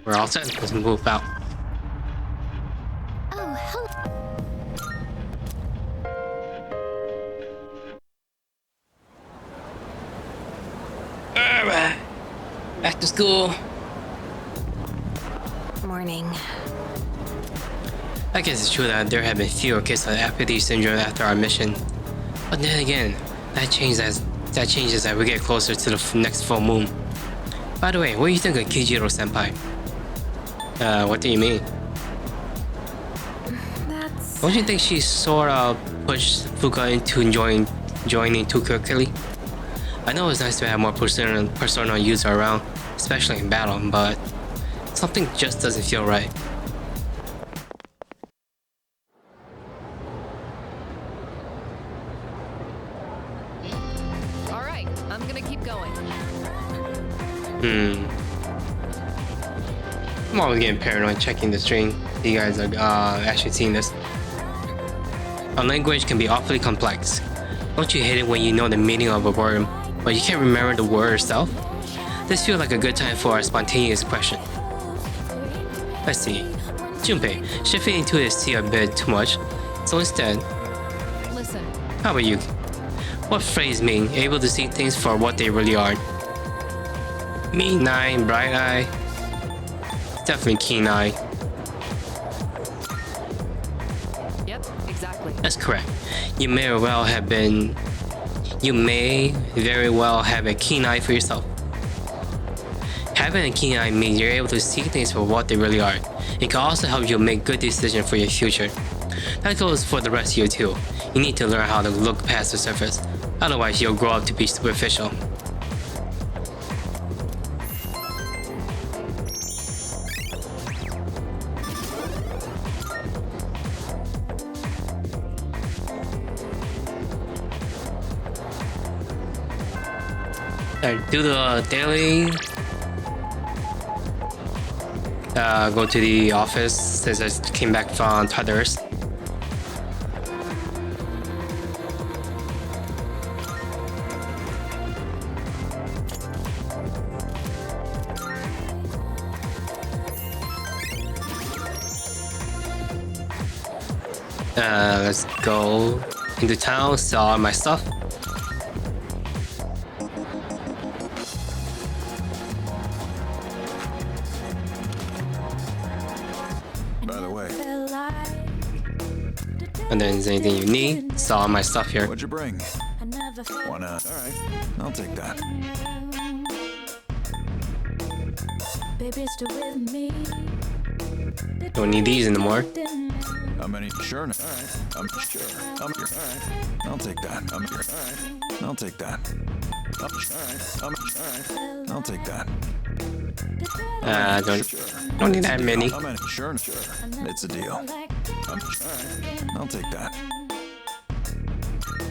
We're all set. Let's move out. Oh, help. Alright. Back to school. Morning. I guess it's true that there have been fewer cases of apathy syndrome after our mission. But then again, that changes as we get closer to the next full moon. By the way, what do you think of Chihiro-senpai? What do you mean? That's... Don't you think she sort of pushed Fuka into joining too quickly? I know it's nice to have more personal user around, especially in battle, but something just doesn't feel right. Alright, I'm gonna keep going. I'm always getting paranoid checking the string. You guys are actually seeing this. A language can be awfully complex. Don't you hate it when you know the meaning of a word, but you can't remember the word itself? This feels like a good time for a spontaneous question. Let's see. Junpei, shifting into his tea a bit too much. So instead, Listen, how about you? What phrase mean able to see things for what they really are? Mean eye, bright eye. Definitely keen eye. yep, exactly. That's correct. You may very well have a keen eye for yourself. Having a keen eye means you're able to see things for what they really are. It can also help you make good decisions for your future. That goes for the rest of you too. You need to learn how to look past the surface. Otherwise, you'll grow up to be superficial. Do the daily. Go to the office since I came back from others. Let's go into town, sell all my stuff. By the way, And then is anything you need, sell all my stuff here. what'd you bring? Why not? All right, I'll take that. Don't need these anymore. How many? Sure. All right. I'm sure. I'm here. All right. I'll take that. I'm here. All right. I'll take that. All right. All right. I'll take that. Don't need that many. How many? Sure. It's a deal. All right. I'll take that.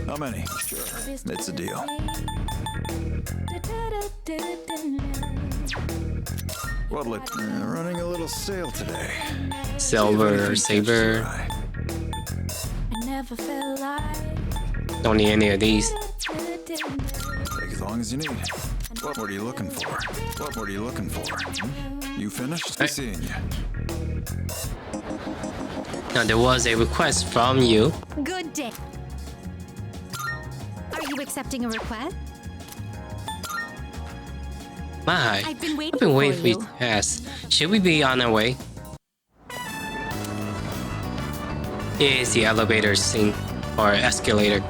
How many? Sure. It's a deal. What'll it? Running a little stale today. Silver, saber. Don't need any of these. Take as long as you need. What are you looking for? What are you looking for? You finished? Hey. Seeing you. Now there was a request from you. Good day. Are you accepting a request? My, I've been waiting for you for to ask. Should we be on our way? Is the elevator scene or escalator?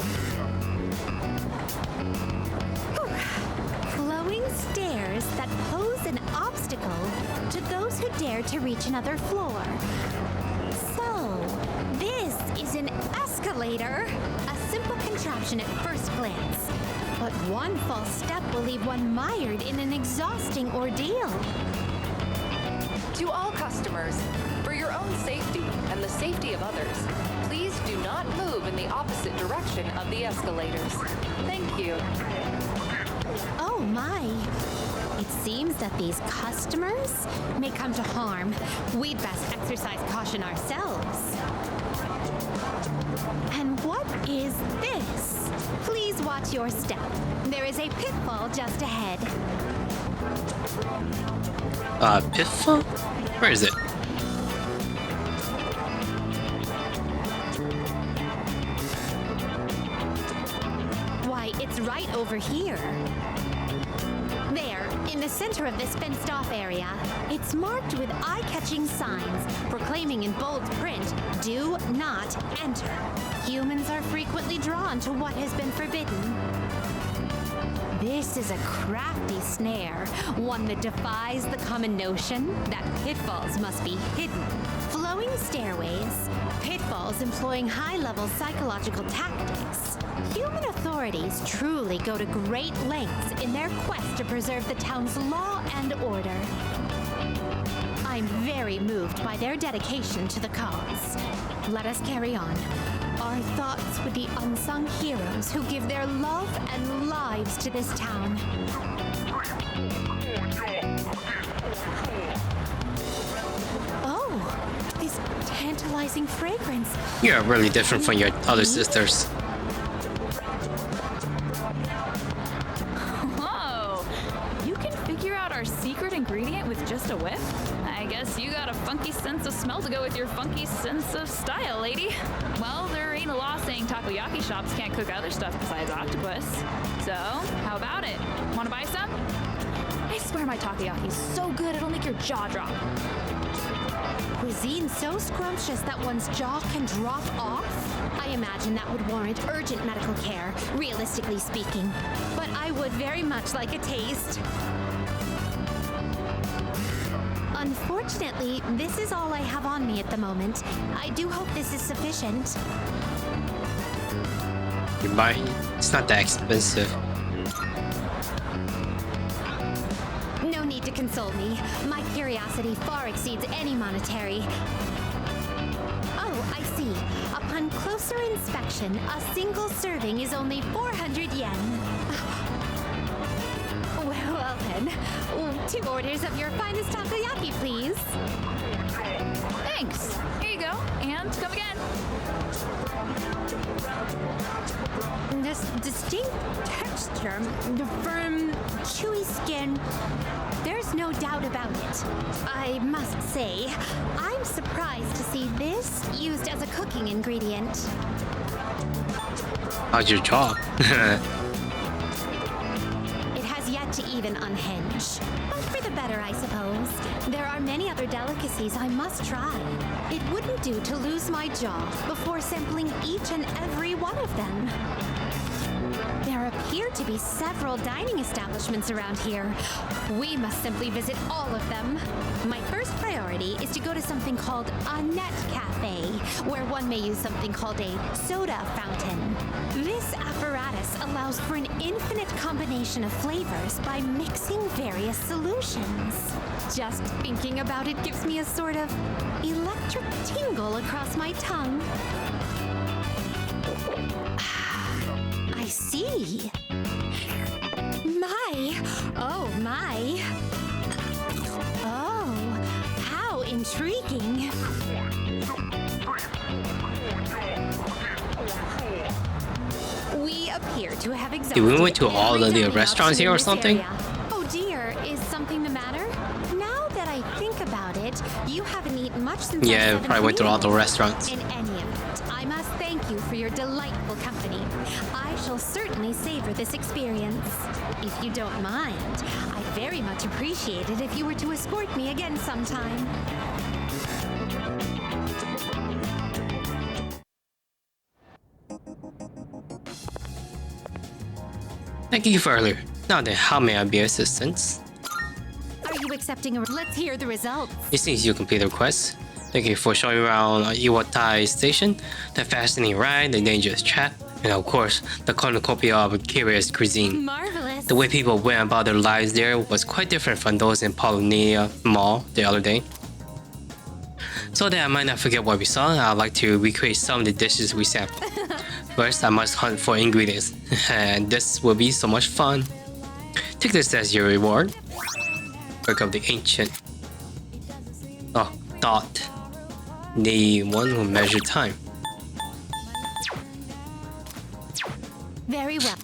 Glowing stairs that pose an obstacle to those who dare to reach another floor. So, this is an escalator. A simple contraption at first glance. But one false step will leave one mired in an exhausting ordeal. To all customers, for your own safety and the safety of others, please do not move in the opposite direction of the escalators. Thank you. Oh my. It seems that these customers may come to harm. We'd best exercise caution ourselves. And what is this? Please watch your step. There is a pitfall just ahead. Pitfall? Where is it? Why, it's right over here. There, in the center of this fenced-off area, it's marked with eye-catching signs proclaiming in bold print, "Do not enter." Humans are frequently drawn to what has been forbidden. This is a crafty snare, one that defies the common notion that pitfalls must be hidden. Flowing stairways, pitfalls employing high-level psychological tactics. Human authorities truly go to great lengths in their quest to preserve the town's law and order. I'm very moved by their dedication to the cause. Let us carry on. Our thoughts with the unsung heroes who give their love and lives to this town. Oh, this tantalizing fragrance. You're really different from your other sisters. Whoa! You can figure out our secret ingredient with just a whiff? I guess you got a funky sense of smell to go with your funky sense of style, lady. Well, there ain't a law saying takoyaki shops can't cook other stuff besides octopus. So, how about it? Wanna buy some? I swear my takoyaki's so good it'll make your jaw drop. Cuisine so scrumptious that one's jaw can drop off? I imagine that would warrant urgent medical care, realistically speaking. But I would very much like a taste. Unfortunately, this is all I have on me at the moment. I do hope this is sufficient. You buy it's not that expensive. No need to console me. My curiosity far exceeds any monetary. Oh, I see. Upon closer inspection, a single serving is only 400 yen. Well then, 2 orders of your finest takoyaki, please. Thanks. Here you go. And come again. This distinct texture, the firm, chewy skin, there's no doubt about it. I must say, I'm surprised to see this used as a cooking ingredient. How's your jaw? It has yet to even unhinge. But for the better, I suppose. There are many other delicacies I must try. It wouldn't do to lose my jaw before sampling each and every one of them. There appear to be several dining establishments around here. We must simply visit all of them. My first priority is to go to something called a net cafe, where one may use something called a soda fountain. This apparatus allows for an infinite combination of flavors by mixing various solutions. Just thinking about it gives me a sort of electric tingle across my tongue. I see. My. Oh, how intriguing. We appear to have exhausted. Did we went to all of the every restaurants dining here or option in something? this area. Oh dear, is something the matter? Now that I think about it, you haven't eaten much since Yeah, our we probably went to all the meal. restaurants. In any event, I must thank you for your delightful company. I shall certainly savor this experience. If you don't mind, I'd very much appreciate it if you were to escort me again sometime. Thank you for earlier. Now then, how may I be of assistance? Are you accepting a... Let's hear the results. It seems you completed the quest. Thank you for showing around Iwatai Station, the fascinating ride, the dangerous trap, and of course, the cornucopia of curious cuisine. Marvelous. The way people went about their lives there was quite different from those in Polonia Mall the other day. So that I might not forget what we saw, I'd like to recreate some of the dishes we sampled. First, I must hunt for ingredients, and this will be so much fun. Take this as your reward. Work of the ancient. Oh, thought. The one who measured time. Very well.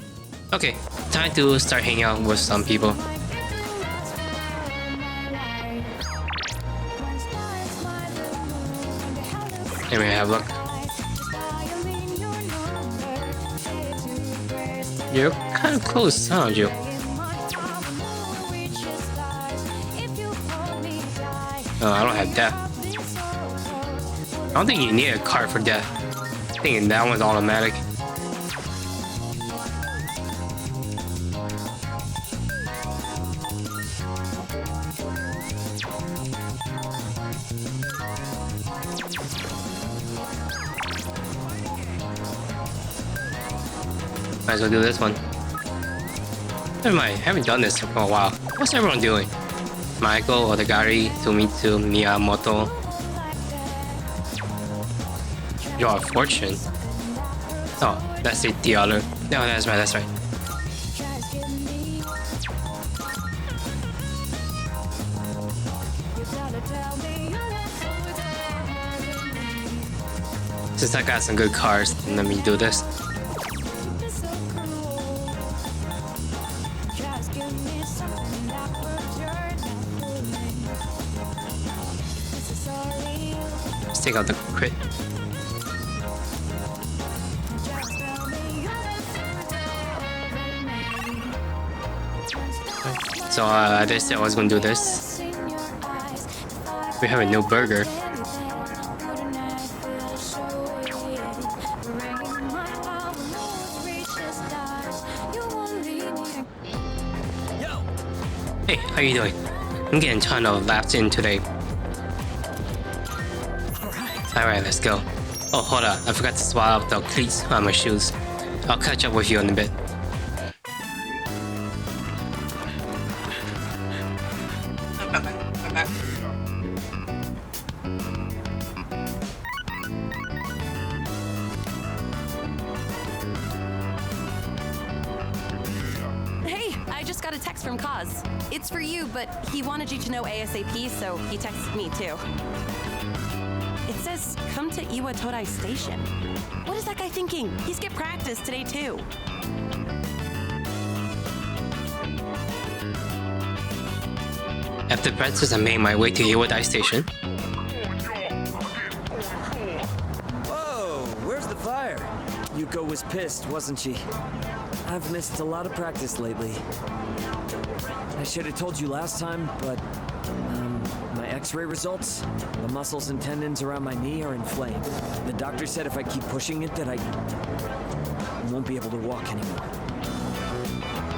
Okay, time to start hanging out with some people. Let me have a look. You're kind of close, aren't you? Oh, I don't have death. I don't think you need a card for death. I think that one's automatic. Might as well do this one. Never mind, I haven't done this for a while. What's everyone doing? Michael, Otagari, Sumitsu, Miyamoto. Draw a fortune. Oh, that's the other. No, that's right, that's right. Since I got some good cards, let me do this. Let's take out the crit. So they said I was gonna do this. We have a new burger. Hey, how you doing? I'm getting a ton of laps in today. Alright, let's go. Oh, hold up. I forgot to swap out the cleats on my shoes. I'll catch up with you in a bit. Hey, I just got a text from Kaze. It's for you, but he wanted you to know ASAP, so he texted me too. It says, come to Iwatodai Station. What is that guy thinking? He's get practice today too. After breakfast, I made my way to Iwadai Station. Whoa, where's the fire? Yuko was pissed, wasn't she? I've missed a lot of practice lately. I should have told you last time, but my x-ray results, the muscles and tendons around my knee are inflamed. The doctor said if I keep pushing it that I won't be able to walk anymore.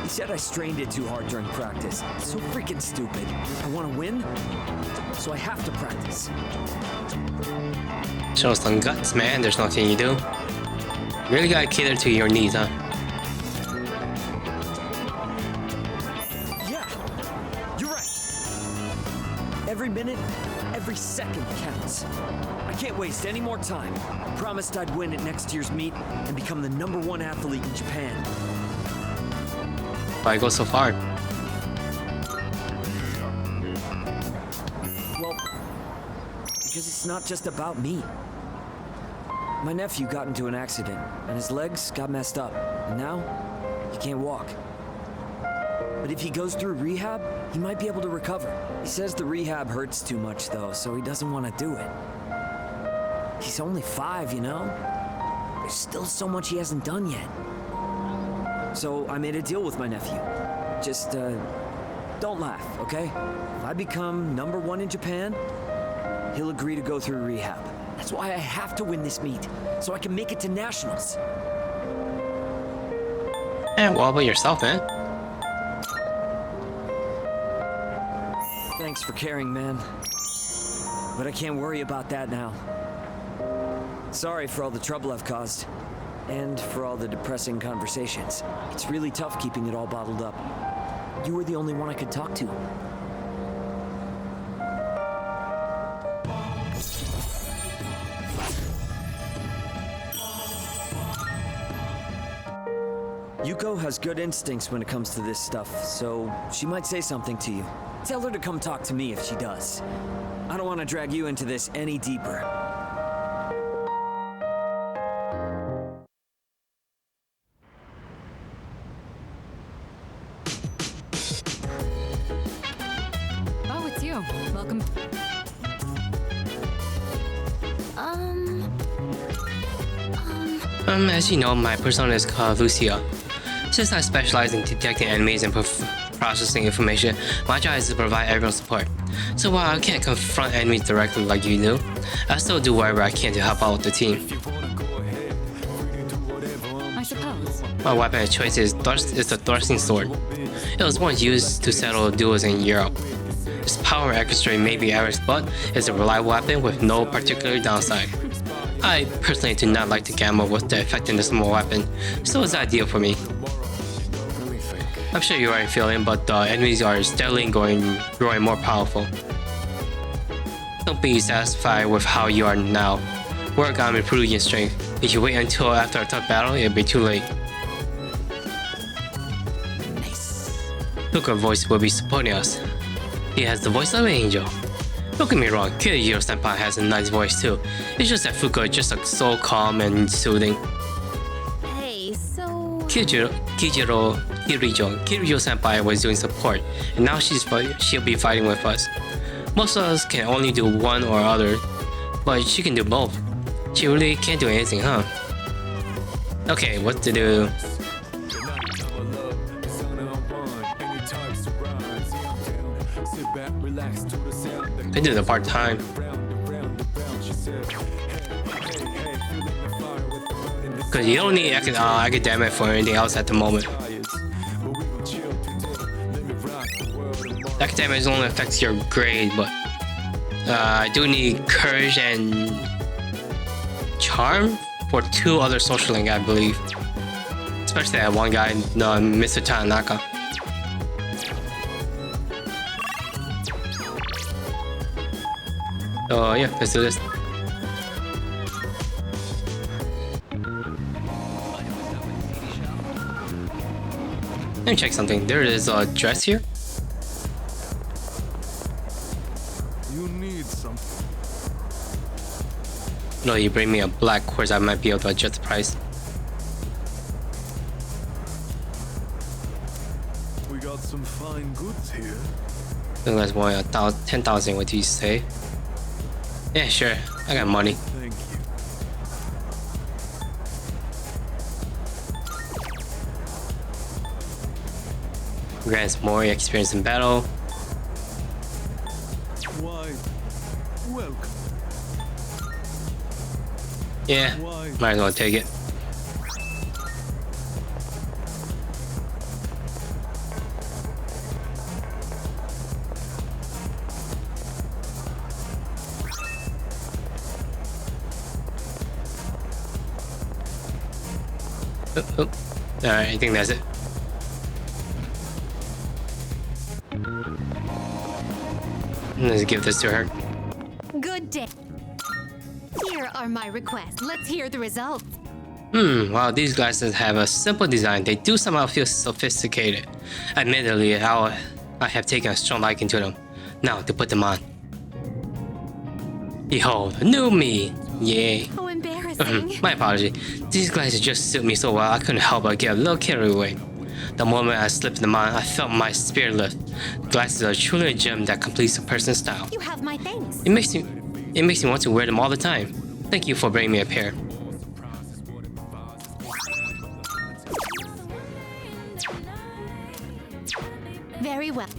He said I strained it too hard during practice. It's so freaking stupid. I want to win, so I have to practice. Show some guts, man. There's nothing you do. You really gotta cater to your needs, huh? Yeah, you're right. Every minute, every second counts. I can't waste any more time. I promised I'd win at next year's meet and become the #1 athlete in Japan. Why go so far? Well, because it's not just about me. My nephew got into an accident, and his legs got messed up, and now he can't walk. But if he goes through rehab, he might be able to recover. He says the rehab hurts too much, though, so he doesn't want to do it. He's only 5, you know? There's still so much he hasn't done yet. So I made a deal with my nephew. Just, don't laugh, okay? If I become #1 in Japan, he'll agree to go through rehab. That's why I have to win this meet, so I can make it to nationals. And what about yourself, man? Thanks for caring, man. But I can't worry about that now. Sorry for all the trouble I've caused. And for all the depressing conversations. It's really tough keeping it all bottled up. You were the only one I could talk to. Yuko has good instincts when it comes to this stuff, so she might say something to you. Tell her to come talk to me if she does. I don't want to drag you into this any deeper. Oh, it's you. Welcome. As you know, my persona is called Lucia. Since I specialize in detecting enemies and processing information, my job is to provide everyone support. So while I can't confront enemies directly like you do, I still do whatever I can to help out the team. I suppose. My weapon of choice is the thrusting sword. It was once used to settle duels in Europe. Its power orchestrated may be average, but it's a reliable weapon with no particular downside. I personally do not like to gamble with the effectiveness of my weapon, so it's ideal for me. I'm sure you already feel it, but the enemies are steadily growing more powerful. Don't be satisfied with how you are now. Work on improving your strength. If you wait until after a tough battle, it'll be too late. Fuka voice will be supporting us. He has the voice of an angel. Don't get me wrong, Chihiro-senpai has a nice voice too. It's just that Fuka is just so calm and soothing. Hey, so... Kirijo-senpai was doing support, and now she'll be fighting with us. Most of us can only do one or other, but she can do both. She really can't do anything, huh? Okay, what to do? I do the part-time. Cause you don't need academic for anything else at the moment. Academics only affects your grade, but I do need courage and charm for 2 other social link, I believe. Especially that one guy, Mr. Tanaka. So yeah, let's do this. Let me check something. There is a dress here. You need some. No, you bring me a black course, I might be able to adjust the price. We got some fine goods here. I think that's more 10,000. What do you say? Yeah, sure. I got money. Thank you. Grants more experience in battle. Why? Welcome. Yeah, might as well take it. Oh. Alright, I think that's it. Let's give this to her. Good day. Here are my requests. Let's hear the results. While these glasses have a simple design, they do somehow feel sophisticated. Admittedly, I have taken a strong liking to them. Now, to put them on. Behold, a new me! Yay. How embarrassing. My apology. These glasses just suit me so well, I couldn't help but get a little carried away. The moment I slipped them on, I felt my spirit lift. Glasses are truly a gem that completes a person's style. You have my thanks. It makes me want to wear them all the time. Thank you for bringing me a pair. Very well.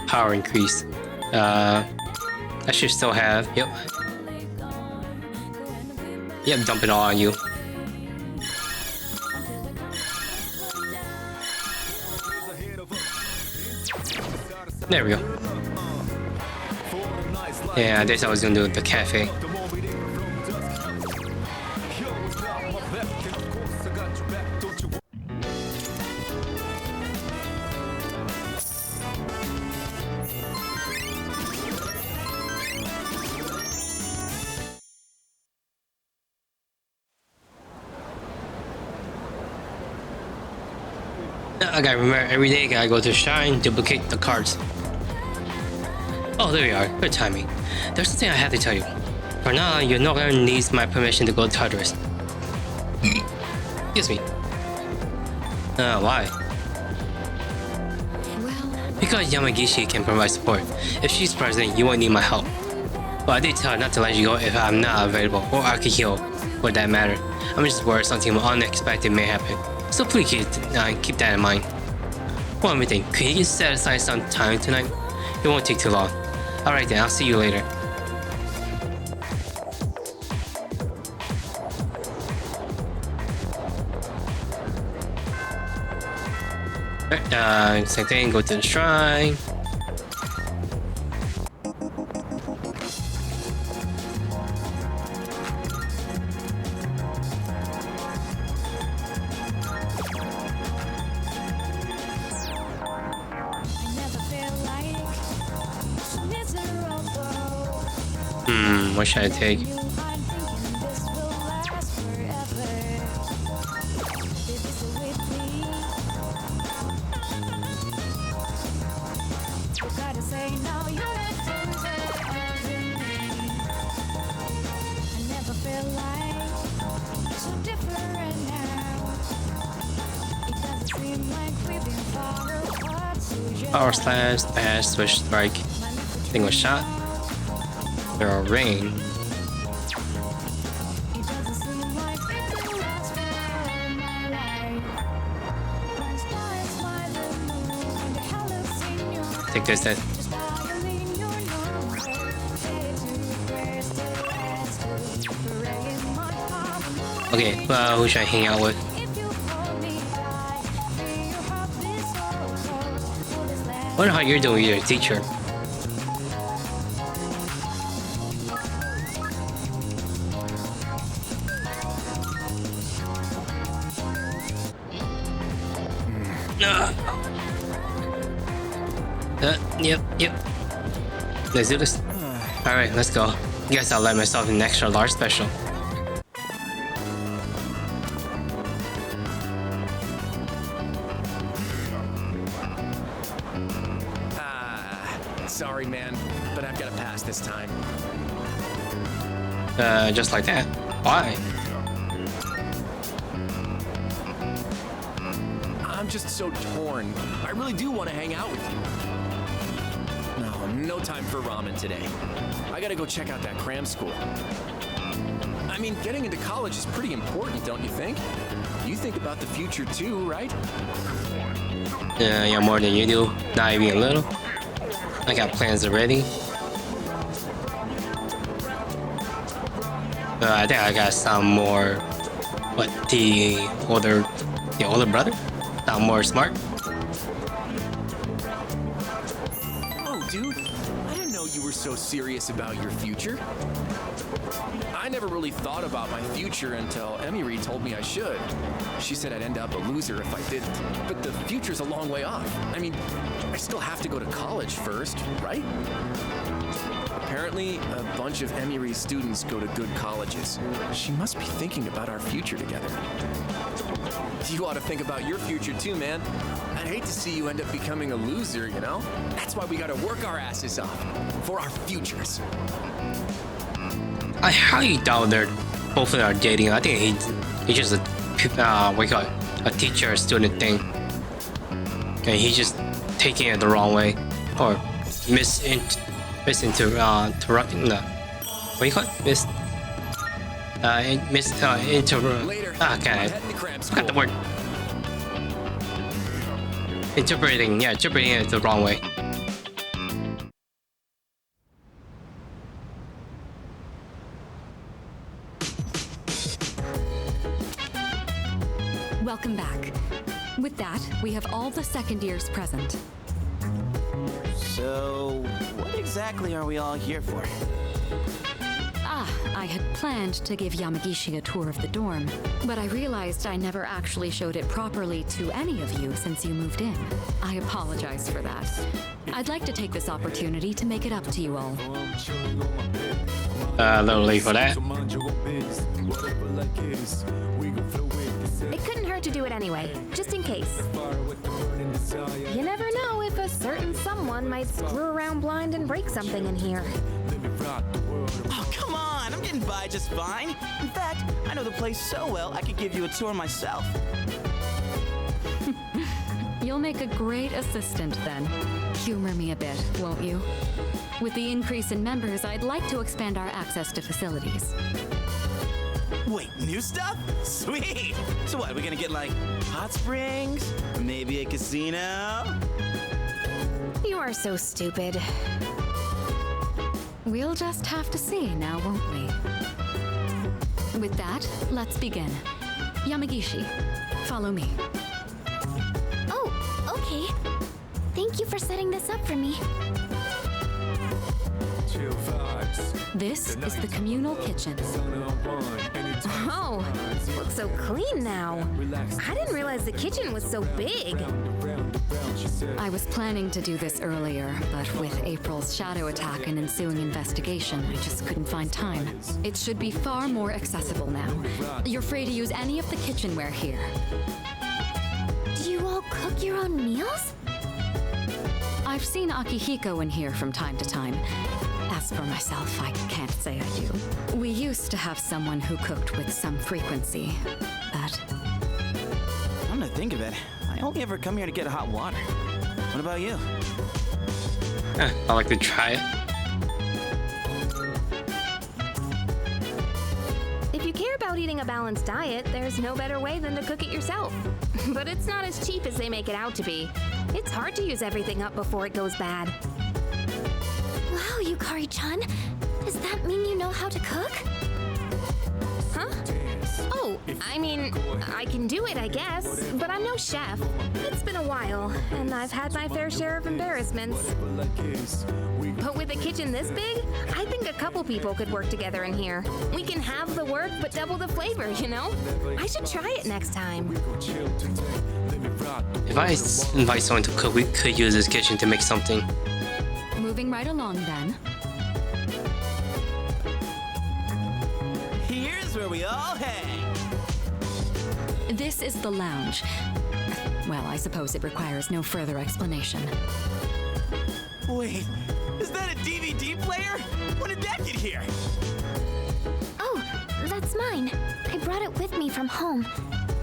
Power increase. I should still have. Yep, dump it all on you. There we go. Yeah, I guess I was gonna do the cafe. I gotta remember every day I gotta go to Shrine, duplicate the cards. Oh, there we are. Good timing. There's something I have to tell you. For now, you're no longer needs my permission to go to Tartarus. Excuse me. Why? Well, Because Yamagishi can provide support. If she's present, you won't need my help. But I did tell her not to let you go if I'm not available, or Akihiro, for that matter. I'm just worried something unexpected may happen. So please keep that in mind. One more thing, could you set aside some time tonight? It won't take too long. Alright then, I'll see you later. Same thing, go to the shrine. What should I take? Power slash, dash, switch, strike, single shot, barrel rain. Take this then. Okay, who should I hang out with? Wonder how you're doing with your teacher. Yep. Let's do this. Alright, let's go. Guess I'll let myself an extra large special. Sorry, man, but I've got to pass this time. Just like that. Why? I'm just so torn. I really do want to hang out with you. No time for ramen today. I gotta go check out that cram school. I mean, getting into college is pretty important, don't you think? You think about the future too, right? Yeah, more than you do. Not even a little. I got plans already. I think I got some more. What, the older brother? Sound more smart. Oh, dude, I didn't know you were so serious about your future. I never really thought about my future until Emiri told me I should. She said I'd end up a loser if I didn't. But the future's a long way off. I mean, I still have to go to college first, right? Apparently, a bunch of Emiri's students go to good colleges. She must be thinking about our future together. You ought to think about your future too, man. I'd hate to see you end up becoming a loser, you know? That's why we gotta work our asses off for our futures. I highly doubt they're both of them are dating. I think he's just a what you call it, a teacher-student thing, and he's just taking it the wrong way or misinterpreting. No, what do you call it? Okay, forgot the word. Interpreting it the wrong way. Welcome back. With that, we have all the second years present. So, what exactly are we all here for? I had planned to give Yamagishi a tour of the dorm, but I realized I never actually showed it properly to any of you since you moved in. I apologize for that. I'd like to take this opportunity to make it up to you all. A little late for that. It couldn't hurt to do it anyway, just in case. You never know if a certain someone might screw around blind and break something in here. Oh, come on! I'm getting by just fine. In fact, I know the place so well I could give you a tour myself. You'll You'll make a great assistant then. Humor me a bit, won't you? With the increase in members, I'd like to expand our access to facilities. Wait, new stuff? Sweet! So what, we gonna get like hot springs? Maybe a casino? You are so stupid. We'll just have to see now, won't we? With that, let's begin. Yamagishi, follow me. Oh, okay. Thank you for setting this up for me. This is the communal kitchen. Oh, looks so clean now. I didn't realize the kitchen was so big. I was planning to do this earlier, but with April's shadow attack and ensuing investigation, I just couldn't find time. It should be far more accessible now. You're free to use any of the kitchenware here. Do you all cook your own meals? I've seen Akihiko in here from time to time. As for myself, I can't say I do. We used to have someone who cooked with some frequency, but... Come to think of it, I only ever come here to get hot water. What about you? I like to try it. If you care about eating a balanced diet, there's no better way than to cook it yourself. But it's not as cheap as they make it out to be. It's hard to use everything up before it goes bad. Wow, Yukari-chan. Does that mean you know how to cook? Huh? Oh, I mean, I can do it, I guess, but I'm no chef. It's been a while, and I've had my fair share of embarrassments. But with a kitchen this big, I think a couple people could work together in here. We can have the work, but double the flavor, you know? I should try it next time. If I invite someone to cook, we could use this kitchen to make something. Moving right along then. Here's where we all hang. This is the lounge. Well, I suppose it requires no further explanation. Wait, is that a DVD player? When did that get here? Oh, that's mine. I brought it with me from home.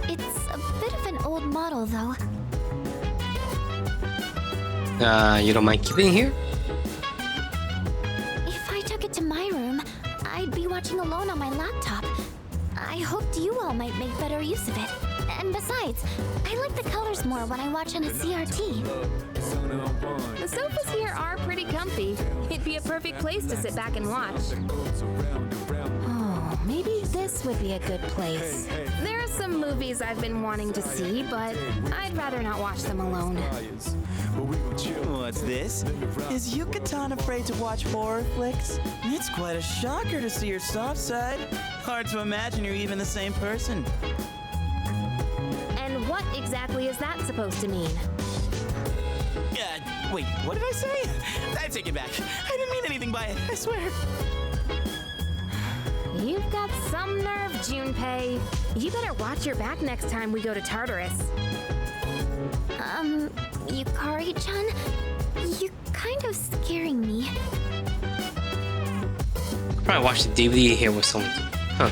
It's a bit of an old model, though. You don't mind keeping it here? If I took it to my room, I'd be watching alone on my laptop. I hoped you all might make better use of it. And besides, I like the colors more when I watch on a CRT. The sofas here are pretty comfy. It'd be a perfect place to sit back and watch. Oh, maybe this would be a good place. There are some movies I've been wanting to see, but I'd rather not watch them alone. What's this? Is Yucatan afraid to watch horror flicks? It's quite a shocker to see your soft side. Hard to imagine you're even the same person. And what exactly is that supposed to mean? Wait, what did I say? I take it back. I didn't mean anything by it, I swear. You've got some nerve, Junpei. You better watch your back next time we go to Tartarus. Yukari-chan, you're kind of scaring me. Probably watch the DVD here with someone. Huh.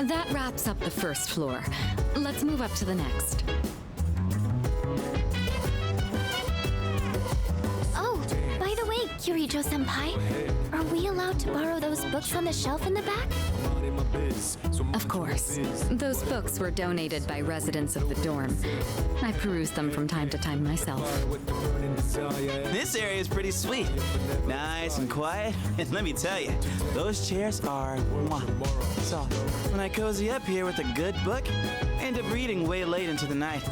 That wraps up the first floor. Let's move up to the next. Oh, by the way, Kirijo-senpai, are we allowed to borrow those books on the shelf in the back? Of course. Those books were donated by residents of the dorm. I peruse them from time to time myself. This area is pretty sweet. Nice and quiet. And let me tell you, those chairs are mwah. So, when I cozy up here with a good book, I end up reading way late into the night.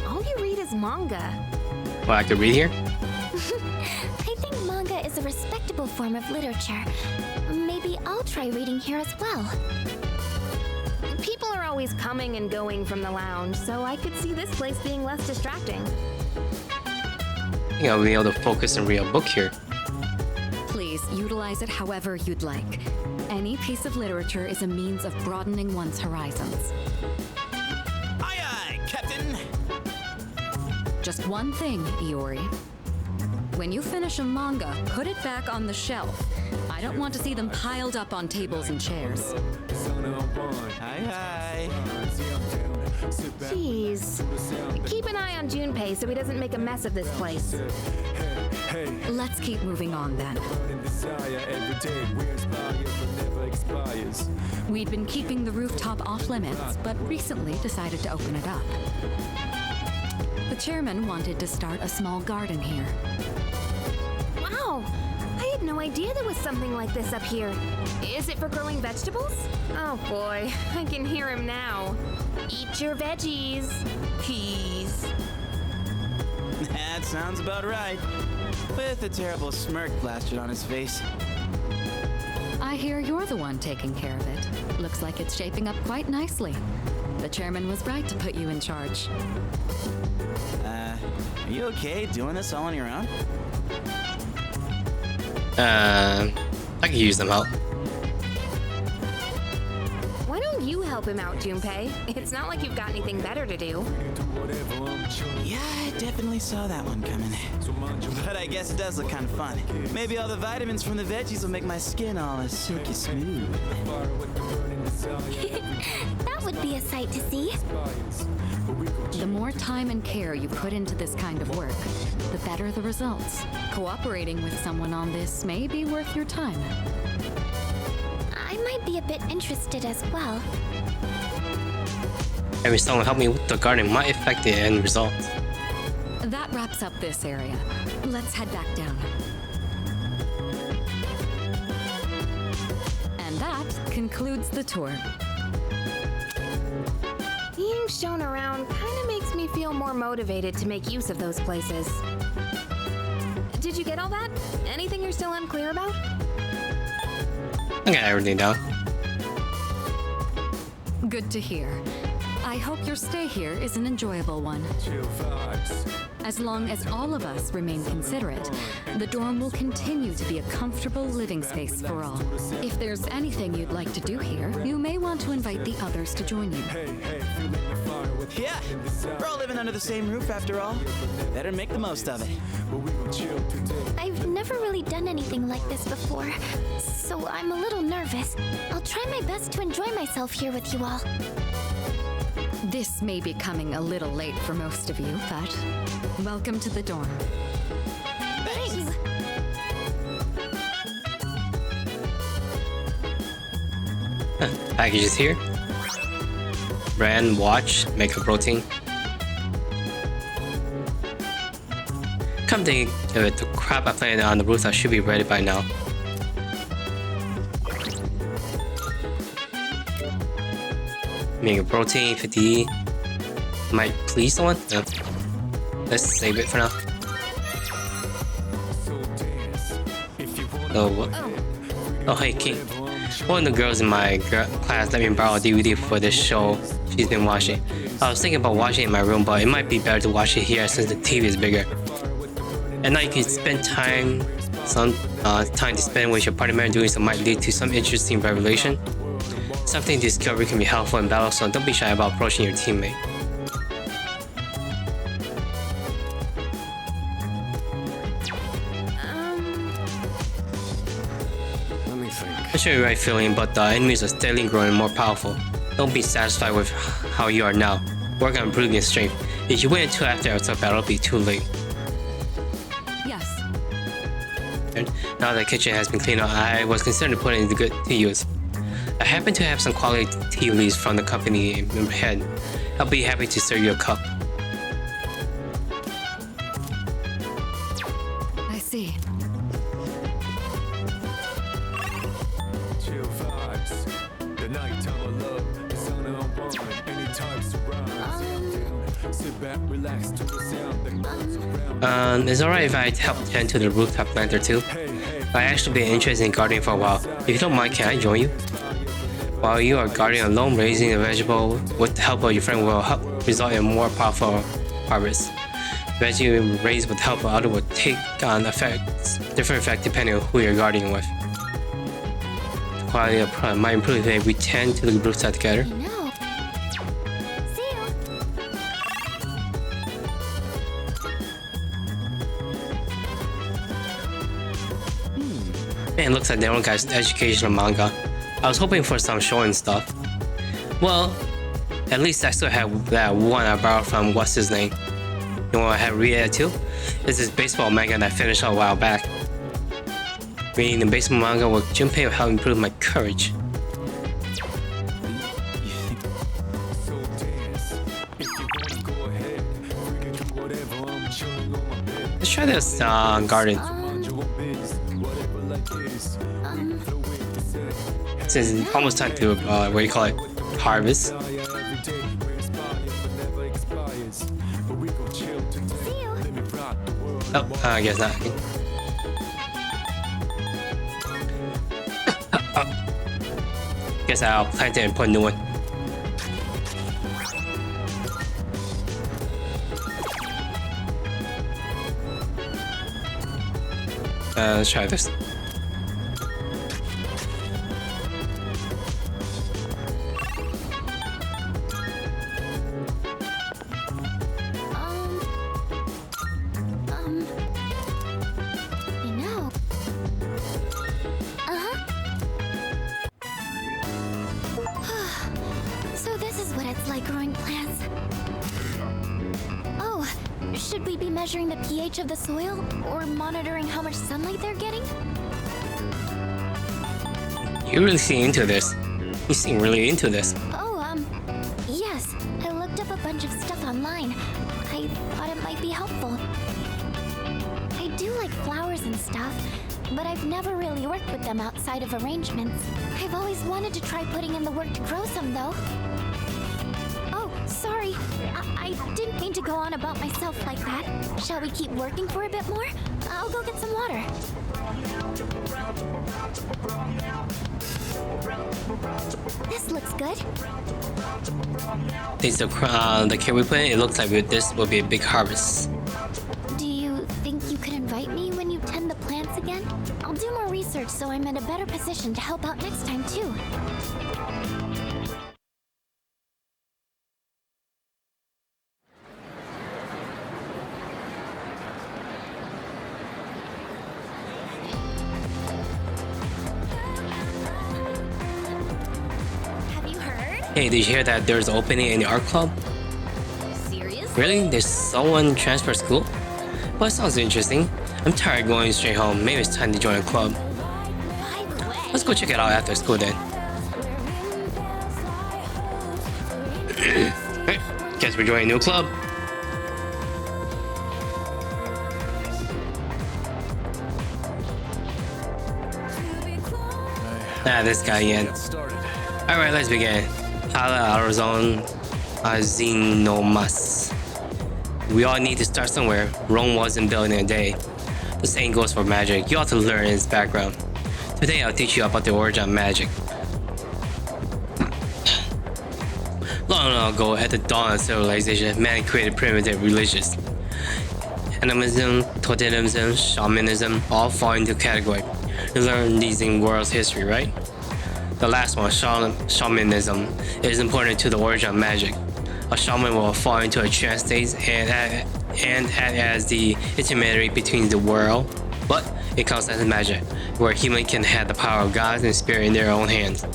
All you read is manga. Well, I could read here? I think manga is a respectable form of literature. Maybe I'll try reading here as well. People are always coming and going from the lounge, so I could see this place being less distracting. I think I'll be able to focus and read a book here. Please utilize it however you'd like. Any piece of literature is a means of broadening one's horizons. Aye aye, Captain! Just one thing, Iori. When you finish a manga, put it back on the shelf. I don't want to see them piled up on tables and chairs. Aye aye. Jeez. Keep an eye on Junpei so he doesn't make a mess of this place. Let's keep moving on then. We'd been keeping the rooftop off limits, but recently decided to open it up. The chairman wanted to start a small garden here. Wow! I had no idea there was something like this up here. Is it for growing vegetables? Oh boy, I can hear him now. Eat your veggies, please. That sounds about right. With a terrible smirk plastered on his face. I hear you're the one taking care of it. Looks like it's shaping up quite nicely. The chairman was right to put you in charge. Are you okay doing this all on your own? I could use them help. Why don't you help him out, Junpei? It's not like you've got anything better to do. Yeah, I definitely saw that one coming. But I guess it does look kind of fun. Maybe all the vitamins from the veggies will make my skin all silky smooth. That would be a sight to see. The more time and care you put into this kind of work, the better the results. Cooperating with someone on this may be worth your time. I might be a bit interested as well. Having someone help me with the garden might affect the end results. That wraps up this area. Let's head back down. And that concludes the tour. Being shown around kind of makes me feel more motivated to make use of those places. Did you get all that? Anything you're still unclear about? I got everything down. Good to hear. I hope your stay here is an enjoyable one. As long as all of us remain considerate, the dorm will continue to be a comfortable living space for all. If there's anything you'd like to do here, you may want to invite the others to join you. Yeah, we're all living under the same roof after all. Better make the most of it. I've never really done anything like this before, so I'm a little nervous. I'll try my best to enjoy myself here with you all. This may be coming a little late for most of you, but welcome to the dorm. Thank you. Packages here. Brand, watch, makeup protein. Come think of it, the crap I planted on the rooftop should be ready by now. Makeup protein, 50. Might please someone? No. Let's save it for now. Oh, what? Oh, hey, King. One of the girls in my class let me borrow a DVD for this show she's been watching. I was thinking about watching it in my room, but it might be better to watch it here since the TV is bigger. And now you can spend time to spend with your party member doing so might lead to some interesting revelation. Something to discover can be helpful in battle, so don't be shy about approaching your teammate. I'm sure you're right feeling, but the enemies are steadily growing more powerful. Don't be satisfied with how you are now. Work on improving your strength. If you wait until after a battle, it'll be too late. Yes. And now that the kitchen has been cleaned up, I was considering putting it to use. I happen to have some quality tea leaves from the company in my head. I'll be happy to serve you a cup. I see. It's alright if I help tend to the rooftop planter too. I actually been interested in gardening for a while. If you don't mind, can I join you? While you are gardening alone, raising a vegetable with the help of your friend will help result in a more powerful harvest. Veggie raised with the help of others will take on different effect depending on who you're gardening with. The quality of product might improve if we tend to the rooftop together. I know. See you. Man, it looks like they don't got educational manga. I was hoping for some shonen stuff. Well, At least I still have that one I borrowed from what's his name. You want to read it too? It's this baseball manga that I finished a while back. Reading the baseball manga with Junpei will help improve my courage. Let's try this garden. Since it's almost time to what do you call it? Harvest. Oh, I guess not. Guess I'll plant it and put a new one. Let's try this. So this is what it's like growing plants. Oh, should we be measuring the pH of the soil or monitoring how much sunlight they're getting? You really seem into this. You seem really into this. Oh, yes. I looked up a bunch of stuff online. I thought it might be helpful. I do like flowers and stuff, but I've never really worked with them outside of arrangements. I've always wanted to try putting in the work to grow some, though. Oh, sorry. I didn't mean to go on about myself like that. Shall we keep working for a bit more? I'll go get some water. This looks good. These the care we put in, it looks like this will be a big harvest. Do you think you could invite me when you tend the plants again? I'll do more research so I'm in a better position to help out next time, too. Have you heard? Hey, did you hear that there's an opening in the art club? Seriously? Really? There's someone transfer school? Well, it sounds interesting. I'm tired of going straight home. Maybe it's time to join a club. By the way, Let's go check it out after school then. Hey, guess we're joining a new club. This guy again. Alright, let's begin. Hala Arizon Azinomas. We all need to start somewhere. Rome wasn't built in a day. The same goes for magic. You ought to learn its background. Today I'll teach you about the origin of magic. Long ago, at the dawn of civilization, man created primitive religions. Animism, totemism, shamanism all fall into category. You learn these in world's history, right? The last one, shamanism, is important to the origin of magic. A shaman will fall into a trance state and act as the intermediary between the world, but it counts as magic, where humans can have the power of gods and spirit in their own hands.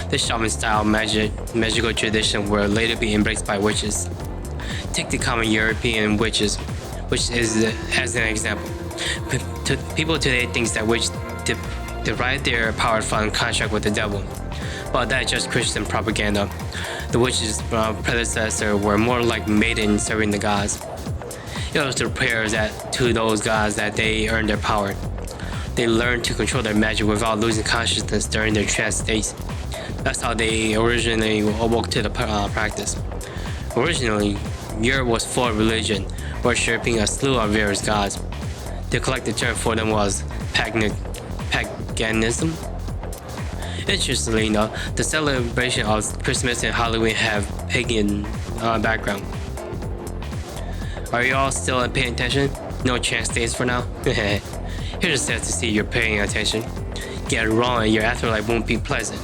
This shaman-style magical tradition will later be embraced by witches. Take the common European witches, which is as an example. People today think that witches derive their power from contract with the devil, but that's just Christian propaganda. The witches' predecessors were more like maidens serving the gods. It was their prayers to those gods that they earned their power. They learned to control their magic without losing consciousness during their trance states. That's how they originally awoke to the practice. Originally, Europe was full of religion, worshipping a slew of various gods. The collective term for them was paganism. Interestingly enough, the celebration of Christmas and Halloween have pagan background. Are you all still paying attention? No chance states for now? Here's a set to see you're paying attention. Get it wrong and your afterlife won't be pleasant.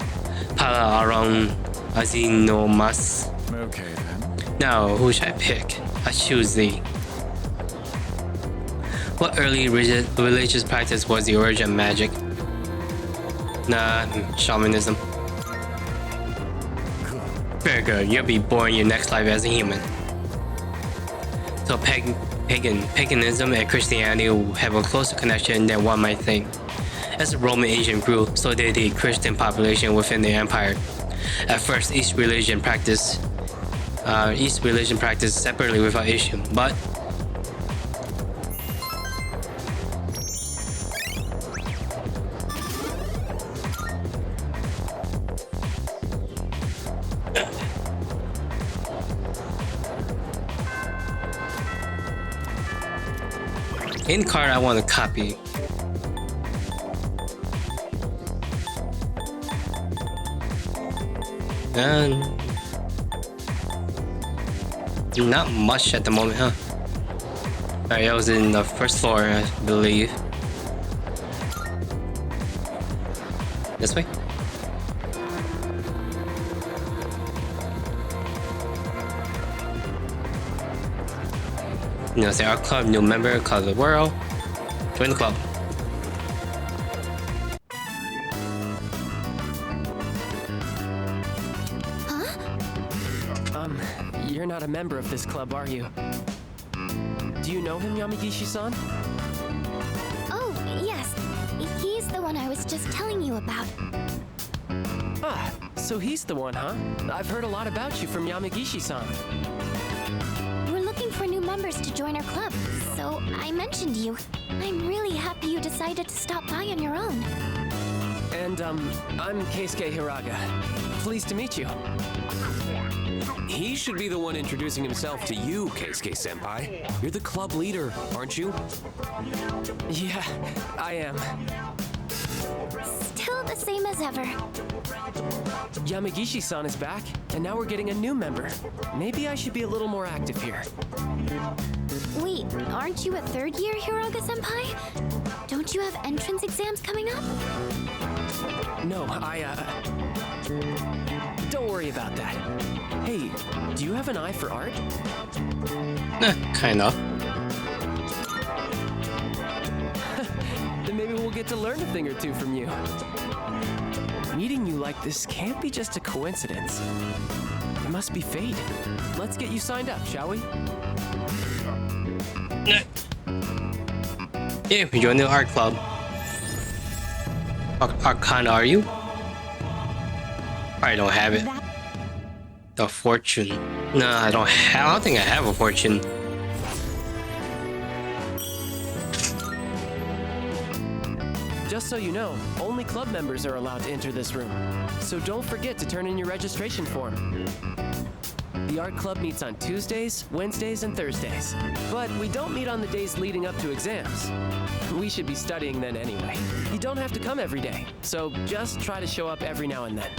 Pala aron azinomas. Okay then. Now, who should I pick? I choose thee. What early religious practice was the origin of magic? Nah, shamanism. Very America, you'll be born your next life as a human. So paganism and Christianity will have a closer connection than one might think. As the Roman Asian grew, so did the Christian population within the empire. At first, each religion practiced separately without issue, but in card I want to copy. And not much at the moment, huh? Alright, I was in the first floor, I believe. This way? You know, say our club, new member, color the world. Join the club. You're not a member of this club, are you? Do you know him, Yamagishi-san? Oh, yes. He's the one I was just telling you about. Ah, so he's the one, huh? I've heard a lot about you from Yamagishi-san. We're looking for new members to join our club, so I mentioned you. I'm really happy you decided to stop by on your own. And, I'm Keisuke Hiraga. Pleased to meet you. He should be the one introducing himself to you, Keisuke-senpai. You're the club leader, aren't you? Yeah, I am. Still the same as ever. Yamagishi-san is back, and now we're getting a new member. Maybe I should be a little more active here. Wait, aren't you a third year Hiraga-senpai? Don't you have entrance exams coming up? No, don't worry about that. Hey, do you have an eye for art? Kind of. Then maybe we'll get to learn a thing or two from you. Meeting you like this can't be just a coincidence. It must be fate. Let's get you signed up, shall we? Yeah, we joined the art club. What kind are you? I don't have it. The fortune. No, I don't think I have a fortune. Just so you know, only club members are allowed to enter this room. So don't forget to turn in your registration form. The art club meets on Tuesdays, Wednesdays, and Thursdays. But we don't meet on the days leading up to exams. We should be studying then anyway. You don't have to come every day, so just try to show up every now and then.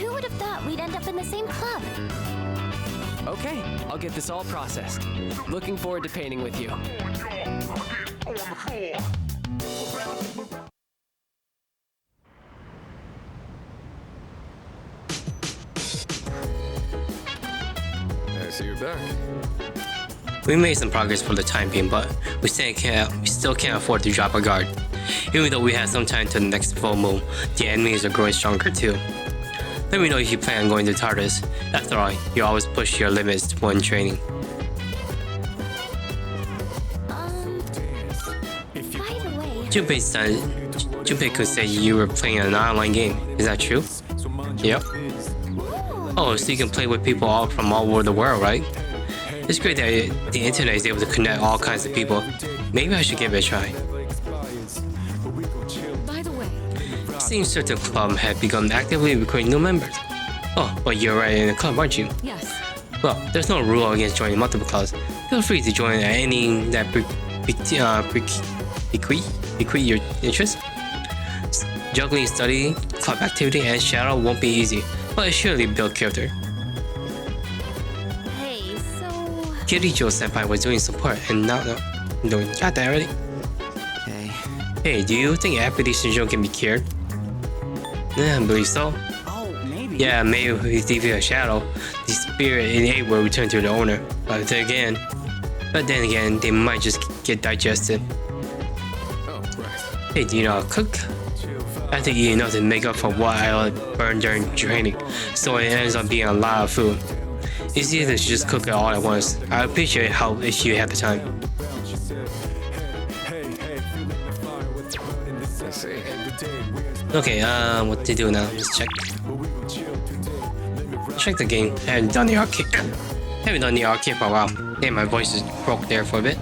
Who would have thought we'd end up in the same club? Okay, I'll get this all processed. Looking forward to painting with you. I see you're back. We made some progress for the time being, but we still can't afford to drop our guard. Even though we have some time to the next full moon, the enemies are growing stronger too. Let me know if you plan on going to Tartarus. After all, you always push your limits when training. By the way, Junpei could say you were playing an online game. Is that true? Yep. Oh, so you can play with people all from all over the world, right? It's great that the internet is able to connect all kinds of people. Maybe I should give it a try. By the way, It seems certain clubs have begun actively recruiting new members. Oh, but you're already in a club, aren't you? yes. Well, there's no rule against joining multiple clubs. Feel free to join at any that bequeath your interest. Juggling study, club activity, and shadow won't be easy, but it surely build character. hey, so... Kirijo-senpai was doing support, and now you got that already? Hey. Hey, do you think apathy syndrome can be cured? Yeah, I believe so. Oh, maybe. Yeah, maybe if we defeat a shadow, the spirit innate will return to the owner. But then again, they might just get digested. Oh, right. Hey, do you know how to cook? I think you know to make up for what I burned during training, so it ends up being a lot of food. It's easy to just cook it all at once. I appreciate help if you have the time. Okay, what to do now? Let's check. Check the game. I haven't done the arcade. Haven't done the arcade for a while. Damn, my voice is broke there for a bit.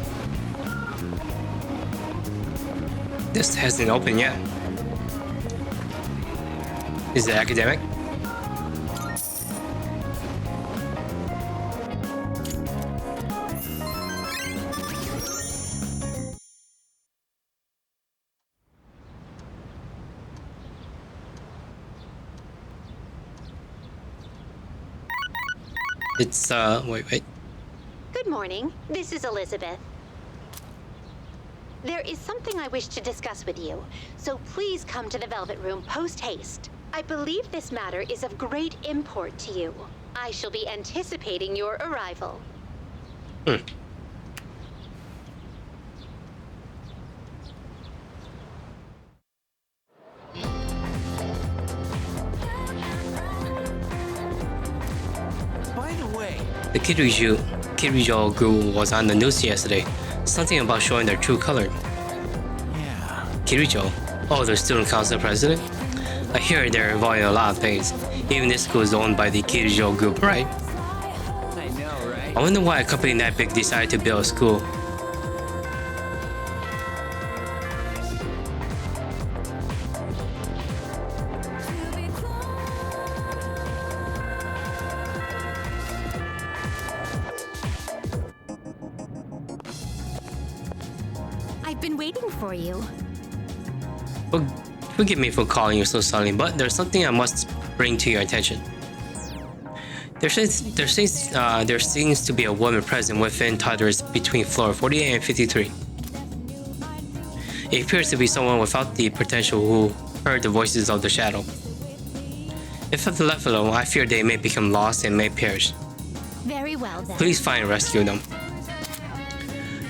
This hasn't opened yet. Is it academic? It's wait. Good morning. This is Elizabeth. There is something I wish to discuss with you, so please come to the Velvet Room post-haste. I believe this matter is of great import to you. I shall be anticipating your arrival. By the way, The Chihiro group was on the news yesterday. Something about showing their true color. yeah. Chihiro? Oh, the student council president? I hear they're involved in a lot of things. Even this school is owned by the Chihiro group, right? I know, right? I wonder why a company that big decided to build a school. I've been waiting for you. Forgive me for calling you so suddenly, but there's something I must bring to your attention. There seems to be a woman present within toddlers between floor 48 and 53. It appears to be someone without the potential who heard the voices of the shadow. If left alone, I fear they may become lost and may perish. Very well then. Please find and rescue them.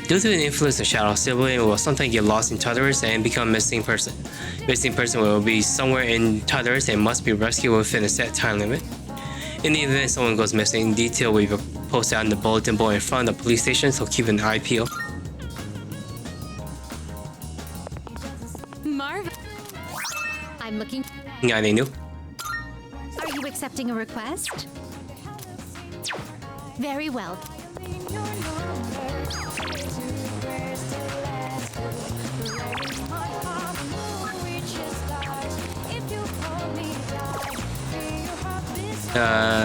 Due to the influence of shadow, sibling will sometimes get lost in toddlers and become a missing person. Missing person will be somewhere in toddlers and must be rescued within a set time limit. In the event someone goes missing, detail will be posted on the bulletin board in front of the police station, so keep an eye peeled. Marv, I'm looking. Anything new? Are you accepting a request? Very well.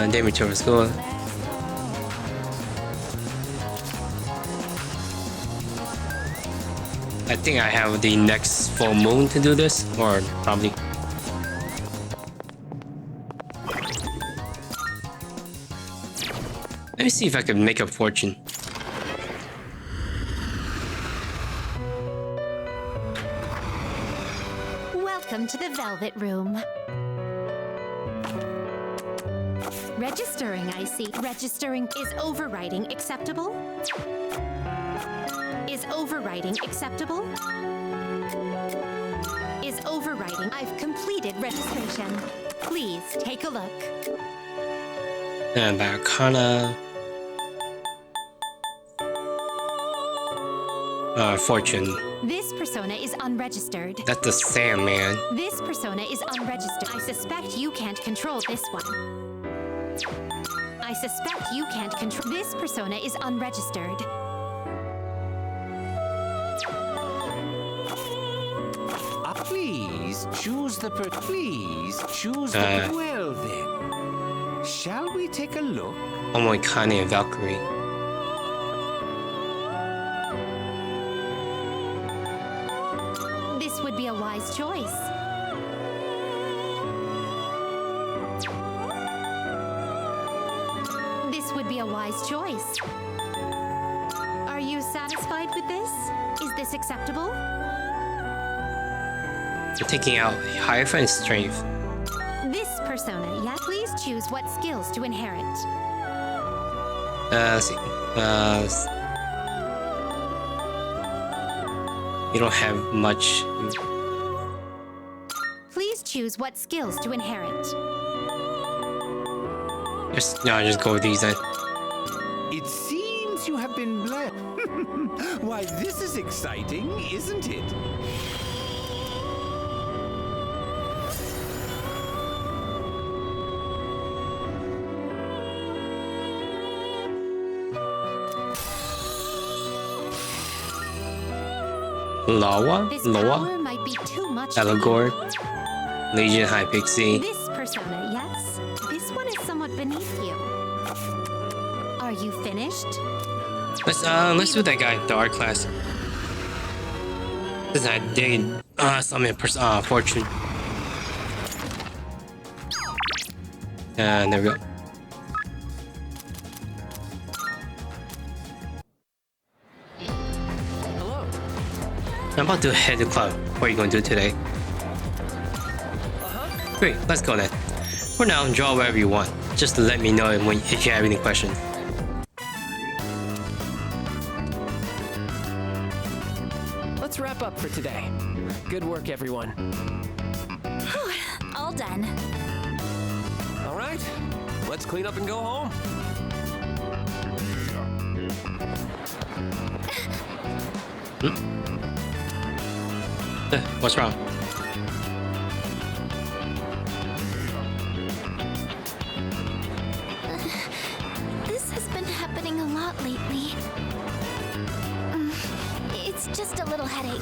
They return to school. I think I have the next full moon to do this, or probably. Let me see if I can make a fortune. Welcome to the Velvet Room. Registering, I see. Registering. Is overwriting acceptable? Is overwriting acceptable? Is overwriting. I've completed registration. Please take a look. And by Arcana. Fortune. This persona is unregistered. That's the Sandman. This persona is unregistered. I suspect you can't control this one. I suspect you can't control. This persona is unregistered. Please choose the well then. Shall we take a look? Omoi Kane and Valkyrie. This would be a wise choice. This would be a wise choice. Are you satisfied with this? Is this acceptable? You're taking out Hierophant and Strength. This persona, yeah? Please choose what skills to inherit. Let's see. You don't have much. Please choose what skills to inherit. Just go with these then. It seems you have been blessed. Why, this is exciting, isn't it? Lawa? This Loa? power might be too much. Allegor? Legion High Pixie? This persona, yes. This one is somewhat beneath you. Are you finished? Let's do that guy, the art class. This is I did summon fortune. And there we go. Hello. I'm about to head to the club. What are you going to do today? Great, let's go then. For now, draw wherever you want. Just let me know if you have any questions. Let's wrap up for today. Good work, everyone. All done. All right, let's clean up and go home. What's wrong? This has been happening a lot lately. It's just a little headache.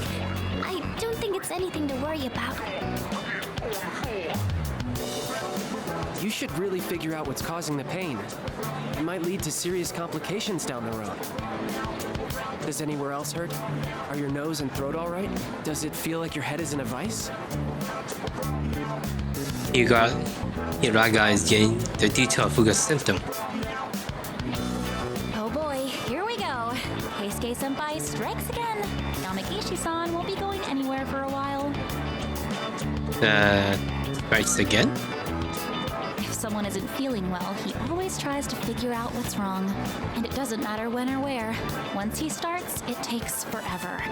I don't think it's anything to worry about. You should really figure out what's causing the pain. It might lead to serious complications down the road. Does anywhere else hurt? Are your nose and throat all right? Does it feel like your head is in a vice? Hiraga is getting the detailed Fuga symptom. Oh boy, here we go. Keisuke-senpai strikes again. Yamagishi-san won't be going anywhere for a while. Writes again? If someone isn't feeling well, he always tries to figure out what's wrong. And it doesn't matter when or where. Once he starts, it takes forever.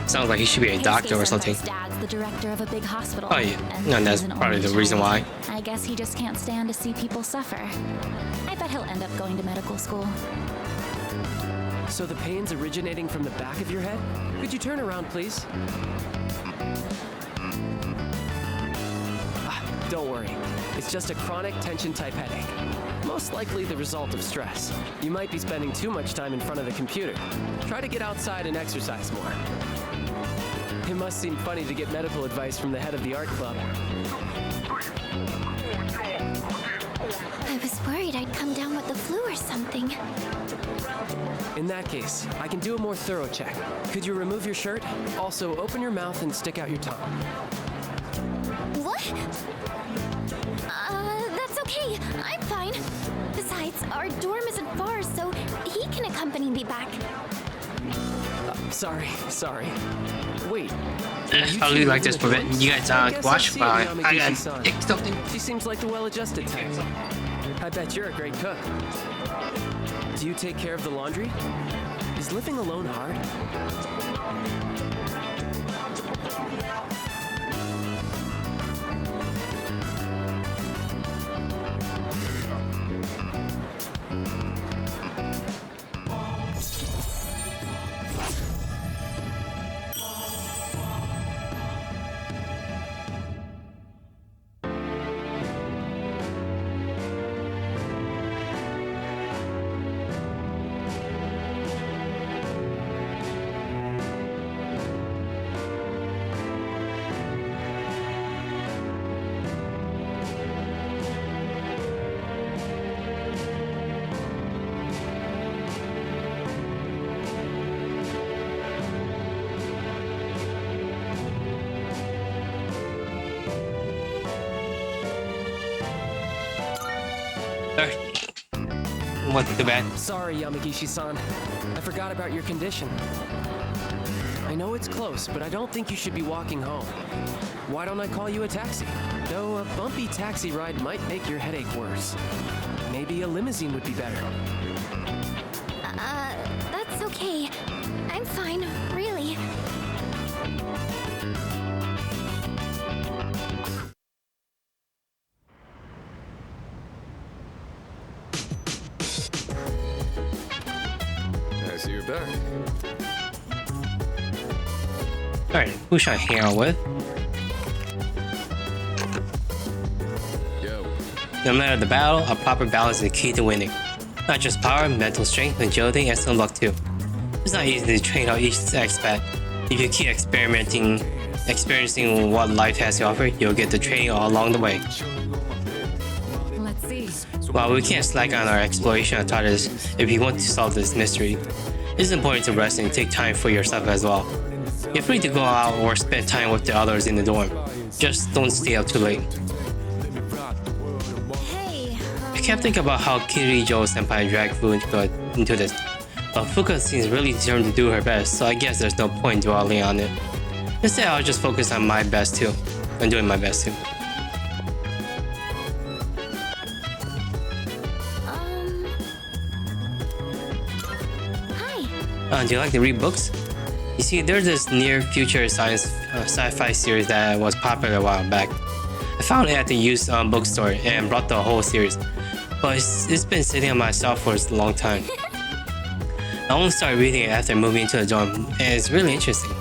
Sounds like he should be a doctor or something. Keisuke-senpai's dad's the director of a big hospital. Oh yeah, and that's he's an probably only the reason child. why. I guess he just can't stand to see people suffer. I bet he'll end up going to medical school. So the pain's originating from the back of your head? Could you turn around, please? Don't worry. It's just a chronic tension type headache. Most likely the result of stress. You might be spending too much time in front of the computer. Try to get outside and exercise more. It must seem funny to get medical advice from the head of the art club. I was worried I'd come down with the flu or something. In that case, I can do a more thorough check. Could you remove your shirt? Also, open your mouth and stick out your tongue. What? That's okay. I'm fine. Besides, our dorm isn't far, so he can accompany me back. Sorry. Wait. I really like this prevent you guys watch, but I gotta take something. She seems like the well-adjusted type. I bet you're a great cook. Do you take care of the laundry? Is living alone hard? What's the bad? Sorry, Yamagishi-san. I forgot about your condition. I know it's close, but I don't think you should be walking home. Why don't I call you a taxi? Though a bumpy taxi ride might make your headache worse. Maybe a limousine would be better. That's okay. I'm fine, really. I see you're back. Alright, who should I hang out with? Yo. No matter the battle, a proper balance is the key to winning. Not just power, mental strength, agility, and some luck too. It's not easy to train out each aspect. If you keep experiencing what life has to offer, you'll get the training all along the way. Let's see. While we can't slack on our exploration of TARDIS if we want to solve this mystery, it's important to rest and take time for yourself as well. You're free to go out or spend time with the others in the dorm. Just don't stay up too late. Hey, I kept thinking about how Kirijo senpai dragged Fu into this, but Fuka seems really determined to do her best, so I guess there's no point dwelling on it. Instead, I'll just focus on my best too, and doing my best too. Hi. Do you like to read books? You see, there's this near-future sci-fi series that was popular a while back. I found it at the used bookstore and brought the whole series, but it's been sitting on my shelf for a long time. I only started reading it after moving into the dorm, and it's really interesting.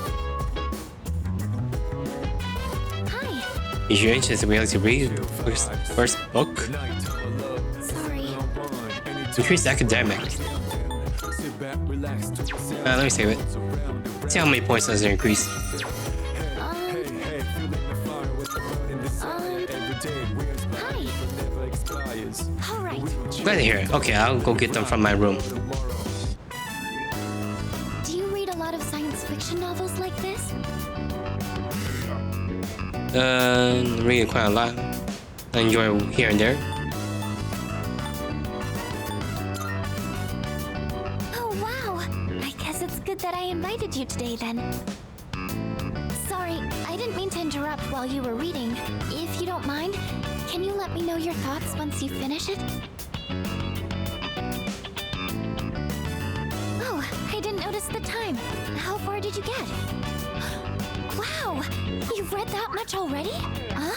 Hi. If you're interested, we like to read first book. Sorry. Increase academic. Let me save it. See how many points does it increase. Hi. All right. Glad to hear it. Okay, I'll go get them from my room. Do you read a lot of science fiction novels like this? Reading quite a lot. I enjoy here and there. Oh, wow. I guess it's good that I invited you today then. Sorry, I didn't mean to interrupt while you were reading. If you don't mind, can you let me know your thoughts once you finish it? Oh, I didn't notice the time. How far did you get? Wow, you've read that much already? Huh?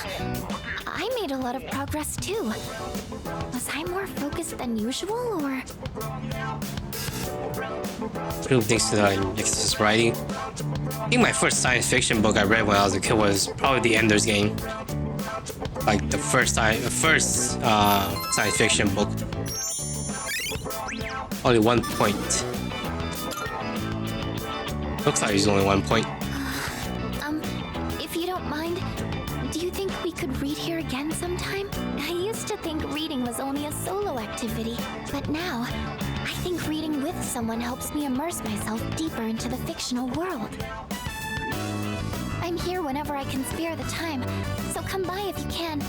I made a lot of progress too. Was I more focused than usual, or? Proof thanks to the excess writing. I think my first science fiction book I read when I was a kid was probably The Ender's Game. Like the first science fiction book. Only 1 point. Looks like it's only 1 point. If you don't mind, do you think we could read here again sometime? I used to think reading was only a solo activity, but now I think reading with someone helps me immerse myself deeper into the fictional world. I'm here whenever I can spare the time, so come by if you can.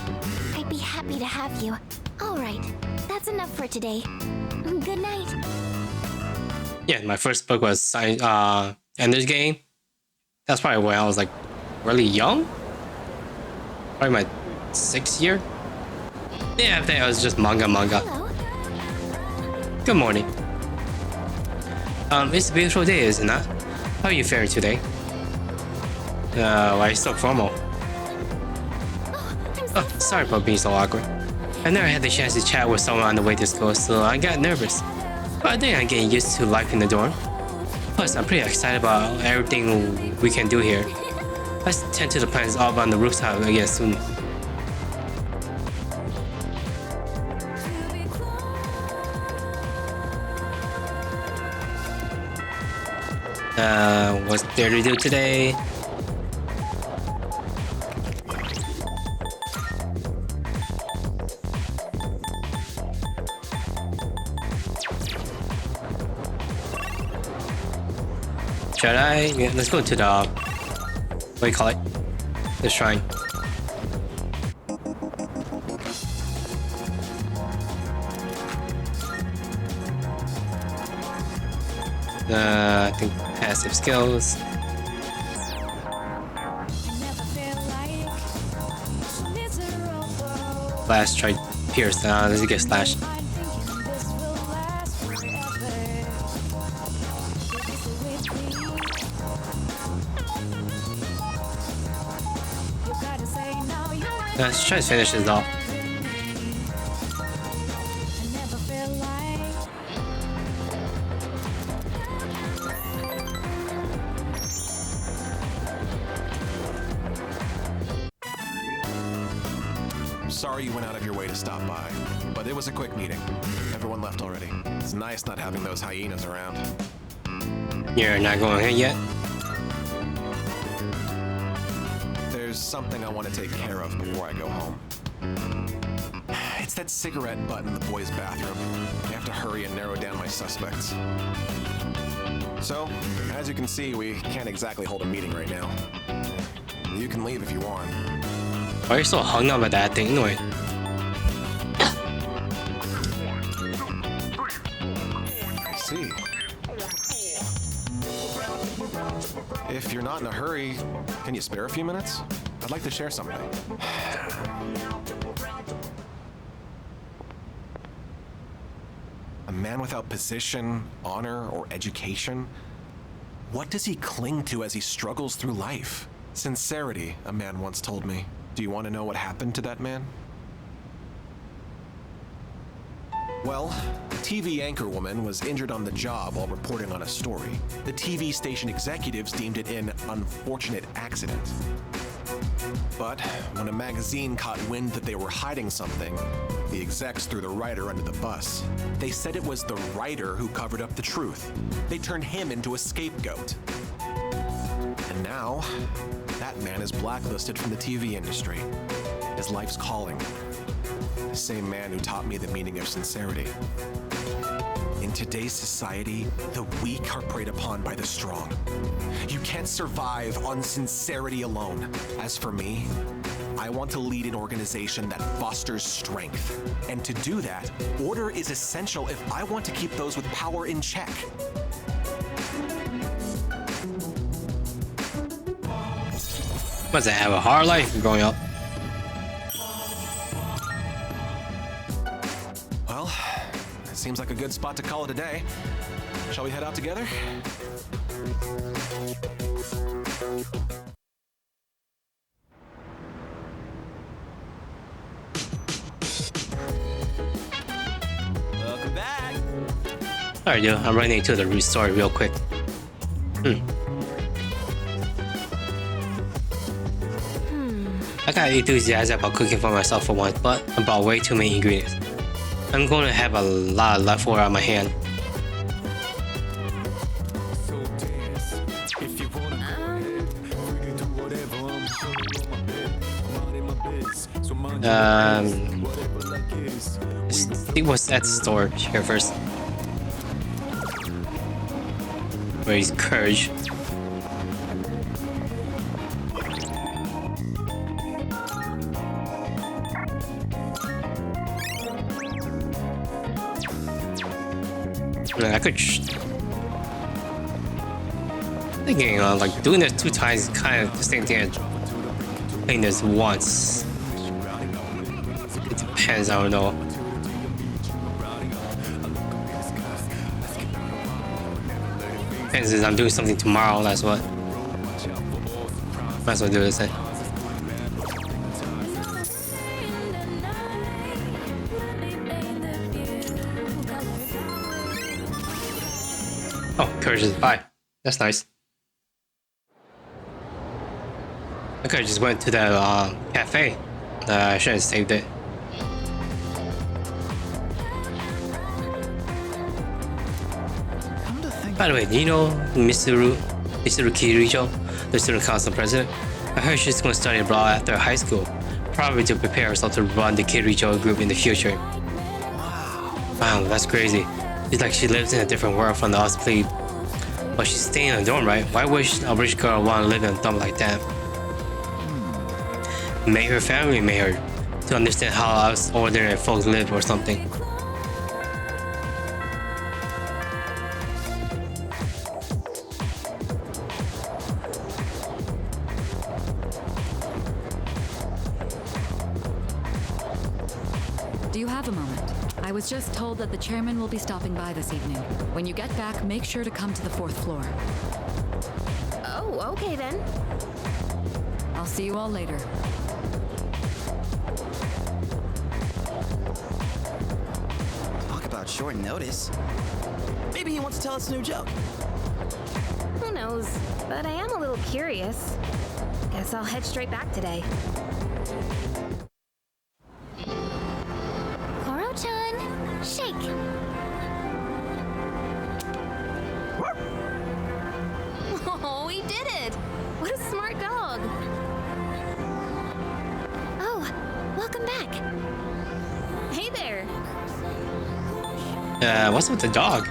I'd be happy to have you. All right, that's enough for today. Good night. Yeah, my first book was Ender's Game. That's probably when I was like really young. Probably my 6th year. Yeah, after that it was just manga. Hello. Good morning. It's a beautiful day, isn't it? How are you faring today? Why are you so formal? Oh, sorry about being so awkward. I never had the chance to chat with someone on the way to school, so I got nervous. But I think I'm getting used to life in the dorm. Plus, I'm pretty excited about everything we can do here. Let's tend to the plans up on the rooftop again soon. What's there to do today? Should I? Yeah, let's go to the, what do you call it? The shrine. I think passive skills. Slash, try pierce. Let's get slash. Let's try to finish this off. sorry you went out of your way to stop by, but it was a quick meeting. Everyone left already. It's nice not having those hyenas around. You're not going in yet? There's something I want to take care of before I go home. It's that cigarette butt in the boys' bathroom. I have to hurry and narrow down my suspects. So, as you can see, we can't exactly hold a meeting right now. You can leave if you want. Why are you so hung up at that thing anyway? I see. If you're not in a hurry, can you spare a few minutes? I'd like to share something. A man without position, honor, or education? What does he cling to as he struggles through life? Sincerity, a man once told me. Do you want to know what happened to that man? Well, a TV anchorwoman was injured on the job while reporting on a story. The TV station executives deemed it an unfortunate accident. But when a magazine caught wind that they were hiding something, the execs threw the writer under the bus. They said it was the writer who covered up the truth. They turned him into a scapegoat. And now, that man is blacklisted from the TV industry. His life's calling. The same man who taught me the meaning of sincerity. In today's society, the weak are preyed upon by the strong. You can't survive on sincerity alone. As for me, I want to lead an organization that fosters strength. And to do that, order is essential if I want to keep those with power in check. Must have a hard life growing up. Well, it seems like a good spot to call it a day. Shall we head out together? Welcome back. Alright, dude, I'm running into the root story real quick. I got enthusiastic about cooking for myself for once, but I bought way too many ingredients. I'm going to have a lot left over on my hand. It was at the store here first. Raise courage. I could thinking like doing this 2 times is kind of the same thing as playing this once. It depends, I don't know. Depends if I'm doing something tomorrow, that's what. Might as well do this then. Oh, courage is by. That's nice. I could have just went to the cafe. I should have saved it. By the way, do you know Mitsuru Kirijo, the student council president? I heard she's going to study abroad after high school, probably to prepare herself to run the Kirijo group in the future. Wow, that's crazy. It's like she lives in a different world from the us plebe. But she's staying in a dorm, right? Why would a rich girl want to live in a dorm like that? Maybe her family made her to understand how us ordinary folks live or something. Do you have a moment? I was just told that the chairman will be stopping by this evening. When you get back, make sure to come to the 4th floor. Oh, okay then. I'll see you all later. Talk about short notice. Maybe he wants to tell us a new joke. Who knows? But I am a little curious. Guess I'll head straight back today. Shake! Oh, he did it! What a smart dog! Oh, welcome back. Hey there! What's with the dog?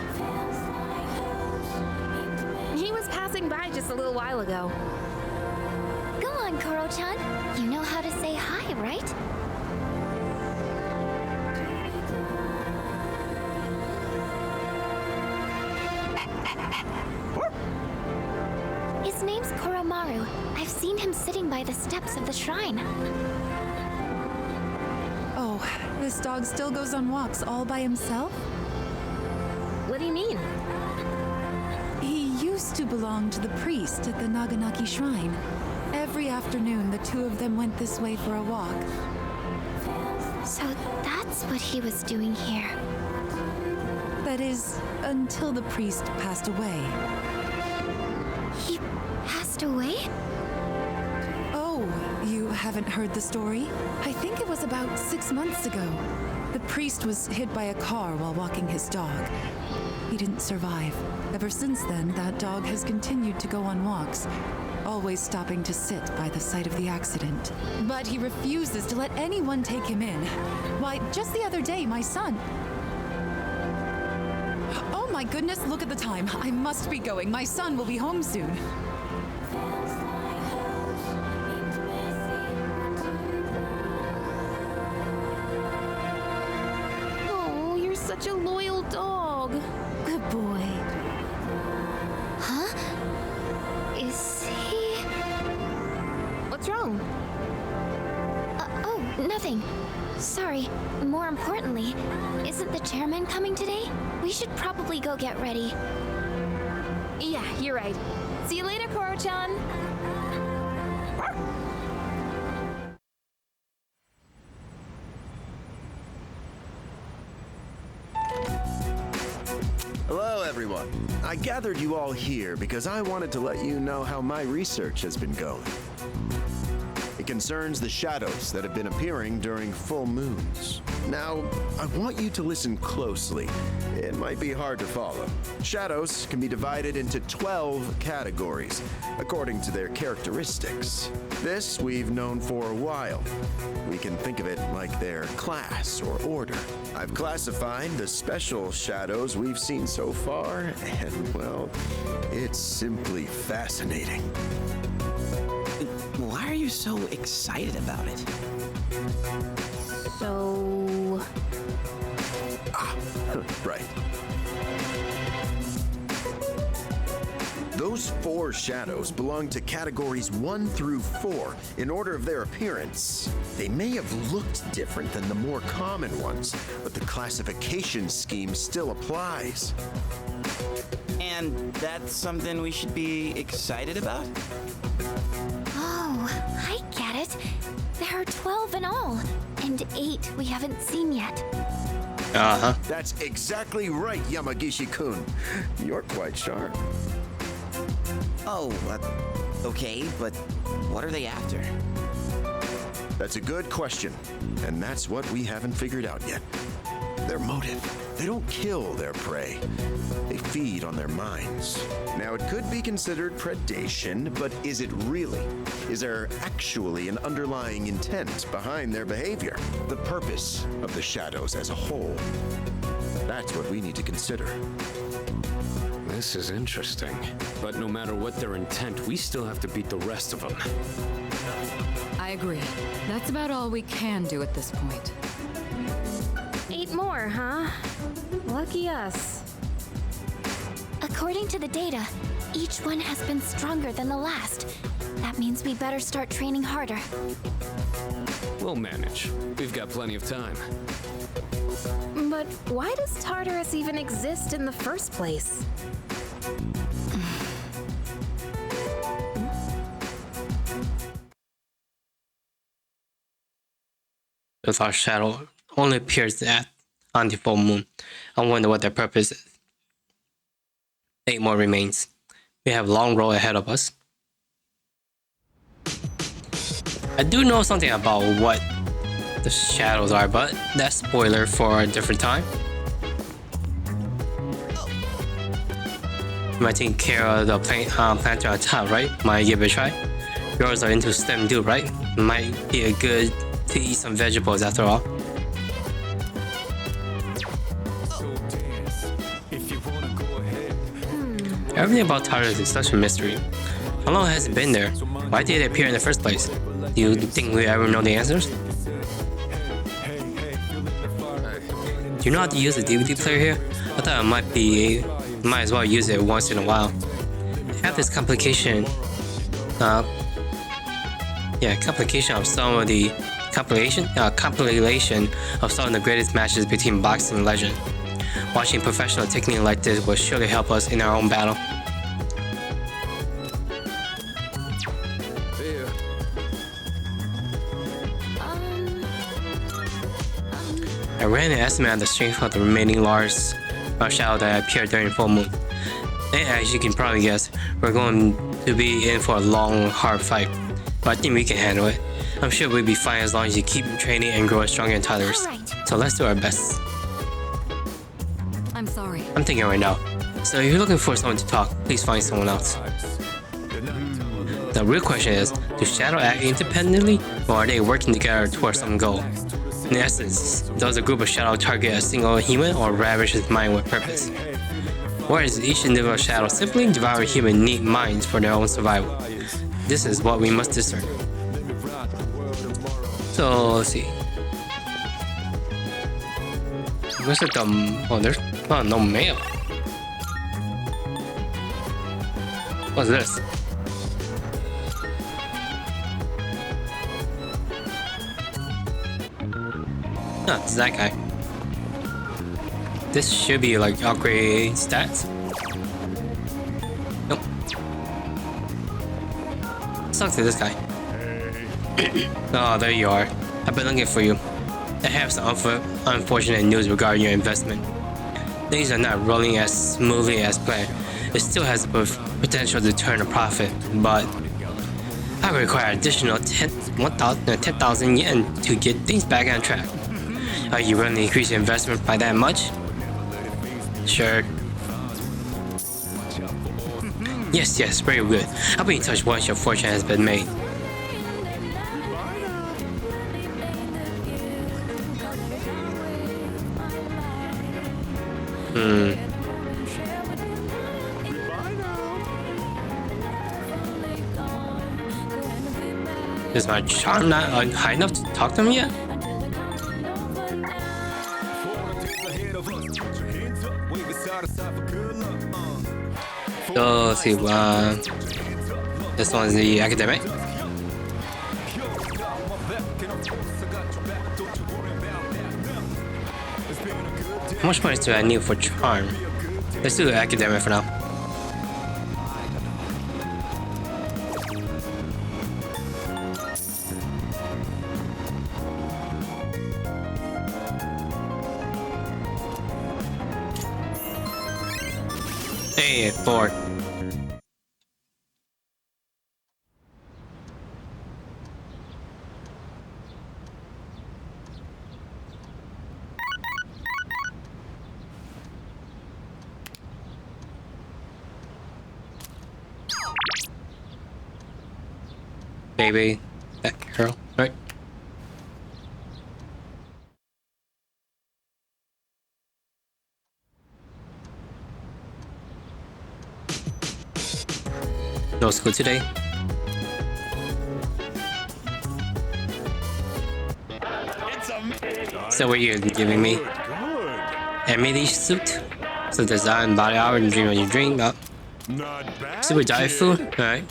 He was passing by just a little while ago. Go on, Koro-chan. You know how to say hi, right? His name's Koromaru. I've seen him sitting by the steps of the shrine. Oh, this dog still goes on walks all by himself? What do you mean? He used to belong to the priest at the Naganaki Shrine. Every afternoon, the two of them went this way for a walk. So that's what he was doing here. That is, until the priest passed away. He passed away? Oh, you haven't heard the story? I think it was about 6 months ago. The priest was hit by a car while walking his dog. He didn't survive. Ever since then, that dog has continued to go on walks, always stopping to sit by the site of the accident. But he refuses to let anyone take him in. Why, just the other day, my son... Oh my goodness, look at the time. I must be going. My son will be home soon. Oh, you're such a loyal dog. Good boy. Huh? Is he... What's wrong? Oh, nothing. Sorry. More importantly, isn't the chairman coming today? We should probably go get ready. Yeah, you're right. See you later, Koro-chan. Hello, everyone. I gathered you all here because I wanted to let you know how my research has been going. It concerns the shadows that have been appearing during full moons. Now, I want you to listen closely. It might be hard to follow. Shadows can be divided into 12 categories, according to their characteristics. This we've known for a while. We can think of it like their class or order. I've classified the special shadows we've seen so far, and well, it's simply fascinating. Why are you so excited about it? So... Right. Those 4 shadows belong to categories 1 through 4 in order of their appearance. They may have looked different than the more common ones, but the classification scheme still applies. And that's something we should be excited about? Oh, I get it. There are 12 in all, and 8 we haven't seen yet. Uh-huh. That's exactly right, Yamagishi-kun. You're quite sharp. Oh, okay, but what are they after? That's a good question, and that's what we haven't figured out yet. Their motive. They don't kill their prey. They feed on their minds. Now, it could be considered predation, but is it really? Is there actually an underlying intent behind their behavior? The purpose of the shadows as a whole? That's what we need to consider. This is interesting. But no matter what their intent, we still have to beat the rest of them. I agree. That's about all we can do at this point. 8 more, huh? Lucky us. According to the data, each one has been stronger than the last. That means we better start training harder. We'll manage. We've got plenty of time. But why does Tartarus even exist in the first place? If our shadow only appears on the full moon, I wonder what their purpose is. 8 more remains. We have a long road ahead of us. I do know something about what the shadows are, but that's spoiler for a different time. You might take care of the planter on top, right? Might give it a try. Yours are into STEM too, right? Might be a good to eat some vegetables after all. Everything about Chariot is such a mystery. How long has it been there? Why did it appear in the first place? Do you think we ever know the answers? Do you know how to use a DVD player here? I thought might as well use it once in a while. I have this complication of some of the compilation of some of the greatest matches between boxing and legend. Watching professional technique like this will surely help us in our own battle. I ran an estimate of the strength of the remaining large shadow that appeared during full moon. And as you can probably guess, we're going to be in for a long, hard fight. But I think we can handle it. I'm sure we'll be fine as long as you keep training and grow stronger and tolerant. So let's do our best. I'm sorry. I'm thinking right now. So if you're looking for someone to talk, please find someone else. The real question is, do Shadow act independently, or are they working together towards some goal? In essence, does a group of Shadow target a single human or ravage his mind with purpose? Or is each individual Shadow simply devouring human minds for their own survival? This is what we must discern. So, let's see. Where's the there's no mail. What's this? Huh, it's that guy. This should be like upgrade stats. Nope. Let's talk to this guy. Oh, there you are. I've been looking for you. I have some unfortunate news regarding your investment. Things are not rolling as smoothly as planned. It still has the potential to turn a profit, but I require additional 10,000 yen to get things back on track. Are you willing to increase your investment by that much? Sure. Yes, very good. I'll be in touch once your fortune has been made. Is my charm not high enough to talk to him yet? So let's see, this one's the academic. How much points do I need for charm? Let's do the academic for now. Hey, 4. Baby, that girl, right? No school today. So what you're giving me? Emily suit? So design, body hour, and dream when you dream about. Super diet food? Alright.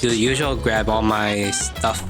Do the usual, grab all my stuff.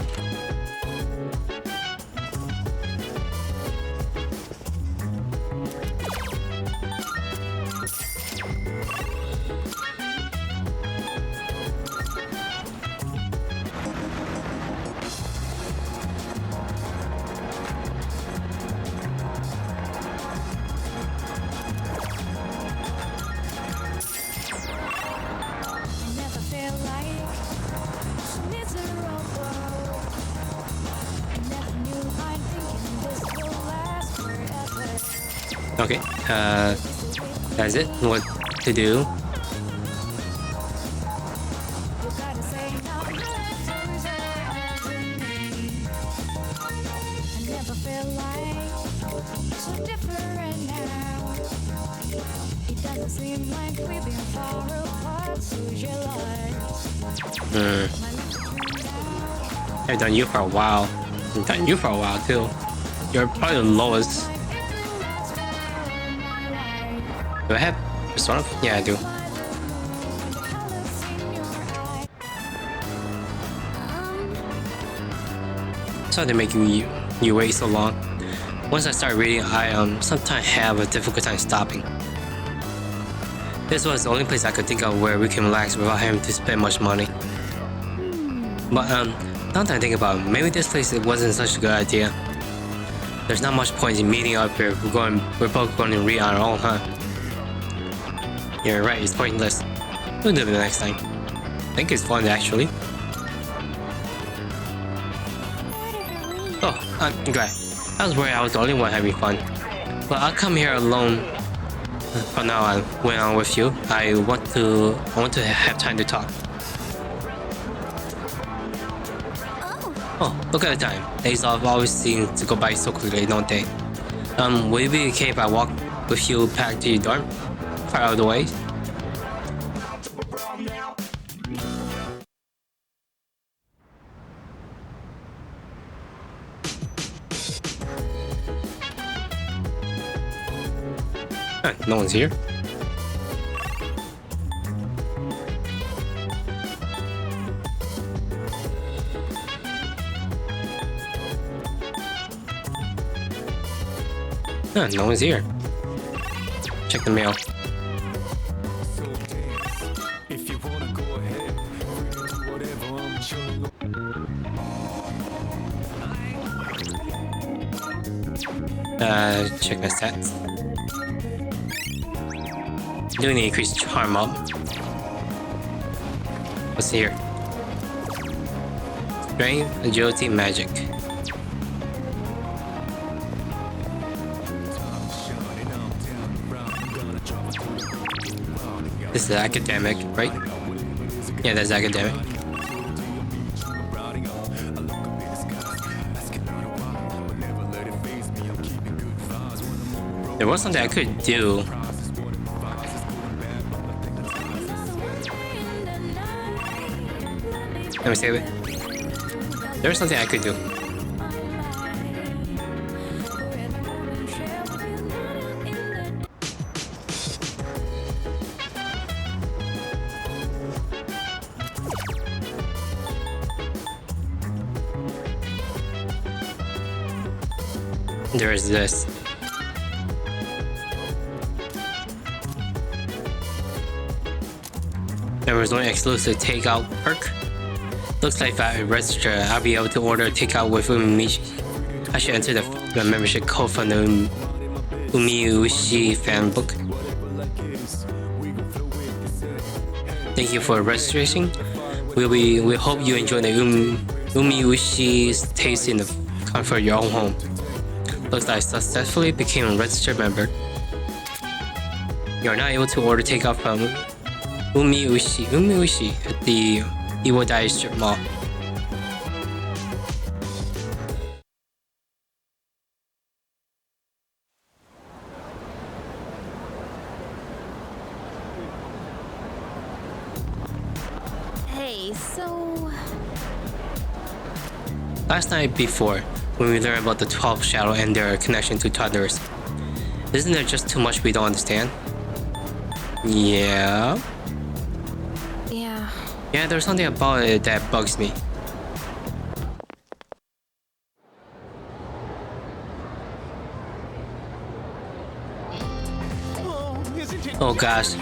Okay, that's it. What to do? I've done you for a while. I've done you for a while too. You're probably the lowest. Do I have sort of? Yeah, I do. Sorry to make you wait so long. Once I start reading, I sometimes have a difficult time stopping. This was the only place I could think of where we can relax without having to spend much money. But now that I think about it, maybe this place wasn't such a good idea. There's not much point in meeting up here. We're both going to read on our own, huh? You're right, it's pointless. We'll do it next time. I think it's fun actually. Oh, I'm glad. I was worried I was the only one having fun. But I'll come here alone from now on. When I'm with you, I want to have time to talk. Oh, look at the time. Days off always seem to go by so quickly, don't they? Would it be okay if I walk with you back to your dorm? Far out of the way? Huh, no one's here. Huh, no one's here. Check the mail. Check my stats. Doing the increased charm up. What's here? Strength, agility, magic. This is academic, right? Yeah, that's academic. There was something I could do. Let me save it. There was something I could do. There is this. There was only exclusive takeout perk. Looks like if I register, I'll be able to order takeout with Umiushi. I should enter the membership code from the Umiushi fan book. Thank you for registration. We hope you enjoy the Umiushi's taste in the comfort of your own home. Looks like I successfully became a registered member. You are now able to order takeout from Umiushi at the Iwadai Strip Mall. Hey, so... Last night before, when we learned about the 12th Shadow and their connection to toddlers, isn't there just too much we don't understand? Yeah. Yeah, there's something about it that bugs me. Oh gosh,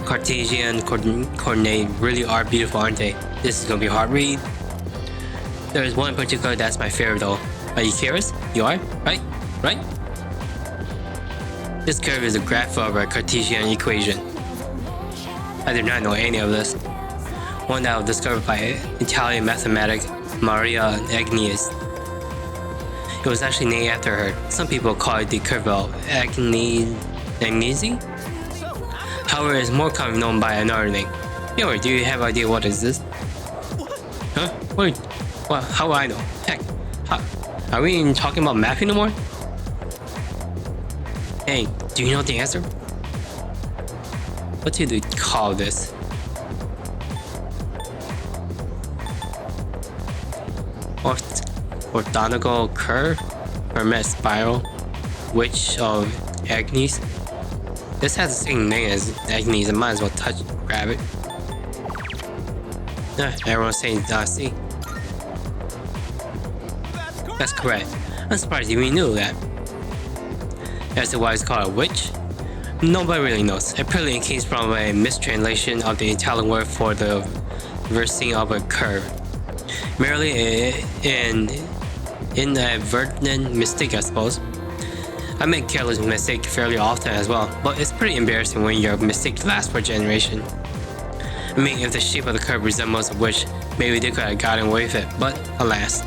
Cartesian coordinate really are beautiful, aren't they? This is gonna be a hard read. There's one in particular that's my favorite though. Are you curious? You are? Right? Right? This curve is a graph of a Cartesian equation. I did not know any of this. One that was discovered by Italian mathematic Maria Agnies. It was actually named after her. Some people call it the curve of Agnesi. However, it's more commonly known by another name. Yo, do you have idea what is this? Huh? Wait, what? How would I know? Heck, are we even talking about mapping no more? Hey, do you know the answer? What do they call this? Orthogonal curve? Hermit spiral? Witch of Agnes? This has the same name as Agnes, I might as well grab it. Everyone's saying see. That's correct. I'm surprised you even knew that. As to why it's called a witch, nobody really knows. Apparently it came from a mistranslation of the Italian word for the versing of a curve. Merely an inadvertent mistake, I suppose. I make careless mistakes fairly often as well, but it's pretty embarrassing when your mistake lasts for a generation. I mean, if the shape of the curve resembles a witch, maybe they could have gotten away with it, but alas.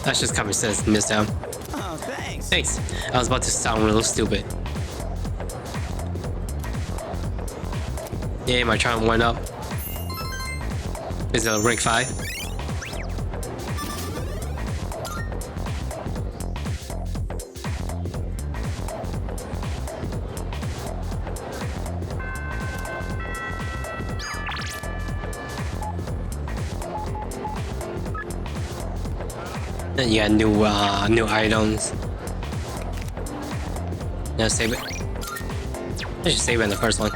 That's just common sense, Miss Down. Oh, thanks. Thanks. I was about to sound a little stupid. Yeah, my charm went up. Is it a rank 5? Yeah, new items. Now save it. I should save it in the first one.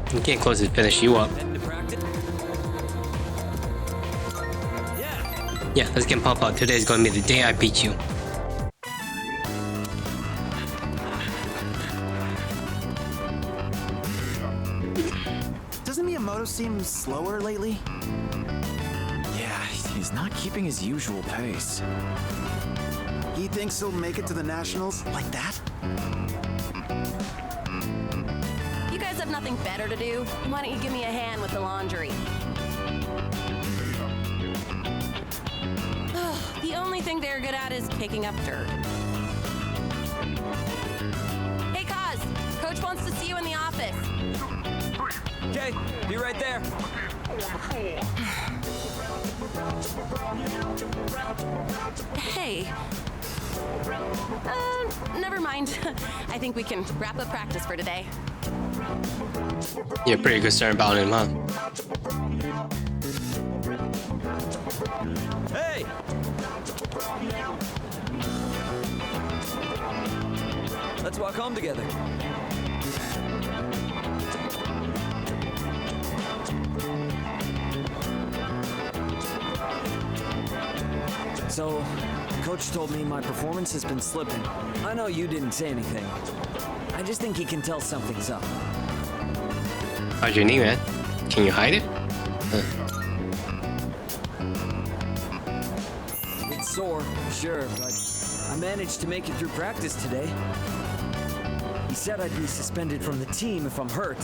I'm getting close to finish you up. Yeah, let's get pop up. Today's gonna be the day I beat you. Seems slower lately. Yeah, he's not keeping his usual pace. He thinks he'll make it to the Nationals like that? You guys have nothing better to do? Why don't you give me a hand with the laundry? The only thing they're good at is kicking up dirt. Hey, Kaze! Coach wants to see you in the office. Okay, be right there. Hey. Never mind. I think we can wrap up practice for today. You're pretty concerned about him, huh? Hey! Let's walk home together. So, Coach told me my performance has been slipping. I know you didn't say anything. I just think he can tell something's up. How's your knee, man? Can you hide it? It's sore, sure, but I managed to make it through practice today. He said I'd be suspended from the team if I'm hurt,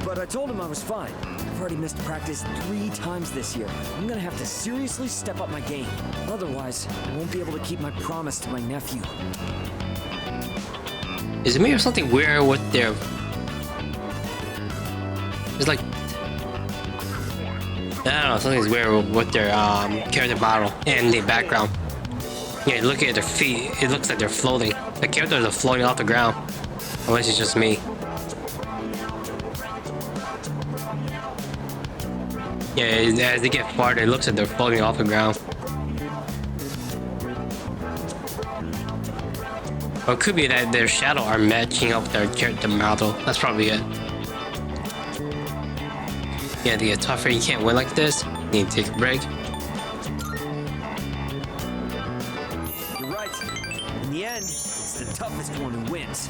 but I told him I was fine. I've already missed practice 3 times this year. I'm gonna have to seriously step up my game. Otherwise, I won't be able to keep my promise to my nephew. Is it maybe something weird with their... It's like... I don't know, something's weird with their character model and the background. Yeah, look at their feet, it looks like they're floating. The characters are floating off the ground. Unless it's just me. Yeah, as they get farther, it looks like they're floating off the ground. Or it could be that their shadow are matching up their character model. That's probably it. Yeah, they get tougher. You can't win like this. You need to take a break. You're right. In the end, it's the toughest one who wins.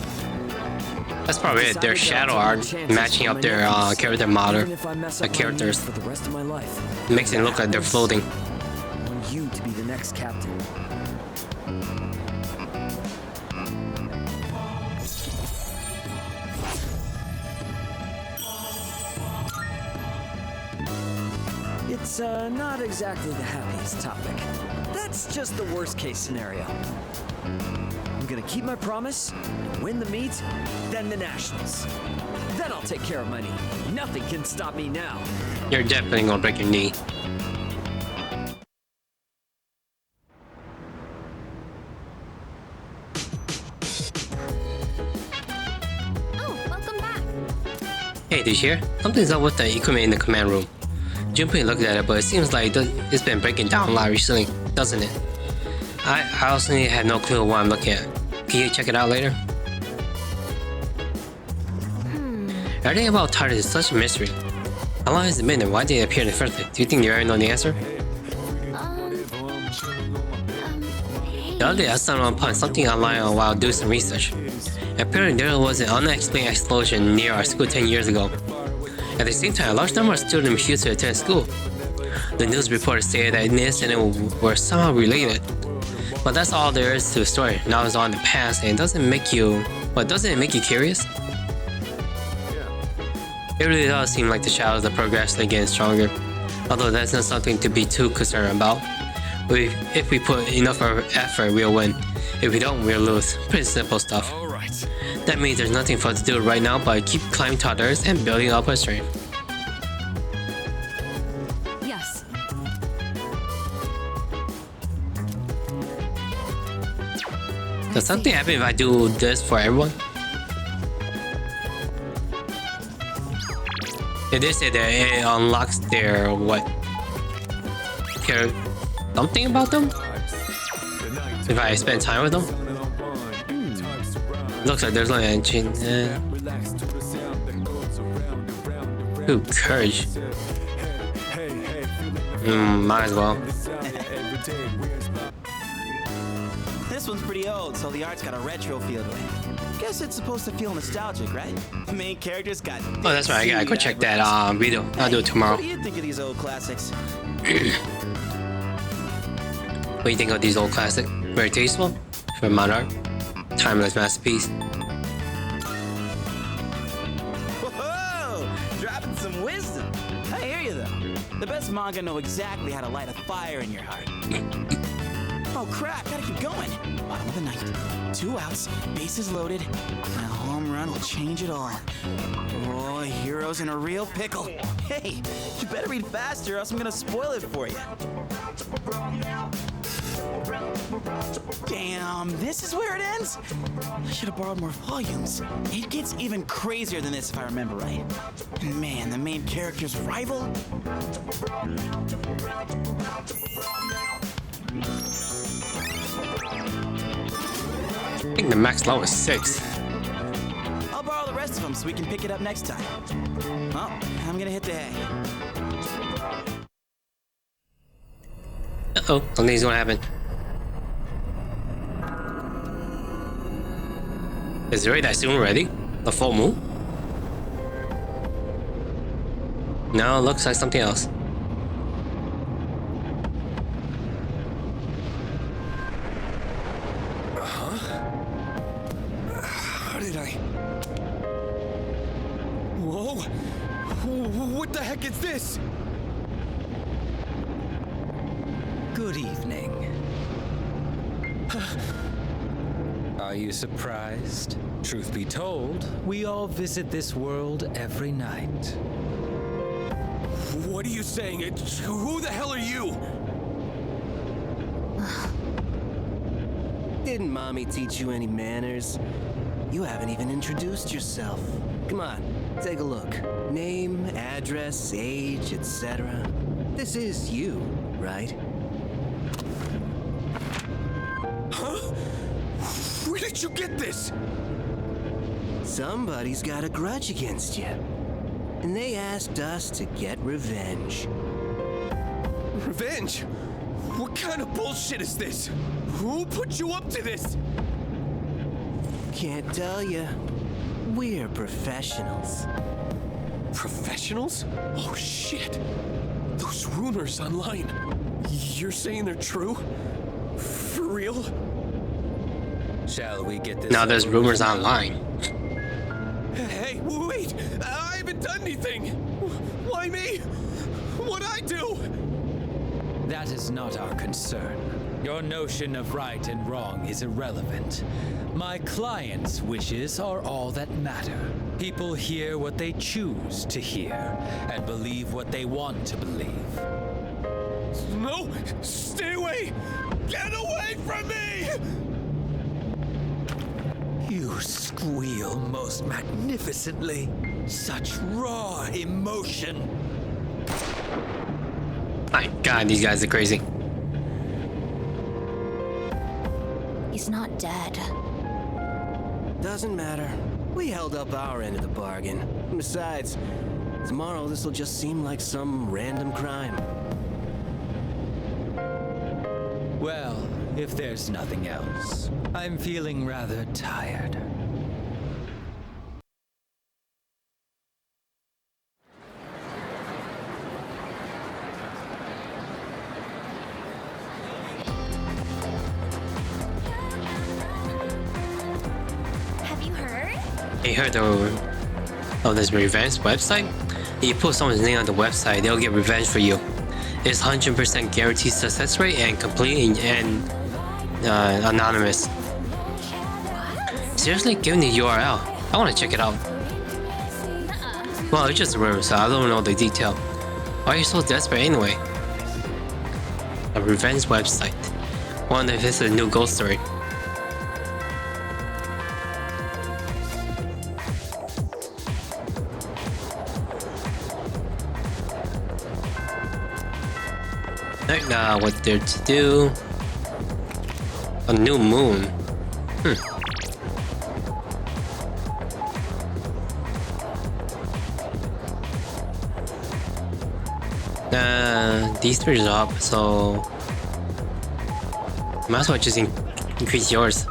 That's probably it. Their shadow are matching up their character model, the characters. For the rest of my life. It makes it look like they're floating. I want you to be the next captain. It's not exactly the happiest topic. That's just the worst case scenario. I'm gonna keep my promise, win the meet, then the nationals. Then I'll take care of my knee. Nothing can stop me now. You're definitely gonna break your knee. Oh, welcome back. Hey, did you hear? Something's up with the equipment in the command room. Junpei looked at it, but it seems like it's been breaking down a lot recently, doesn't it? I honestly had no clue what I'm looking at. Can you check it out later? Everything about TARDIS is such a mystery. How long has it been and why did it appear in the first place? Do you think you already know the answer? The other day I stumbled upon something online while doing some research. Apparently there was an unexplained explosion near our school 10 years ago. At the same time, a large number of students refused to attend school. The news reporters say that the incident were somehow related. But that's all there is to the story. Now it's all in the past and it doesn't make you... But doesn't it make you curious? It really does seem like the shadows are progressively getting stronger. Although that's not something to be too concerned about. If we put enough effort, we'll win. If we don't, we'll lose. Pretty simple stuff. That means there's nothing for us to do right now but keep climbing towers and building up our strength. Yes. Does something happen if I do this for everyone? They did say that it unlocks their what? Care something about them? If I spend time with them? Looks like there's only a engine. Ooh, courage. Might as well. This one's pretty old, so the art's got a retro feel to it. Guess it's supposed to feel nostalgic, right? The main character's got... Oh, that's right. I gotta go check that video. I'll do it tomorrow. What do you think of these old classics? What do you think of these old classics? Very tasteful? From modern art? Timeless masterpiece. Whoa! Dropping some wisdom. I hear you, though. The best manga know exactly how to light a fire in your heart. Oh, crap. Gotta keep going. Bottom of the ninth. 2 outs. Bases loaded. And a home run will change it all. Oh, Hero's in a real pickle. Hey, you better read faster or else I'm gonna spoil it for you. Damn, this is where it ends? I should have borrowed more volumes. It gets even crazier than this if I remember right. And man, the main character's rival? I think the max level is 6. I'll borrow the rest of them so we can pick it up next time. Well, I'm gonna hit the hay. Uh-oh, something's gonna happen. Is it really that soon already? The full moon? No, looks like something else. How did I... Whoa! What the heck is this? Good evening. Are you surprised? Truth be told, we all visit this world every night. What are you saying? Who the hell are you? Didn't Mommy teach you any manners? You haven't even introduced yourself. Come on, take a look. Name, address, age, etc. This is you, right? Huh? Where did you get this? Somebody's got a grudge against you. And they asked us to get revenge. Revenge? What kind of bullshit is this? Who put you up to this? Can't tell you. We're professionals. Professionals? Oh shit. Those rumors online. You're saying they're true? For real? Shall we get this? Now there's rumors online. Hey, wait! I haven't done anything! Why me? What'd I do? That is not our concern. Your notion of right and wrong is irrelevant. My clients' wishes are all that matter. People hear what they choose to hear and believe what they want to believe. No! Stay away! Get away from me! You squeal most magnificently. Such raw emotion. My God, these guys are crazy. He's not dead. Doesn't matter. We held up our end of the bargain. Besides, tomorrow this will just seem like some random crime. Well, if there's nothing else, I'm feeling rather tired. Have you heard? You heard of this revenge website? If you put someone's name on the website, they'll get revenge for you. It's 100% guaranteed success rate and complete and anonymous. Seriously, give me the URL. I want to check it out. Well, it's just a rumor, so I don't know the detail. Why are you so desperate anyway? A revenge website. Wonder if this is a new ghost story. What they're to do? A new moon. These three are up, so might as well just increase yours.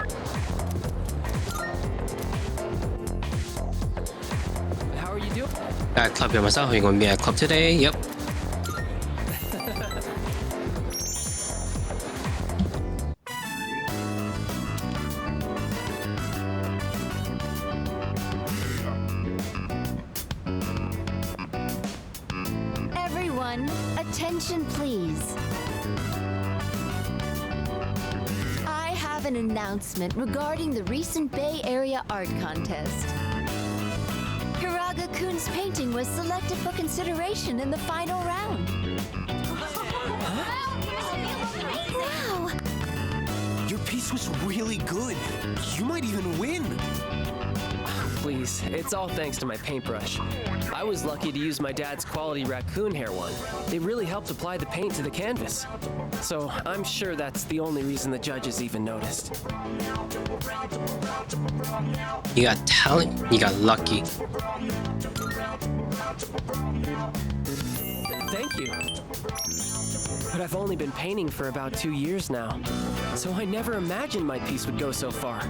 How are you doing? Got a club here myself. Are you going to be at a club today? Yep. Attention, please. I have an announcement regarding the recent Bay Area art contest. Hiraga-kun's painting was selected for consideration in the final round. Wow! Your piece was really good. You might even win. Please, it's all thanks to my paintbrush. I was lucky to use my dad's quality raccoon hair one. It really helped apply the paint to the canvas. So I'm sure that's the only reason the judges even noticed. You got talent, you got lucky. Thank you. But I've only been painting for about 2 years now, so I never imagined my piece would go so far.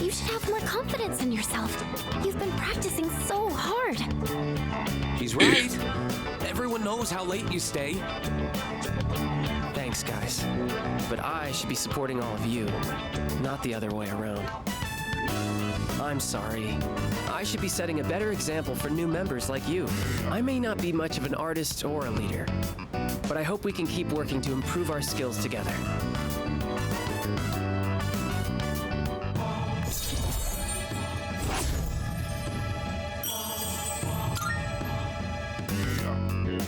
You should have more confidence in yourself. You've been practicing so hard. He's right. Everyone knows how late you stay. Thanks, guys. But I should be supporting all of you, not the other way around. I'm sorry. I should be setting a better example for new members like you. I may not be much of an artist or a leader, but I hope we can keep working to improve our skills together.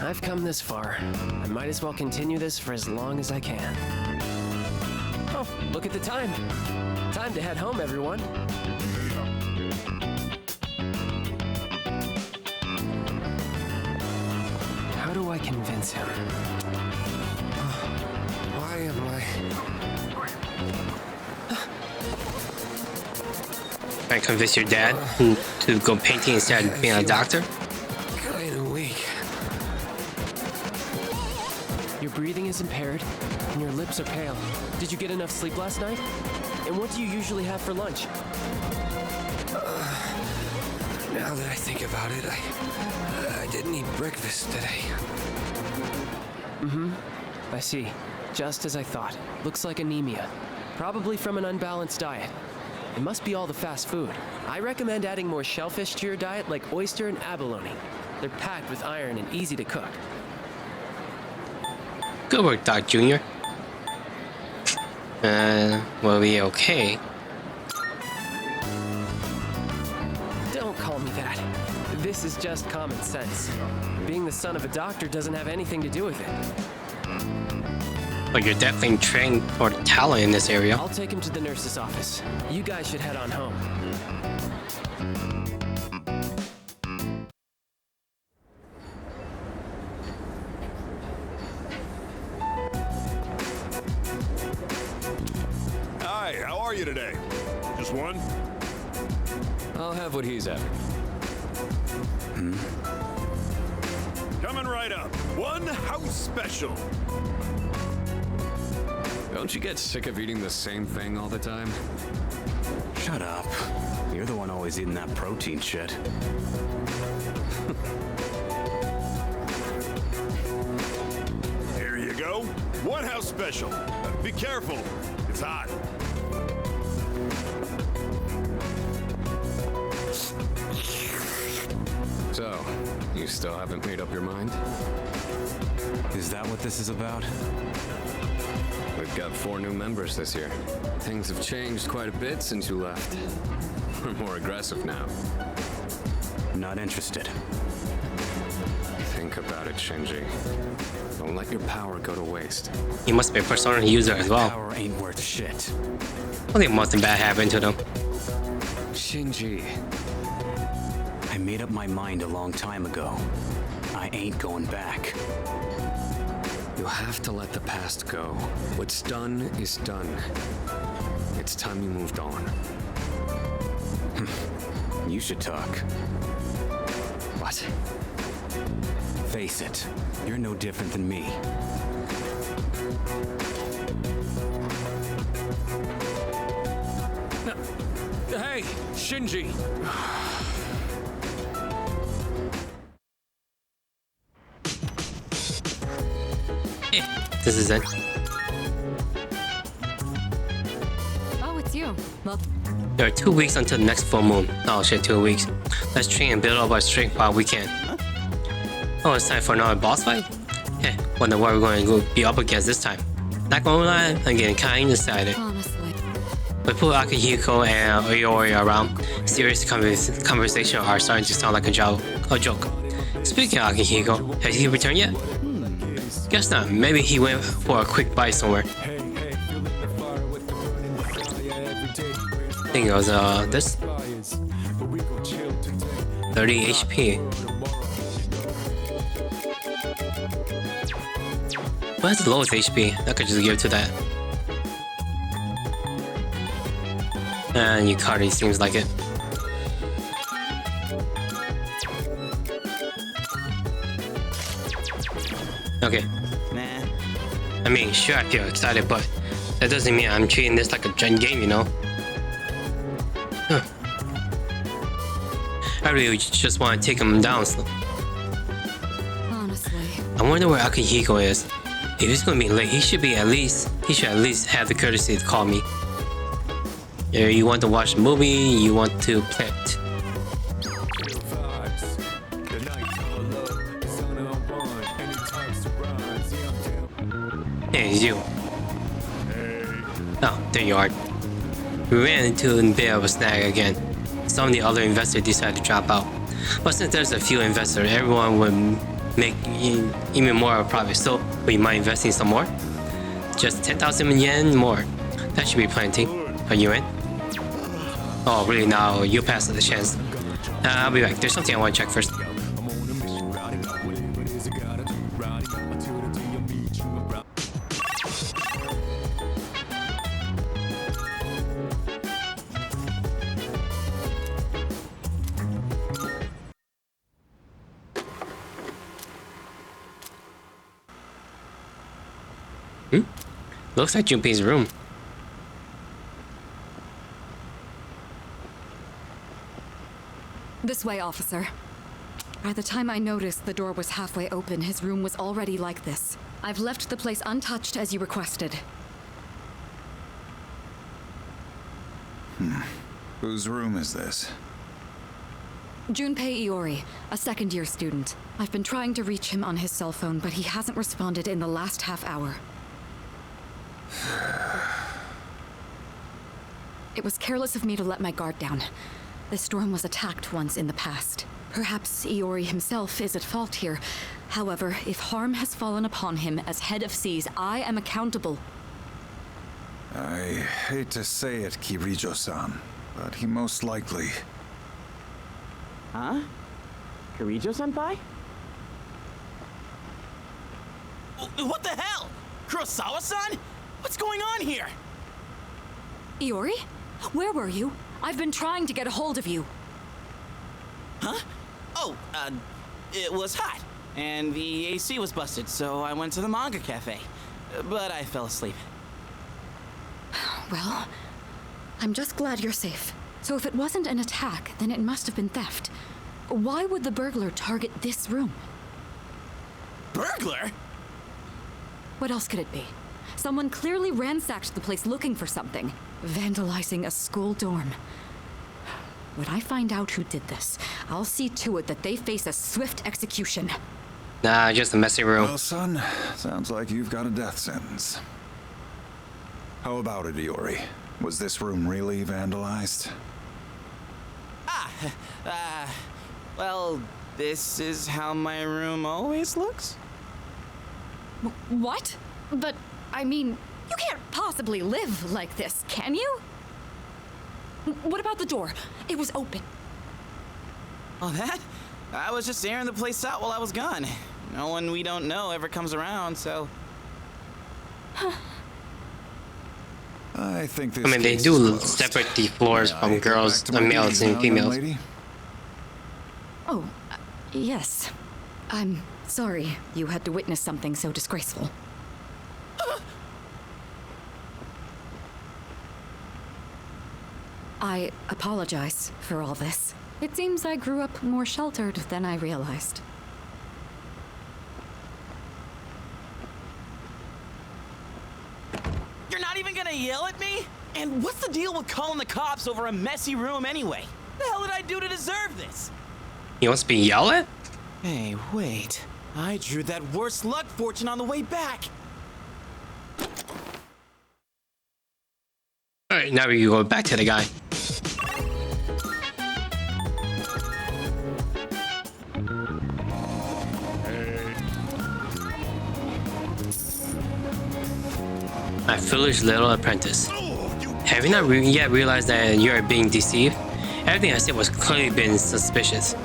I've come this far. I might as well continue this for as long as I can. Oh, look at the time. Time to head home, everyone. How do I convince him? Why am I... I convince your dad to go painting instead of being a doctor? Kinda weak. Your breathing is impaired, and your lips are pale. Did you get enough sleep last night? And what do you usually have for lunch? Now that I think about it, I didn't eat breakfast today. Mm-hmm. I see. Just as I thought. Looks like anemia. Probably from an unbalanced diet. It must be all the fast food. I recommend adding more shellfish to your diet like oyster and abalone. They're packed with iron and easy to cook. Good work, Doc Jr. We'll be okay. Don't call me that. This is just common sense. Being the son of a doctor doesn't have anything to do with it. But you're definitely trained or talent in this area. I'll take him to the nurse's office. You guys should head on home. Hi, how are you today? Just one? I'll have what he's having. Coming right up. One house special. Don't you get sick of eating the same thing all the time? Shut up. You're the one always eating that protein shit. Here you go. One house special. Be careful. It's hot. So, you still haven't made up your mind? Is that what this is about? We've got 4 new members this year. Things have changed quite a bit since you left. We're more aggressive now. Not interested. Think about it, Shinji. Don't let your power go to waste. He must be a Persona user as well. Power ain't worth shit. I think nothing bad happened to them. Shinji. I made up my mind a long time ago. I ain't going back. You have to let the past go. What's done is done. It's time you moved on. You should talk. What? Face it, you're no different than me. Hey, Shinji. This is it. Oh, it's you. Well, There are 2 weeks until the next full moon. Oh shit, 2 weeks. Let's train and build up our strength while we can. Oh, it's time for another boss fight? Heh, wonder what we're going to be up against this time. Not gonna lie, I'm getting kinda excited. honestly. With poor Akihiko and Iori around, serious conversation are starting to sound like a joke. Speaking of Akihiko, has he returned yet? Guess not. Maybe he went for a quick bite somewhere. I think it was this 30 HP. What's the lowest HP? I could just give it to that. And Yukari seems like it. Okay. Nah. I mean, sure, I feel excited, but that doesn't mean I'm treating this like a gen game, you know? Huh. I really just want to take him down. Honestly. I wonder where Akihiko is. If he's gonna be late, he should at least have the courtesy to call me. Yeah, you want to watch a movie, you want to play it. Hey, it's you. Oh, there you are. We ran into a bit of a snag again. Some of the other investors decided to drop out. But since there's a few investors, everyone would make even more of a profit. So, we might invest in some more? Just 10,000 yen more. That should be plenty. Are you in? Oh, really? Now you pass the chance. I'll be back. There's something I want to check first. Looks like Junpei's room. This way, officer. By the time I noticed the door was halfway open, his room was already like this. I've left the place untouched as you requested. Whose room is this? Junpei Iori, a second-year student. I've been trying to reach him on his cell phone, but he hasn't responded in the last half hour. It was careless of me to let my guard down. This storm was attacked once in the past. Perhaps Iori himself is at fault here. However, if harm has fallen upon him as head of seas, I am accountable. I hate to say it, Kirijo-san, but he most likely... Huh? Kirijo-senpai? What the hell? Kurosawa-san? What's going on here? Iori? Where were you? I've been trying to get a hold of you. Huh? Oh, it was hot, and the AC was busted, so I went to the manga cafe. But I fell asleep. Well, I'm just glad you're safe. So if it wasn't an attack, then it must have been theft. Why would the burglar target this room? Burglar? What else could it be? Someone clearly ransacked the place looking for something, vandalizing a school dorm. When I find out who did this, I'll see to it that they face a swift execution. Nah, just a messy room. Well, son, sounds like you've got a death sentence. How about it, Iori? Was this room really vandalized? Well, this is how my room always looks. What? But, I mean, you can't possibly live like this, can you? What about the door? It was open. Oh, that? I was just airing the place out while I was gone. No one we don't know ever comes around, so... I think this I mean, they case do is closed. separate the floors May I from go girls back to my and males duties and now, young females. lady? Oh, yes. I'm sorry you had to witness something so disgraceful. I apologize for all this. It seems I grew up more sheltered than I realized. You're not even gonna yell at me? And what's the deal with calling the cops over a messy room anyway? The hell did I do to deserve this? He wants to be yelled at? Hey, wait. I drew that worst luck fortune on the way back. Alright, now we go back to the guy. My foolish little apprentice. Have you not yet realized that you are being deceived? Everything I said was clearly been suspicious.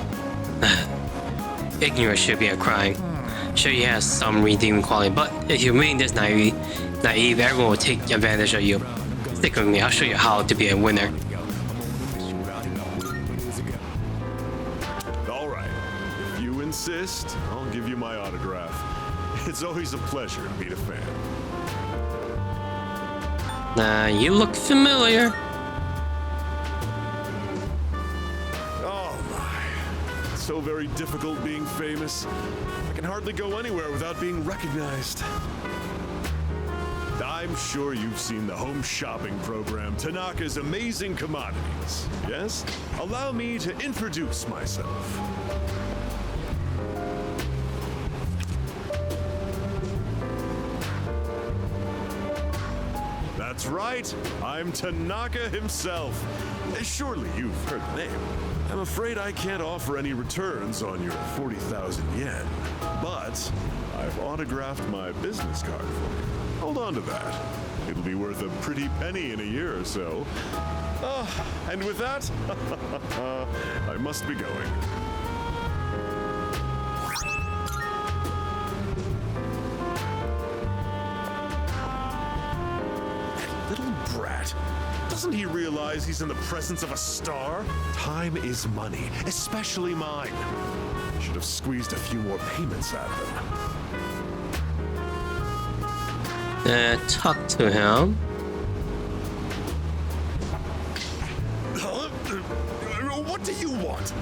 Ignorance should be a crime. Sure, you have some redeeming quality, but if you remain this naive, everyone will take advantage of you. Stick with me, I'll show you how to be a winner. Alright, if you insist, I'll give you my autograph. It's always a pleasure to meet a fan. You look familiar. Oh my, it's so very difficult being famous. I can hardly go anywhere without being recognized. I'm sure you've seen the home shopping program, Tanaka's Amazing Commodities. Yes? Allow me to introduce myself. That's right, I'm Tanaka himself. Surely you've heard the name. I'm afraid I can't offer any returns on your 40,000 yen, but I've autographed my business card for you. Hold on to that. It'll be worth a pretty penny in a year or so. And with that, I must be going. Little brat. Doesn't he realize he's in the presence of a star? Time is money, especially mine. Should have squeezed a few more payments out of him. Talk to him. Huh? What do you want?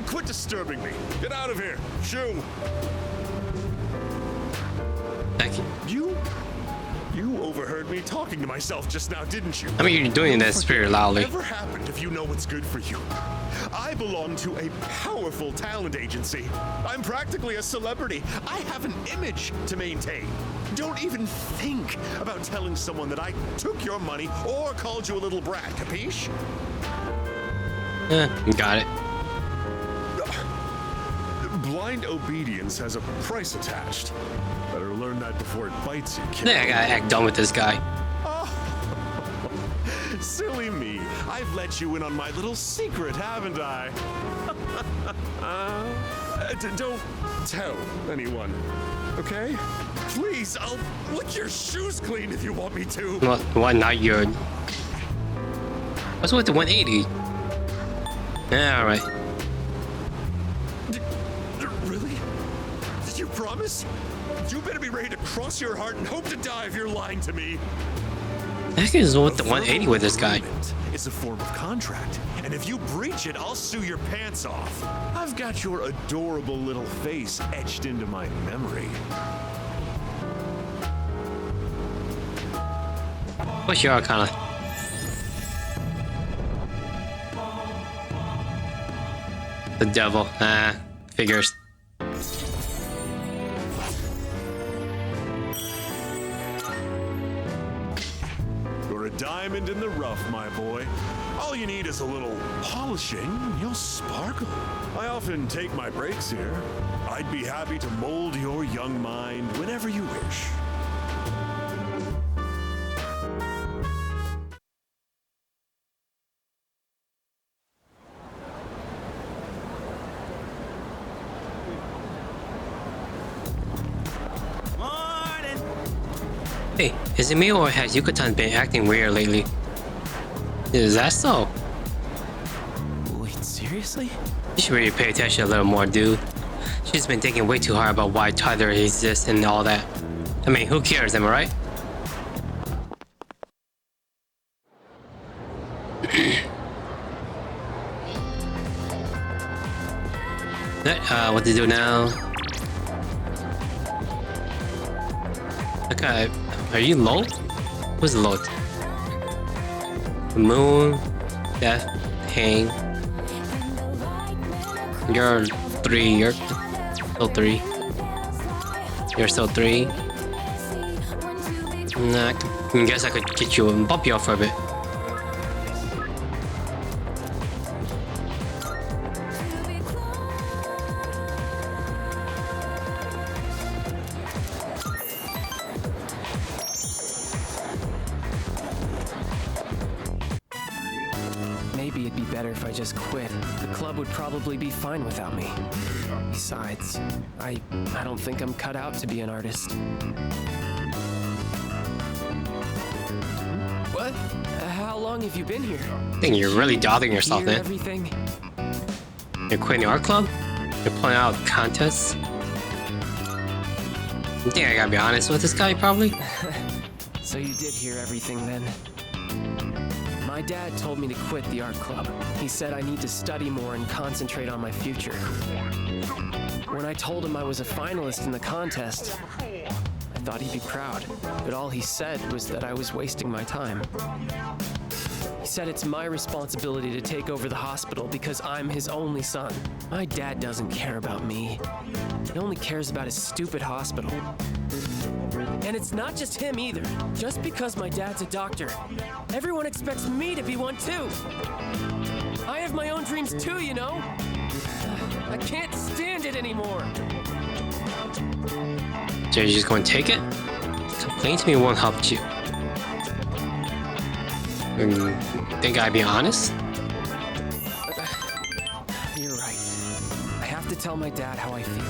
Quit disturbing me. Get out of here. Shoo. Thank you. You overheard me talking to myself just now, didn't you? I mean, you're doing that very loudly. Whatever happened if you know what's good for you? I belong to a powerful talent agency. I'm practically a celebrity. I have an image to maintain. Don't even think about telling someone that I took your money or called you a little brat, capiche? Got it. Blind obedience has a price attached. Better learn that before it bites you, kid. Yeah, I gotta act done with this guy. Silly me. I've let you in on my little secret, haven't I? Don't tell anyone, okay? Please, I'll lick your shoes clean if you want me to. What? Not your. What's with the 180? Yeah, alright. Really? Did you promise? You better be ready to cross your heart and hope to die if you're lying to me. I think it's with the 180 with this guy. It's a form of contract, and if you breach it, I'll sue your pants off. I've got your adorable little face etched into my memory. What's your arcana? The devil. Figures. You're a diamond in the rough, my boy. All you need is a little polishing, and you'll sparkle. I often take my breaks here. I'd be happy to mold your young mind whenever you wish. Hey, is it me or has Yucatan been acting weird lately? Is that so? Wait, seriously? You should really pay attention a little more, dude. She's been thinking way too hard about why Tyler exists and all that. I mean, who cares, am I right? What to do now? Okay, are you low? Who's low? Moon, Death, Hang. You're 3. You're still 3. You're still 3. Nah, I guess I could get you and bump you up for a bit. Maybe it'd be better if I just quit. The club would probably be fine without me. Besides, I don't think I'm cut out to be an artist. What? How long have you been here? I think you're really doubting yourself, Hear man. everything? You're quitting the art club? You're pulling out contests? You think I gotta be honest with this guy, probably? So you did hear everything then? My dad told me to quit the art club. He said I need to study more and concentrate on my future. When I told him I was a finalist in the contest, I thought he'd be proud, but all he said was that I was wasting my time. He said it's my responsibility to take over the hospital because I'm his only son. My dad doesn't care about me. He only cares about his stupid hospital. And it's not just him either. Just because my dad's a doctor, everyone expects me to be one too. I have my own dreams too, you know? I can't stand it anymore. So you're just going to take it? Complaining to me won't help you. Think I'd be honest? You're right. I have to tell my dad how I feel.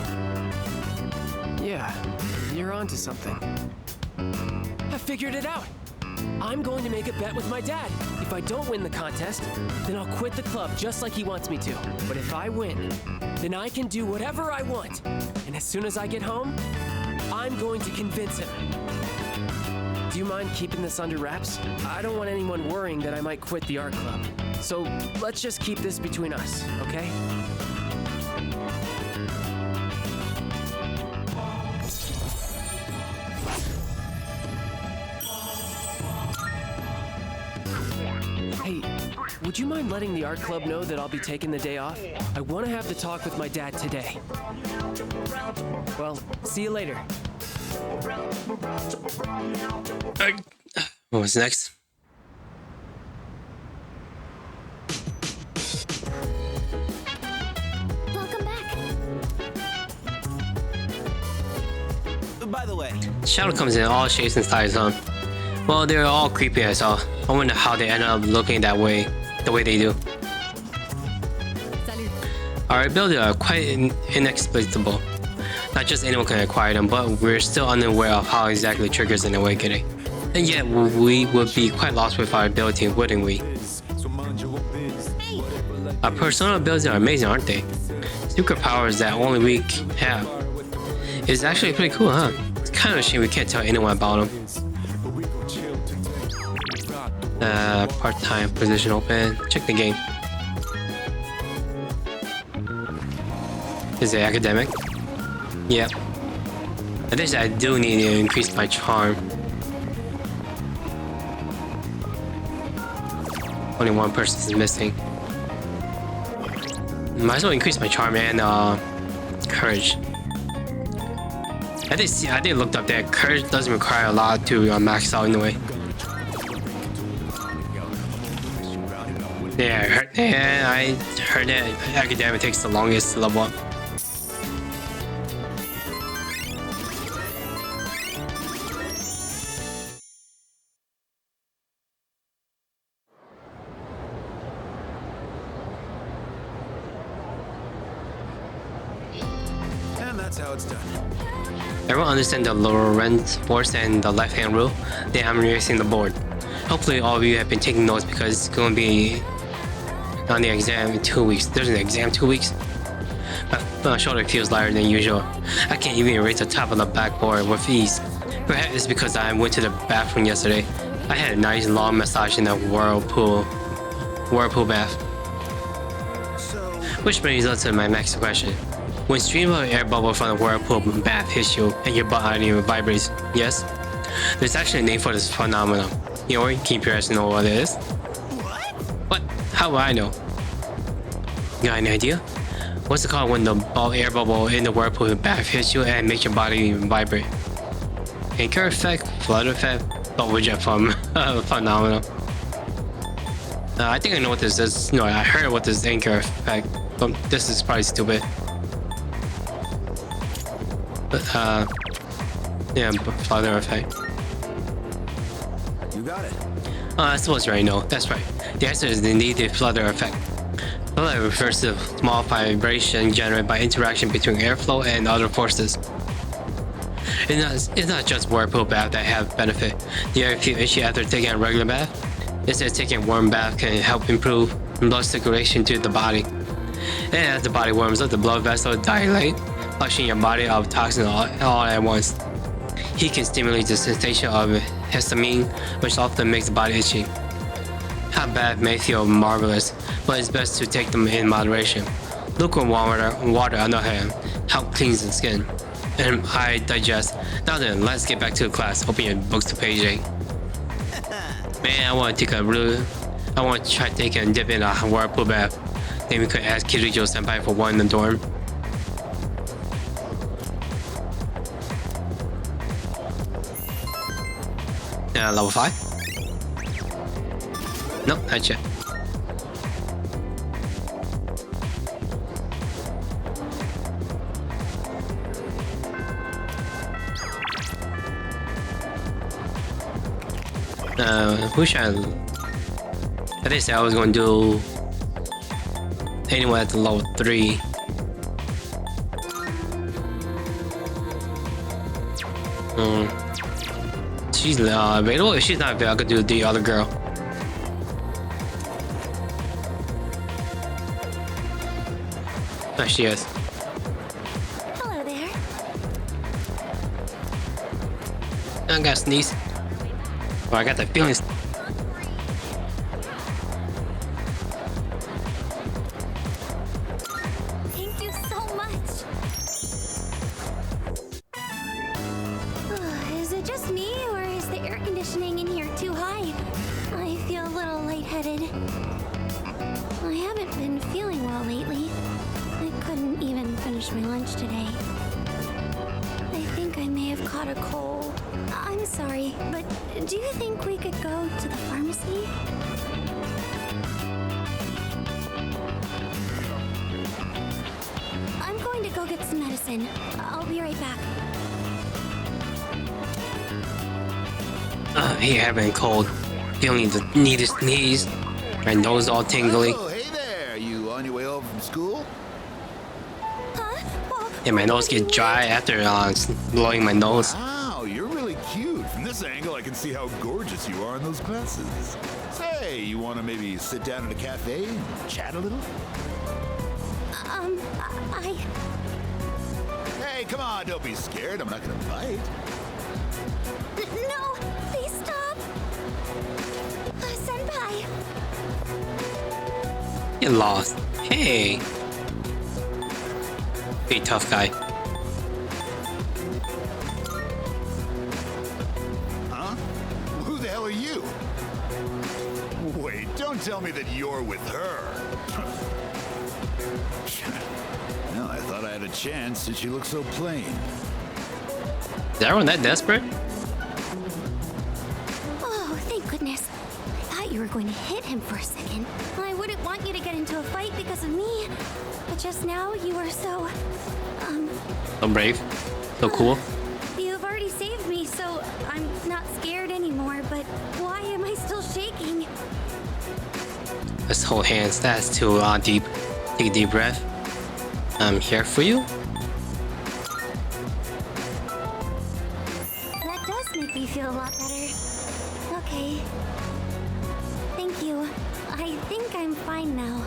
Yeah, you're onto something. I figured it out. I'm going to make a bet with my dad. If I don't win the contest, then I'll quit the club just like he wants me to. But if I win, then I can do whatever I want. And as soon as I get home, I'm going to convince him. Do you mind keeping this under wraps? I don't want anyone worrying that I might quit the art club. So let's just keep this between us, okay? Hey, would you mind letting the art club know that I'll be taking the day off? I want to have the talk with my dad today. Well, see you later. What's next? Welcome back. By the way, Shadow comes in all shapes and sizes, huh? Well, they're all creepy as hell. I wonder how they end up looking that way, the way they do. Our abilities are quite inexplicable. Not just anyone can acquire them, but we're still unaware of how exactly triggers an awakening. And yet, we would be quite lost with our ability, wouldn't we? Our personal abilities are amazing, aren't they? Superpowers that only we have. It's actually pretty cool, huh? It's kind of a shame we can't tell anyone about them. Part-time position open. Check the game. Is it academic? Yep. I think I do need to increase my charm. Only one person is missing. Might as well increase my charm and courage. I did look up that courage doesn't require a lot to max out anyway. Yeah, I heard that academic takes the longest to level up. And that's how it's done. Everyone understands the Lorentz force and the left-hand rule? Then I'm erasing the board. Hopefully all of you have been taking notes because it's going to be on the exam in 2 weeks. There's an exam 2 weeks? My shoulder feels lighter than usual. I can't even erase the top of the backboard with ease. Perhaps it's because I went to the bathroom yesterday. I had a nice long massage in the whirlpool bath. Which brings us to my next question. When stream of air bubble from the whirlpool bath hits you and your body vibrates, yes? There's actually a name for this phenomenon. Yori, can you know what it is? What? How would I know? Got any idea? What's it called when the air bubble in the whirlpool bath hits you and makes your body vibrate? Anchor effect, flood effect, bubble jet phenomenon. I think I know what this is. No, I heard what this anchor effect. But this is probably stupid. But yeah, flutter effect. You got it. I suppose you already know. That's right. The answer is indeed the flutter effect. Flutter refers to small vibration generated by interaction between airflow and other forces. It's not just whirlpool bath that have benefit. Do you ever feel itchy after taking a regular bath? Instead, taking a warm bath can help improve blood circulation to the body. And as the body warms up, the blood vessels dilate, flushing your body of toxins all at once. Heat can stimulate the sensation of histamine, which often makes the body itchy. Hot bath may feel marvelous, but it's best to take them in moderation. Lukewarm water on the other hand, help cleanse the skin. And I digest. Now then, let's get back to the class. Open your books to page 8. Man, I want to try taking a dip in a whirlpool bath. Then we could ask Kirijo senpai for one in the dorm. Level 5? Nope, not yet. Who should I did say I was going to do anyone at the level 3. She's available. If she's not available, I could do the other girl. Oh, she is. Hello there. I gotta sneeze. Oh, I got that feeling. Thank you so much. Is it just me, or is the air conditioning in here too high? I feel a little lightheaded. finish my lunch today. I think I may have caught a cold. I'm sorry, but do you think we could go to the pharmacy? I'm going to go get some medicine. I'll be right back. He having cold. Feeling the need to sneeze. My nose all tingly. Oh, hey there. You on your way home from school? And my nose gets dry after blowing my nose. Wow, you're really cute. From this angle, I can see how gorgeous you are in those glasses. Say, you want to maybe sit down at a cafe and chat a little? Hey, come on, don't be scared. I'm not gonna bite. No, please stop. Senpai. Get lost. Hey. Big tough guy. Huh? Who the hell are you? Wait, don't tell me that you're with her. No, I thought I had a chance since you look so plain. Is everyone that desperate? Oh, thank goodness. I thought you were going to hit him for a second. I wouldn't want you to get into a fight because of me. But just now, you were so... So brave. So cool. You've already saved me, so I'm not scared anymore. But why am I still shaking? Let's hold hands. That's too deep. Take a deep breath. I'm here for you. That does make me feel a lot better. Okay. Thank you. I think I'm fine now.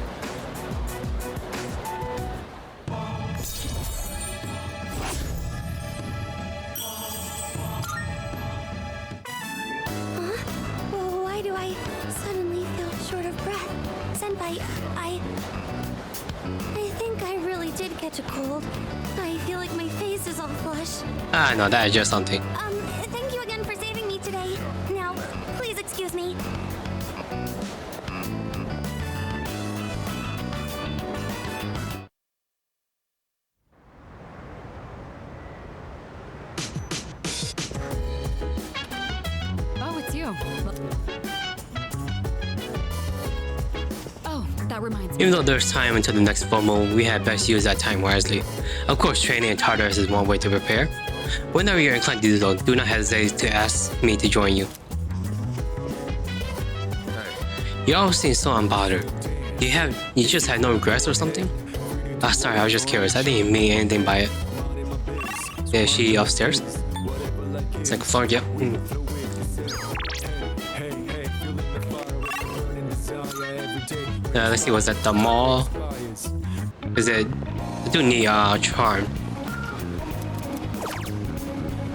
Well, why do I suddenly feel short of breath? Senpai, I think I really did catch a cold. I feel like my face is all flushed. No, that is just something. Thank you again for saving me today. Now, please excuse me. Oh, it's you. Oh, that reminds me. Even though there's time until the next full moon, we had best use that time wisely. Of course, training in Tartarus is one way to prepare. Whenever you're inclined to do so, do not hesitate to ask me to join you. You always seem so unbothered. You just had no regrets or something? Sorry, I was just curious. I didn't mean anything by it. Is she upstairs? Second floor, yep. Let's see, was that the mall? Is it? I do need charm.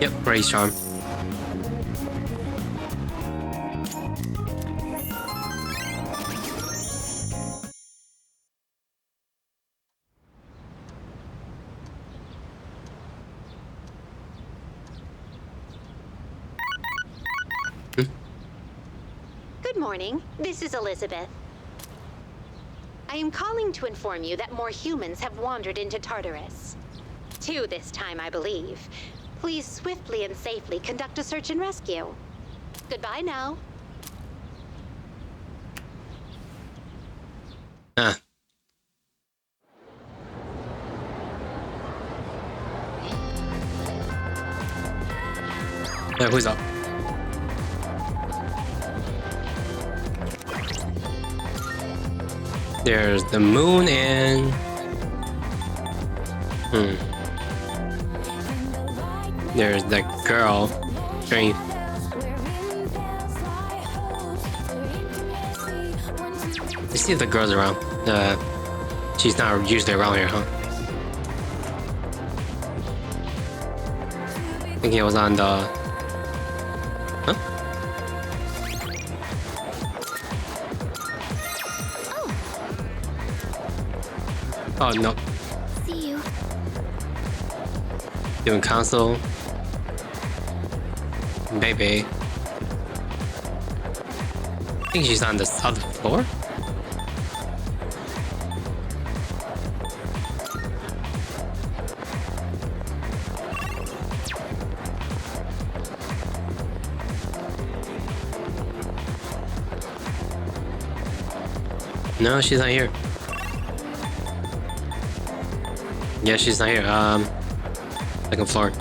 Yep, raise charm. Good morning. This is Elizabeth. I am calling to inform you that more humans have wandered into Tartarus. 2 this time, I believe. Please swiftly and safely conduct a search and rescue. Goodbye now. Yeah, who's up? There's the moon and... There's the girl. Strange. Let's see if the girl's around. She's not usually around here, huh? I think it was on the... Huh? Oh, no. See you. Doing console. Baby. I think she's on the other floor. No, she's not here. Yeah, she's not here. Second floor.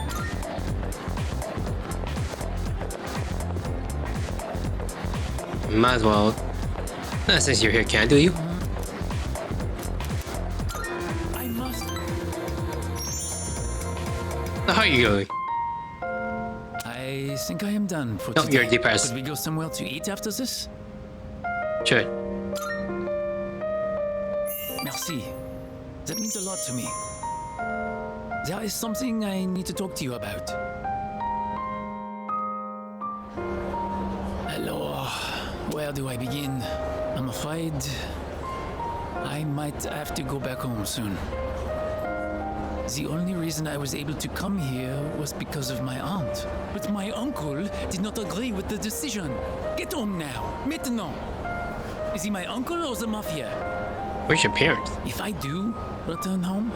Might as well. Since you're here, can't do you? I must. How are you going? I think I am done for Oh, today. you're depressed. Could we go somewhere to eat after this? Sure. Merci. That means a lot to me. There is something I need to talk to you about. Hello. Where do I begin? I'm afraid I might have to go back home soon. The only reason I was able to come here was because of my aunt. But my uncle did not agree with the decision. Get home now, maintenant. Is he my uncle or the mafia? Where's your parents? If I do return home,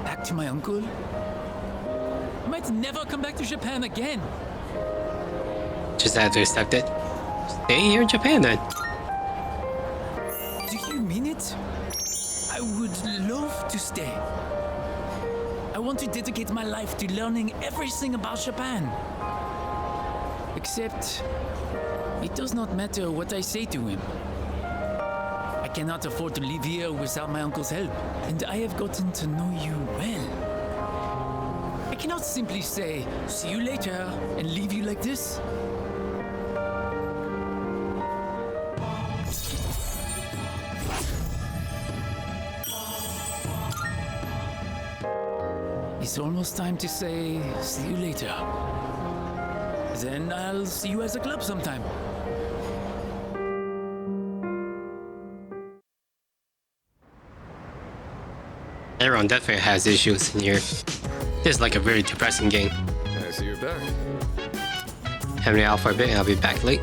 back to my uncle, I might never come back to Japan again. Just have to accept it. Stay here in Japan then. Do you mean it? I would love to stay. I want to dedicate my life to learning everything about Japan. Except, it does not matter what I say to him. I cannot afford to live here without my uncle's help, and I have gotten to know you well. I cannot simply say, see you later, and leave you like this. It's almost time to say, see you later. Then I'll see you at the club sometime. Everyone definitely has issues in here. This is like a very depressing game. I see you're back. Having it out for a bit and I'll be back late.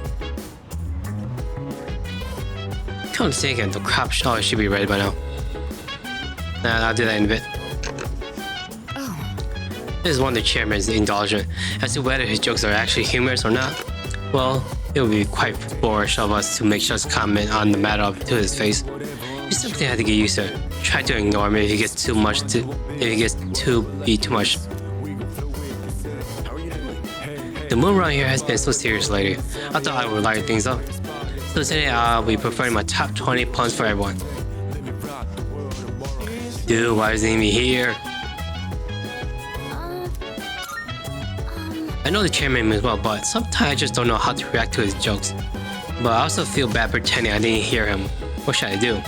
Come second, the crop show should be ready by now. Nah, I'll do that in a bit. This is one of the chairman's indulgent as to whether his jokes are actually humorous or not. Well, it would be quite foolish of us to make such comment on the matter to his face. You simply have to get used to it. Try to ignore him if he gets too much too much. The moon around here has been so serious lately. I thought I would lighten things up. So today I'll be preferring my top 20 puns for everyone. Dude, why isn't he here? I know the chairman means well, but sometimes I just don't know how to react to his jokes. But I also feel bad pretending I didn't hear him. What should I do?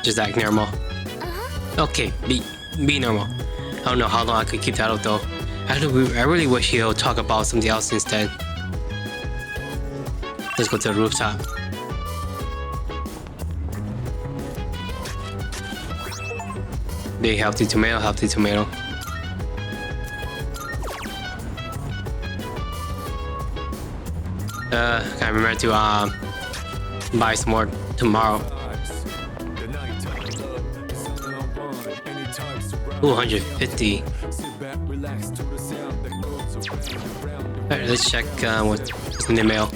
Just act normal. Okay, be normal. I don't know how long I could keep that up though. I really wish he'll talk about something else instead. Let's go to the rooftop. Big healthy tomato, healthy tomato. Gotta remember to buy some more tomorrow. Ooh, 150. Alright, let's check what's in the mail.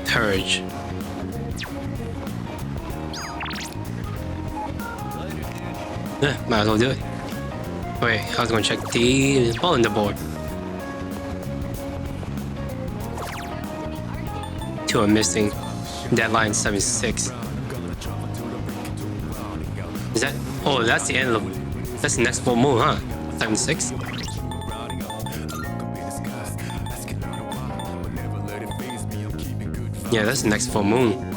Courage. Yeah, might as well do it. Wait, I was gonna check the ball in the board. 2 are missing. Deadline 76. Is that? Oh, that's the end of. That's the next full moon, huh? 76. Yeah, that's the next full moon.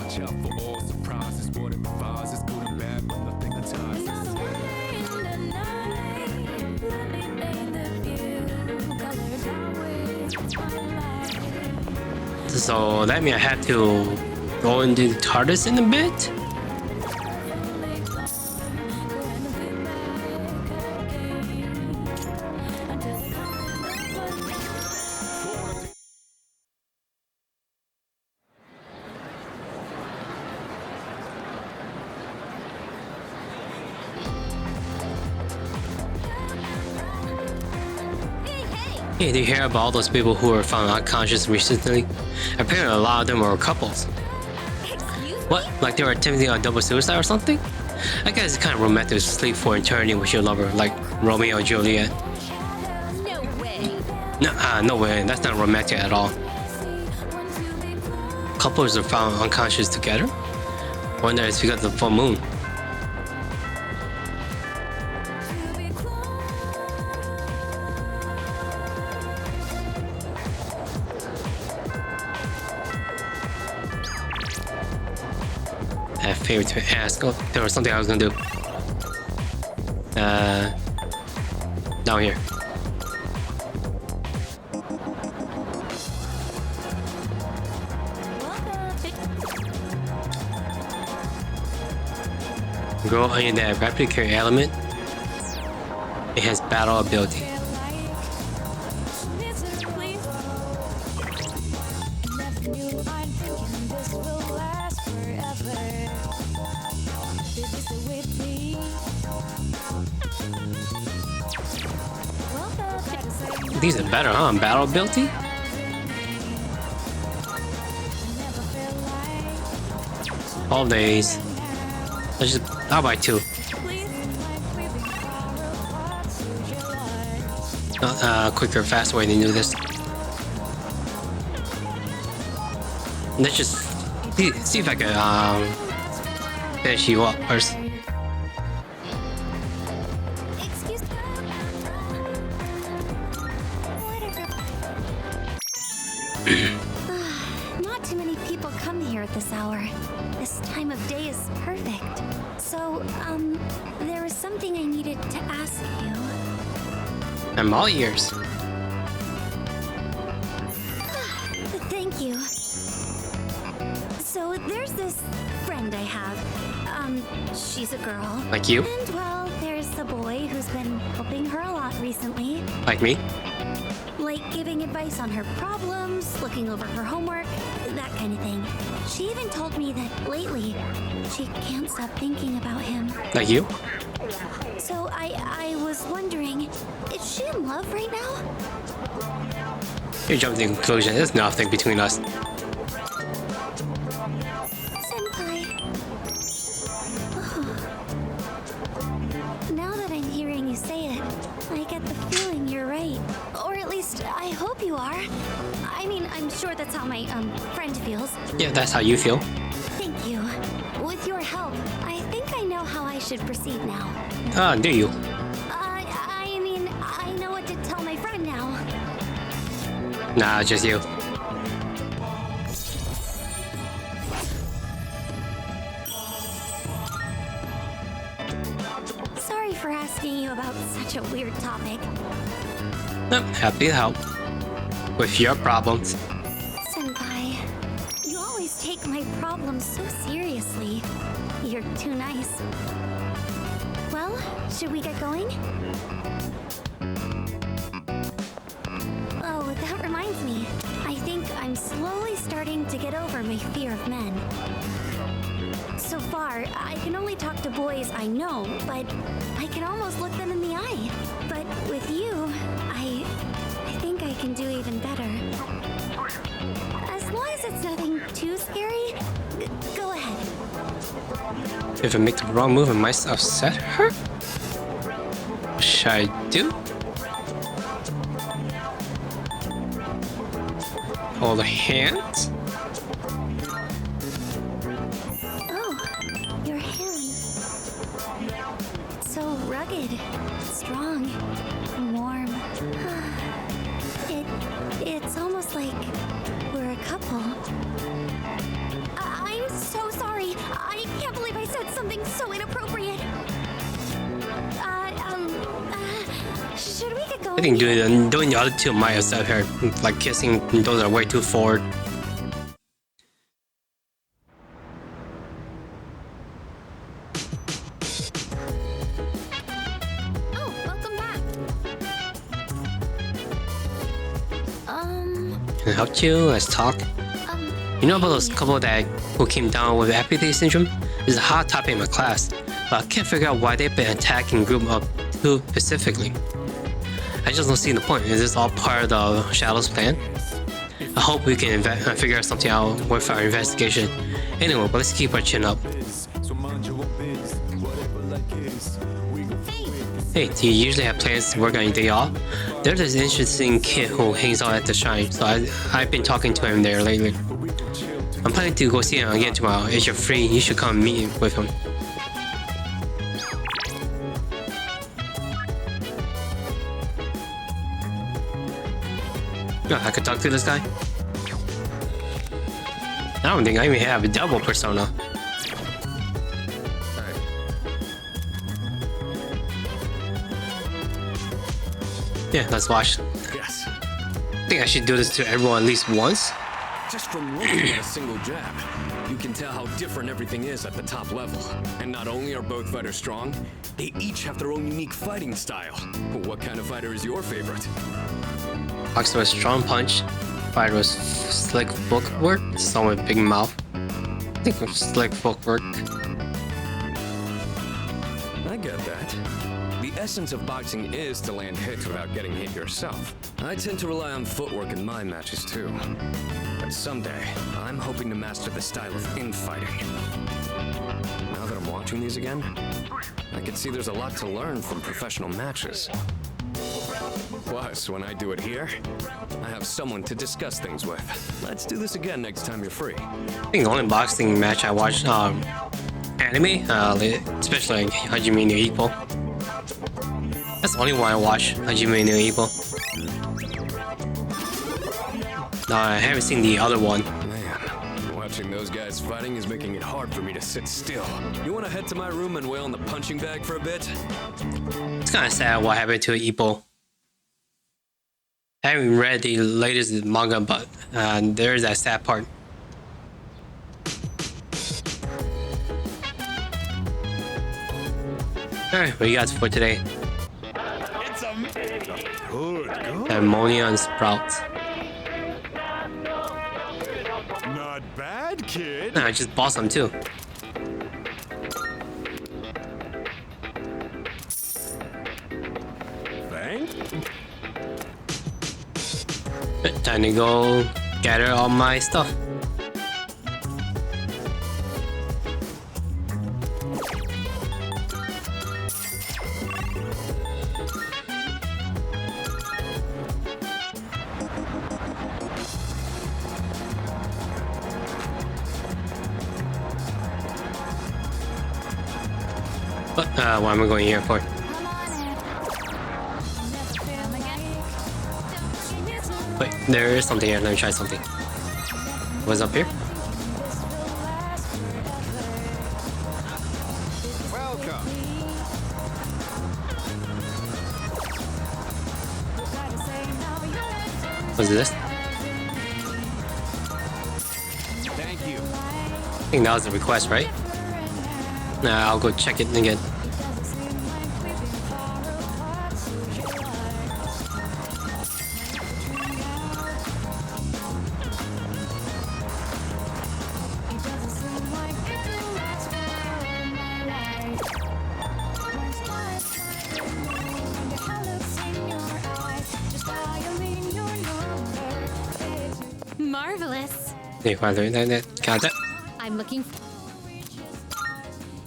So that means I have to go into the TARDIS in a bit? Hey, did you hear about all those people who were found unconscious recently? Apparently a lot of them were couples. What? Like they were attempting a double suicide or something? I guess it's kind of romantic to sleep for eternity with your lover, like Romeo and Juliet. No way. No way, that's not romantic at all. Couples are found unconscious together? Wonder it's because of the full moon. I failed to ask. Oh, there was something I was gonna do. Down here. Grow under that replicator element. It has battle ability. These are better, huh? Battle ability? All days. I'll buy 2. Quicker, faster way to do this. Let's just see if I can finish you up first. Not too many people come here at this hour. This time of day is perfect. So, there was something I needed to ask you. I'm all ears. Thank you. So, there's this friend I have. She's a girl. Like you? And, well, there's a boy who's been helping her a lot recently. Like me? Like giving advice on her problems, looking over her homework, that kind of thing. She even told me that lately, she can't stop thinking about him. Like you? So I was wondering, is she in love right now? You jumped to the conclusion. There's nothing between us. Senpai. Now that I'm hearing you say it, I get the feeling you're right. Or at least, I hope you are. I mean, I'm sure that's how my, friend feels. Yeah, that's how you feel. Thank you. With your help, I think I know how I should proceed now. Ah, do you? I mean, I know what to tell my friend now. Nah, just you. Sorry for asking you about such a weird topic. Happy to help. With your problems. Senpai, you always take my problems so seriously. You're too nice. Well, should we get going? Oh, that reminds me. I think I'm slowly starting to get over my fear of men. So far, I can only talk to boys I know, but I can almost look them in the eye. But with you, I think I can do even better. As long as it's nothing too scary, go ahead. If I make the wrong move, I might upset her? What should I do? Hold a hand? Oh, your hand. It's so rugged, strong, warm. It's almost like we're a couple. I'm so sorry. I can't believe I said something so inappropriate. Should we get going? I think doing the other two might upset her. Like kissing, those are way too forward. Oh, welcome back. Can I help you? Let's talk. You know about those couple who came down with apathy syndrome? It's a hot topic in my class, but I can't figure out why they've been attacking group of two specifically. I just don't see the point. Is this all part of the Shadow's plan? I hope we can figure something out with our investigation. Anyway, but let's keep our chin up. Hey, do you usually have plans to work on your day off? There's this interesting kid who hangs out at the shrine, so I've been talking to him there lately. I'm planning to go see him again tomorrow. If you're free, you should come meet with him. Oh, I could talk to this guy? I don't think I even have a double persona. Yeah, let's watch. Yes. I think I should do this to everyone at least once. Just from looking at a single jab, you can tell how different everything is at the top level. And not only are both fighters strong, they each have their own unique fighting style. What kind of fighter is your favorite? Boxer with strong punch, fighter with slick footwork, someone with big mouth. I think with slick footwork. I get that. The essence of boxing is to land hits without getting hit yourself. I tend to rely on footwork in my matches too. But someday, I'm hoping to master the style of infighting. Now that I'm watching these again, I can see there's a lot to learn from professional matches. Plus, when I do it here, I have someone to discuss things with. Let's do this again next time you're free. I think the only boxing match I watched anime, especially like Hajime no Ippo. That's the only one I watch, Hajime no Ippo. No, I haven't seen the other one. Man, watching those guys fighting is making it hard for me to sit still. You want to head to my room and wail on the punching bag for a bit? It's kind of sad what happened to Ippo. I haven't read the latest manga, but there is that sad part. Alright, what you got for today? It's amazing. Good. Ammonia and sprouts. Not bad, kid. Nah, I just bought some too. Thanks. Time to go gather all my stuff. But what am I going here for? Wait, there is something here. Let me try something. What's up here? Welcome. What's this? Thank you. I think that was the request, right? Nah, I'll go check it again. Marvelous. Got that? I'm looking.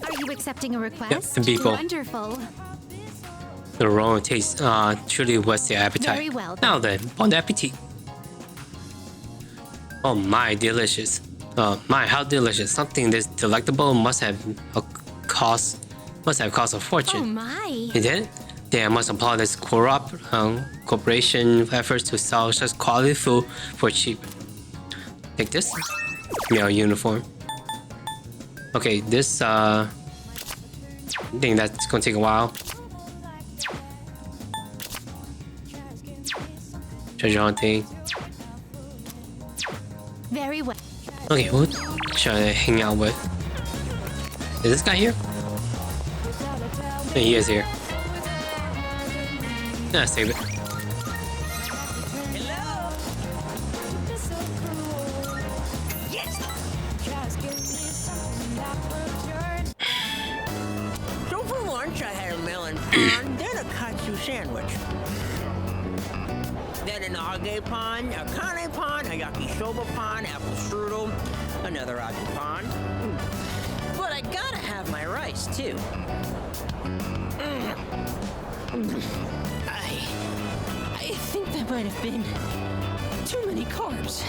Are you accepting a request? Yep, people. Wonderful. The aroma tastes truly whets the appetite. Very well, Now then, bon appetit. Oh my, delicious. My, how delicious. Something this delectable must have cost a fortune. Oh my. It did? Then I must applaud this corporation efforts to sell such quality food for cheap. Take this. Male uniform. Okay, this I think that's gonna take a while. Treasure hunting. Very well. Okay, who should I hang out with? Is this guy here? Yeah, he is here. Yeah, save it. So for lunch, I had a melon pond, then a katsu sandwich. a nage pan, a kane pan, a yakisoba pan, apple strudel, another aji pan. But I gotta have my rice, too. I think that might have been too many carbs.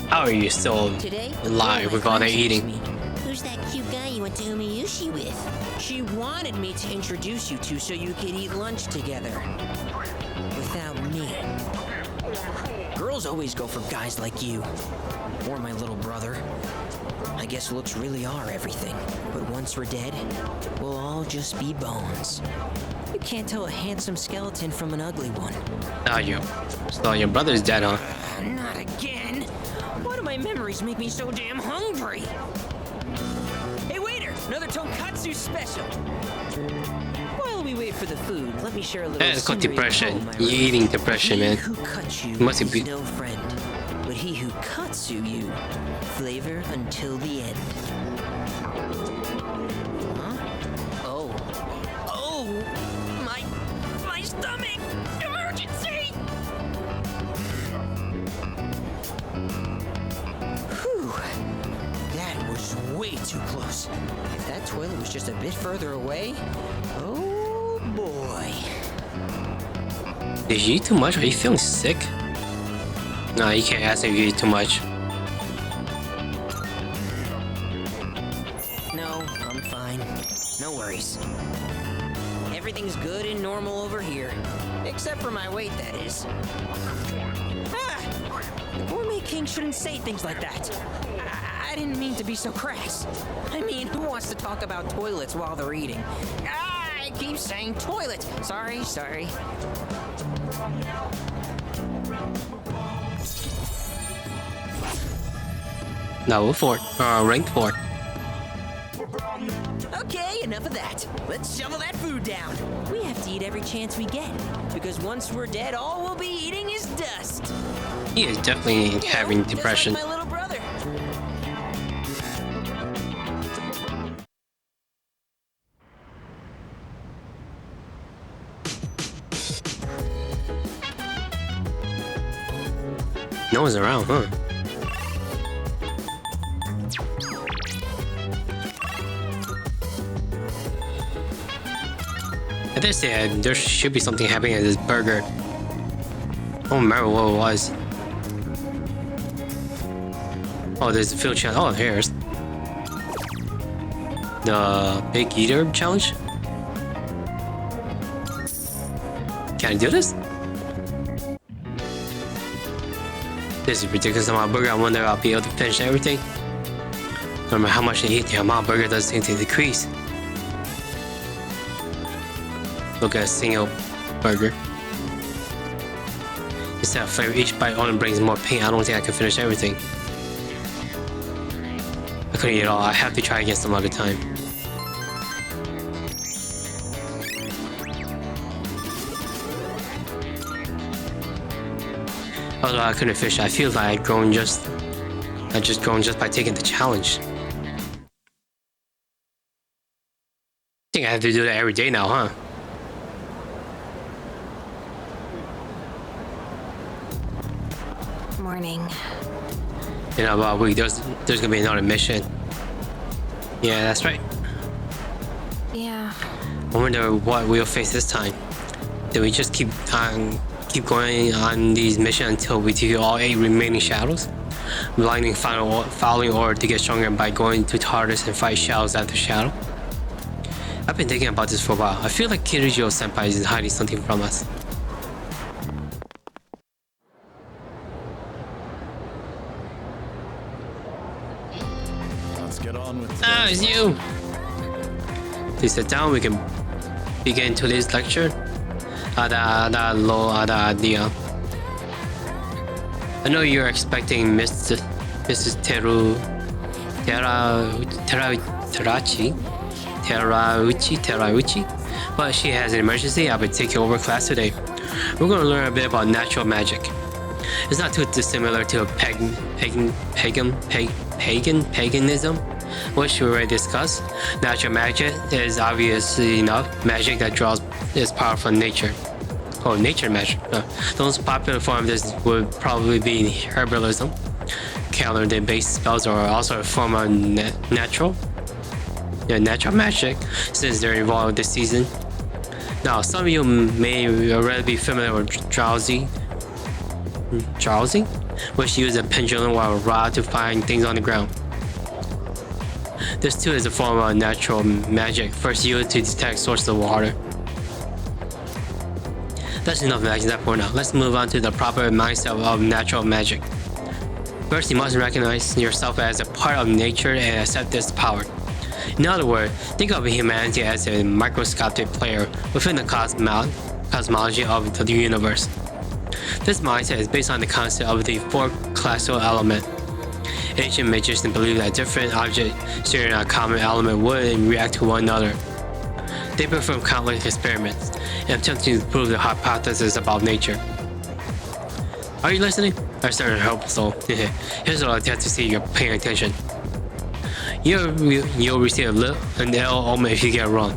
How are you still alive with all that eating? Who's that cute guy you went to Umiyushi with? She wanted me to introduce you to so you could eat lunch together. Without me. Girls always go for guys like you. Or my little brother. I guess looks really are everything. But once we're dead, we'll all just be bones. You can't tell a handsome skeleton from an ugly one. So your brother's dead, huh? Not again. Why do my memories make me so damn hungry? Hey waiter, another tonkatsu special. While we wait for the food, let me share a little. It's called depression. You're eating depression, man. Who cuts you Must be. is no friend, but he who cuts you, flavor until the end. Huh? Oh, my stomach! Emergency! Whew, that was way too close. If that toilet was just a bit further away, oh boy. Did you eat too much? Are you feeling sick? No, you can't ask if you eat too much. No, I'm fine. No worries. Everything's good and normal over here. Except for my weight, that is. Ah! The Gourmet King shouldn't say things like that. I didn't mean to be so crass. I mean, who wants to talk about toilets while they're eating? I keep saying toilet. Sorry. Level 4. Rank 4. Okay, enough of that. Let's shovel that food down. We have to eat every chance we get. Because once we're dead, all we'll be eating is dust. He is definitely having depression. Just like my little brother. No one's around, huh? I did say there should be something happening at this burger. I don't remember what it was. Oh, there's a field challenge. Oh, here's the Big Eater challenge. Can I do this? This is ridiculous amount of burger. I wonder if I'll be able to finish everything. No matter how much I eat, the amount of burger does seem to decrease. Look at a single burger. Instead of flavor, each bite only brings more pain. I don't think I can finish everything. I couldn't eat it all. I have to try again some other time. Although I couldn't finish, I feel like I just grown just by taking the challenge. I think I have to do that every day now, huh? Morning. In about a week, there's gonna be another mission. Yeah, that's right. Yeah. I wonder what we'll face this time. Do we just keep going on these missions until we defeat all 8 remaining shadows? Blinding following order to get stronger by going to TARDIS and fight shadows after shadow? I've been thinking about this for a while. I feel like Kirigyo Senpai is hiding something from us. Let's get on with it's you! Please sit down, we can begin today's lecture. I know you're expecting Mrs. Terauchi, but she has an emergency. I'll be taking over class today. We're going to learn a bit about natural magic. It's not too dissimilar to paganism, which we already discussed. Natural magic is obviously enough magic that draws its power from nature. Oh, nature magic. The most popular form of this would probably be herbalism. Calendar-based spells are also a form of natural magic since they're evolved this season. Now, some of you may already be familiar with drowsy, which use a pendulum or a rod to find things on the ground. This too is a form of natural magic, first used to detect sources of water. That's enough magic for now. Let's move on to the proper mindset of natural magic. First, you must recognize yourself as a part of nature and accept this power. In other words, think of humanity as a microscopic player within the cosmology of the universe. This mindset is based on the concept of the four classical elements. Ancient magicians believed that different objects sharing a common element would react to one another. They performed countless experiments and attempted to prove the hypothesis about nature. Are you listening? I certainly hope so. Here's what I test to see you're paying attention. You'll receive an L omen if you get it wrong.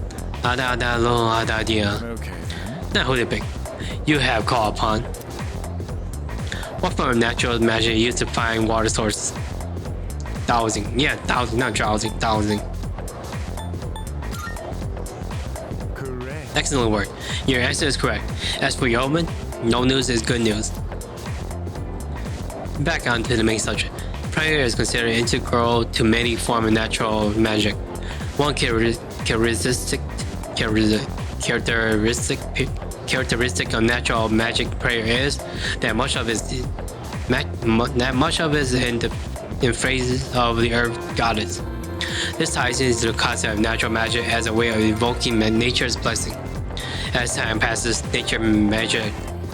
Okay. Now who to pick? You have called upon. What form of natural magic used to find water sources? Dowsing. Yeah, dowsing, not drowsing. Dowsing. Correct. Excellent work. Your answer is correct. As for your omen, no news is good news. Back on to the main subject. Prayer is considered integral to many forms of natural magic. One characteristic of natural magic prayer is that much of it is in phrases of the earth goddess. This ties into the concept of natural magic as a way of evoking nature's blessing. As time passes,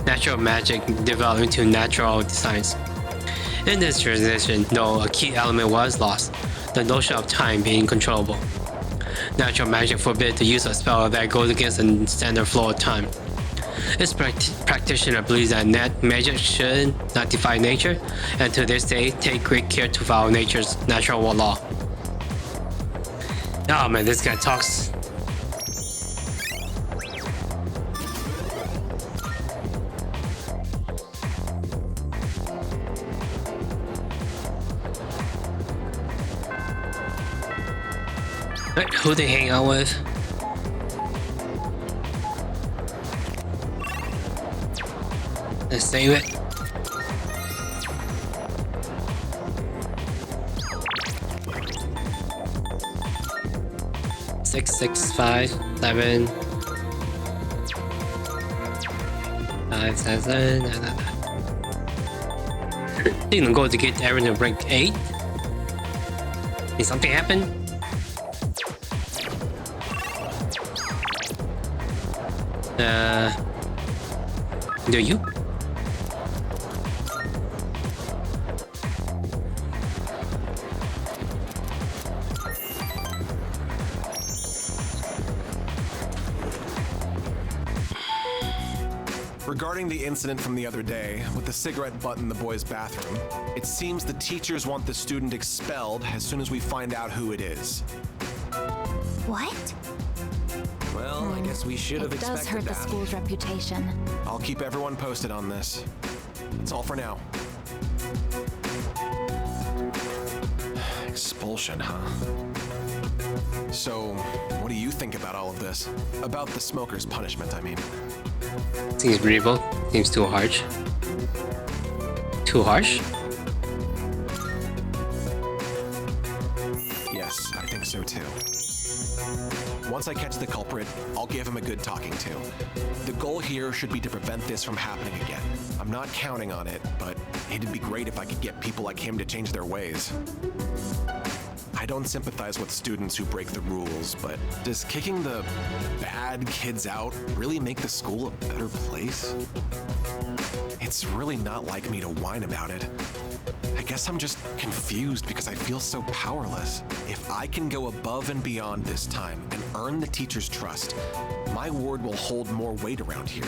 natural magic developed into natural science. In this transition, though, a key element was lost, the notion of time being controllable. Natural magic forbids the use of spell that goes against the standard flow of time. This practitioner believes that magic should not defy nature, and to this day, take great care to follow nature's natural law. Oh man, this guy talks. Who they hang out with? Let's save it. Six, 5, 7, 5, 7, 9. Didn't go to get everything to rank 8. Did something happen? Do you? Regarding the incident from the other day with the cigarette butt in the boys' bathroom, it seems the teachers want the student expelled as soon as we find out who it is. What? Well, I guess we should have expected that. It does hurt the school's reputation. I'll keep everyone posted on this. That's all for now. Expulsion, huh? So, what do you think about all of this? About the smoker's punishment, I mean. Seems breathable. Seems too harsh. Too harsh? Yes, I think so too. Once I catch the culprit, I'll give him a good talking to. The goal here should be to prevent this from happening again. I'm not counting on it, but it'd be great if I could get people like him to change their ways. I don't sympathize with students who break the rules, but does kicking the bad kids out really make the school a better place? It's really not like me to whine about it. I guess I'm just confused because I feel so powerless. If I can go above and beyond this time and earn the teacher's trust, my word will hold more weight around here.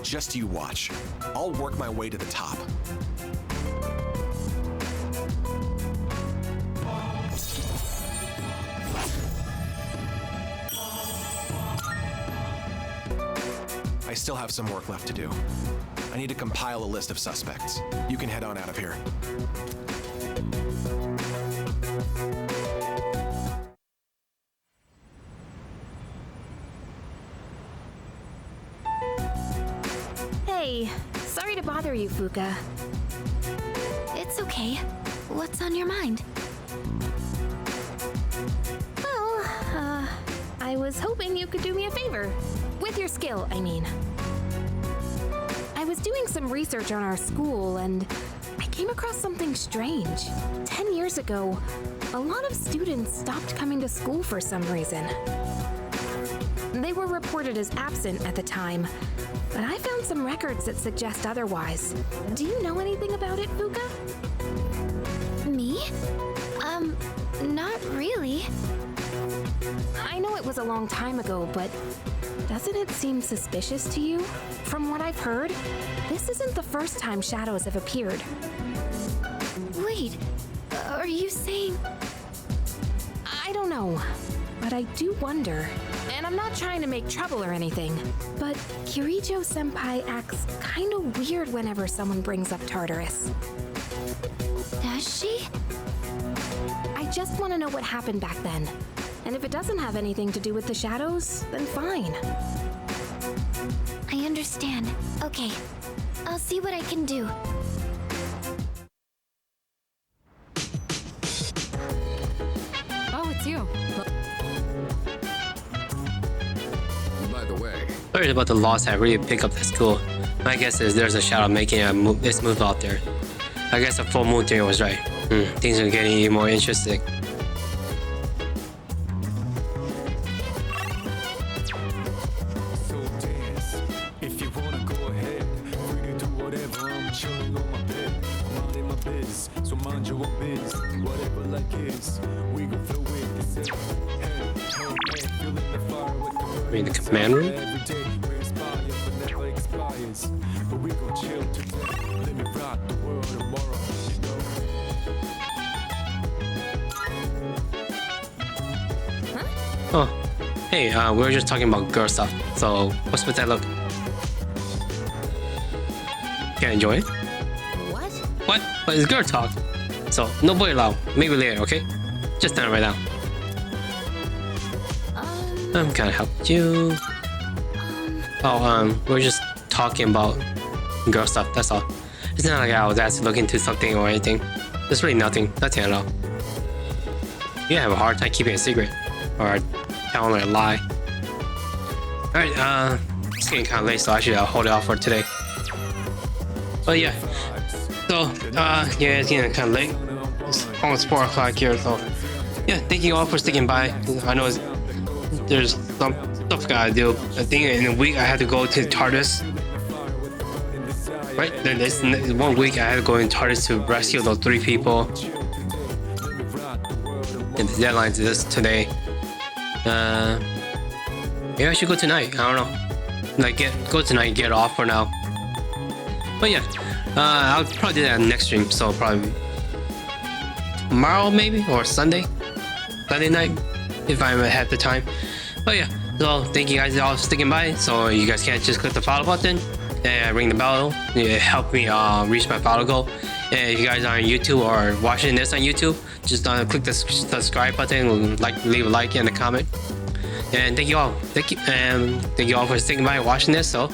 Just you watch. I'll work my way to the top. I still have some work left to do. I need to compile a list of suspects. You can head on out of here. Hey, sorry to bother you, Fuka. It's okay. What's on your mind? Well, I was hoping you could do me a favor. With your skill, I mean. I was doing some research on our school and I came across something strange. 10 years ago, a lot of students stopped coming to school for some reason. They were reported as absent at the time, but I found some records that suggest otherwise. Do you know anything about it, Fuka? Me? Not really. I know it was a long time ago, but doesn't it seem suspicious to you? From what I've heard, this isn't the first time shadows have appeared. Wait, are you saying... I don't know, but I do wonder. And I'm not trying to make trouble or anything, but Kirijo-senpai acts kinda weird whenever someone brings up Tartarus. Does she? I just want to know what happened back then. And if it doesn't have anything to do with the shadows, then fine. I understand. Okay, I'll see what I can do. Oh, it's you. By the way, Sorry about the loss. I really pick up the school. My guess is there's a shadow making this move out there. I guess the full moon theory was right. Things are getting even more interesting. I mean, the command room? Oh, hey, we were just talking about girl stuff. So, what's with that look? Can't enjoy it? What? What? But it's girl talk. So, no boy allowed. Maybe later, okay? Just done right now. I'm gonna help you. We're just talking about girl stuff, that's all. It's not like I was asked to look into something or anything. There's really nothing at all. You have a hard time keeping a secret. Or telling a lie. Alright, it's getting kinda late, so I should hold it off for today. But yeah. So, yeah, it's getting kinda late. It's almost 4 o'clock here, so yeah, thank you all for sticking by. I know there's some stuff I gotta do. I think in a week I had to go to Tartarus. Right? Then this 1 week I had to go in Tartarus to rescue those 3 people. And the deadline is today. Maybe I should go tonight. I don't know. Like go tonight, get off for now. But yeah, I'll probably do that next stream. So probably tomorrow maybe or Sunday night if I had the time. But yeah, so thank you guys all for sticking by. So you guys can't just click the follow button and ring the bell. It helped me reach my follow goal. And if you guys are on YouTube or watching this on YouTube, just click the subscribe button, leave a like and a comment. And thank you all. Thank you all for sticking by and watching this. So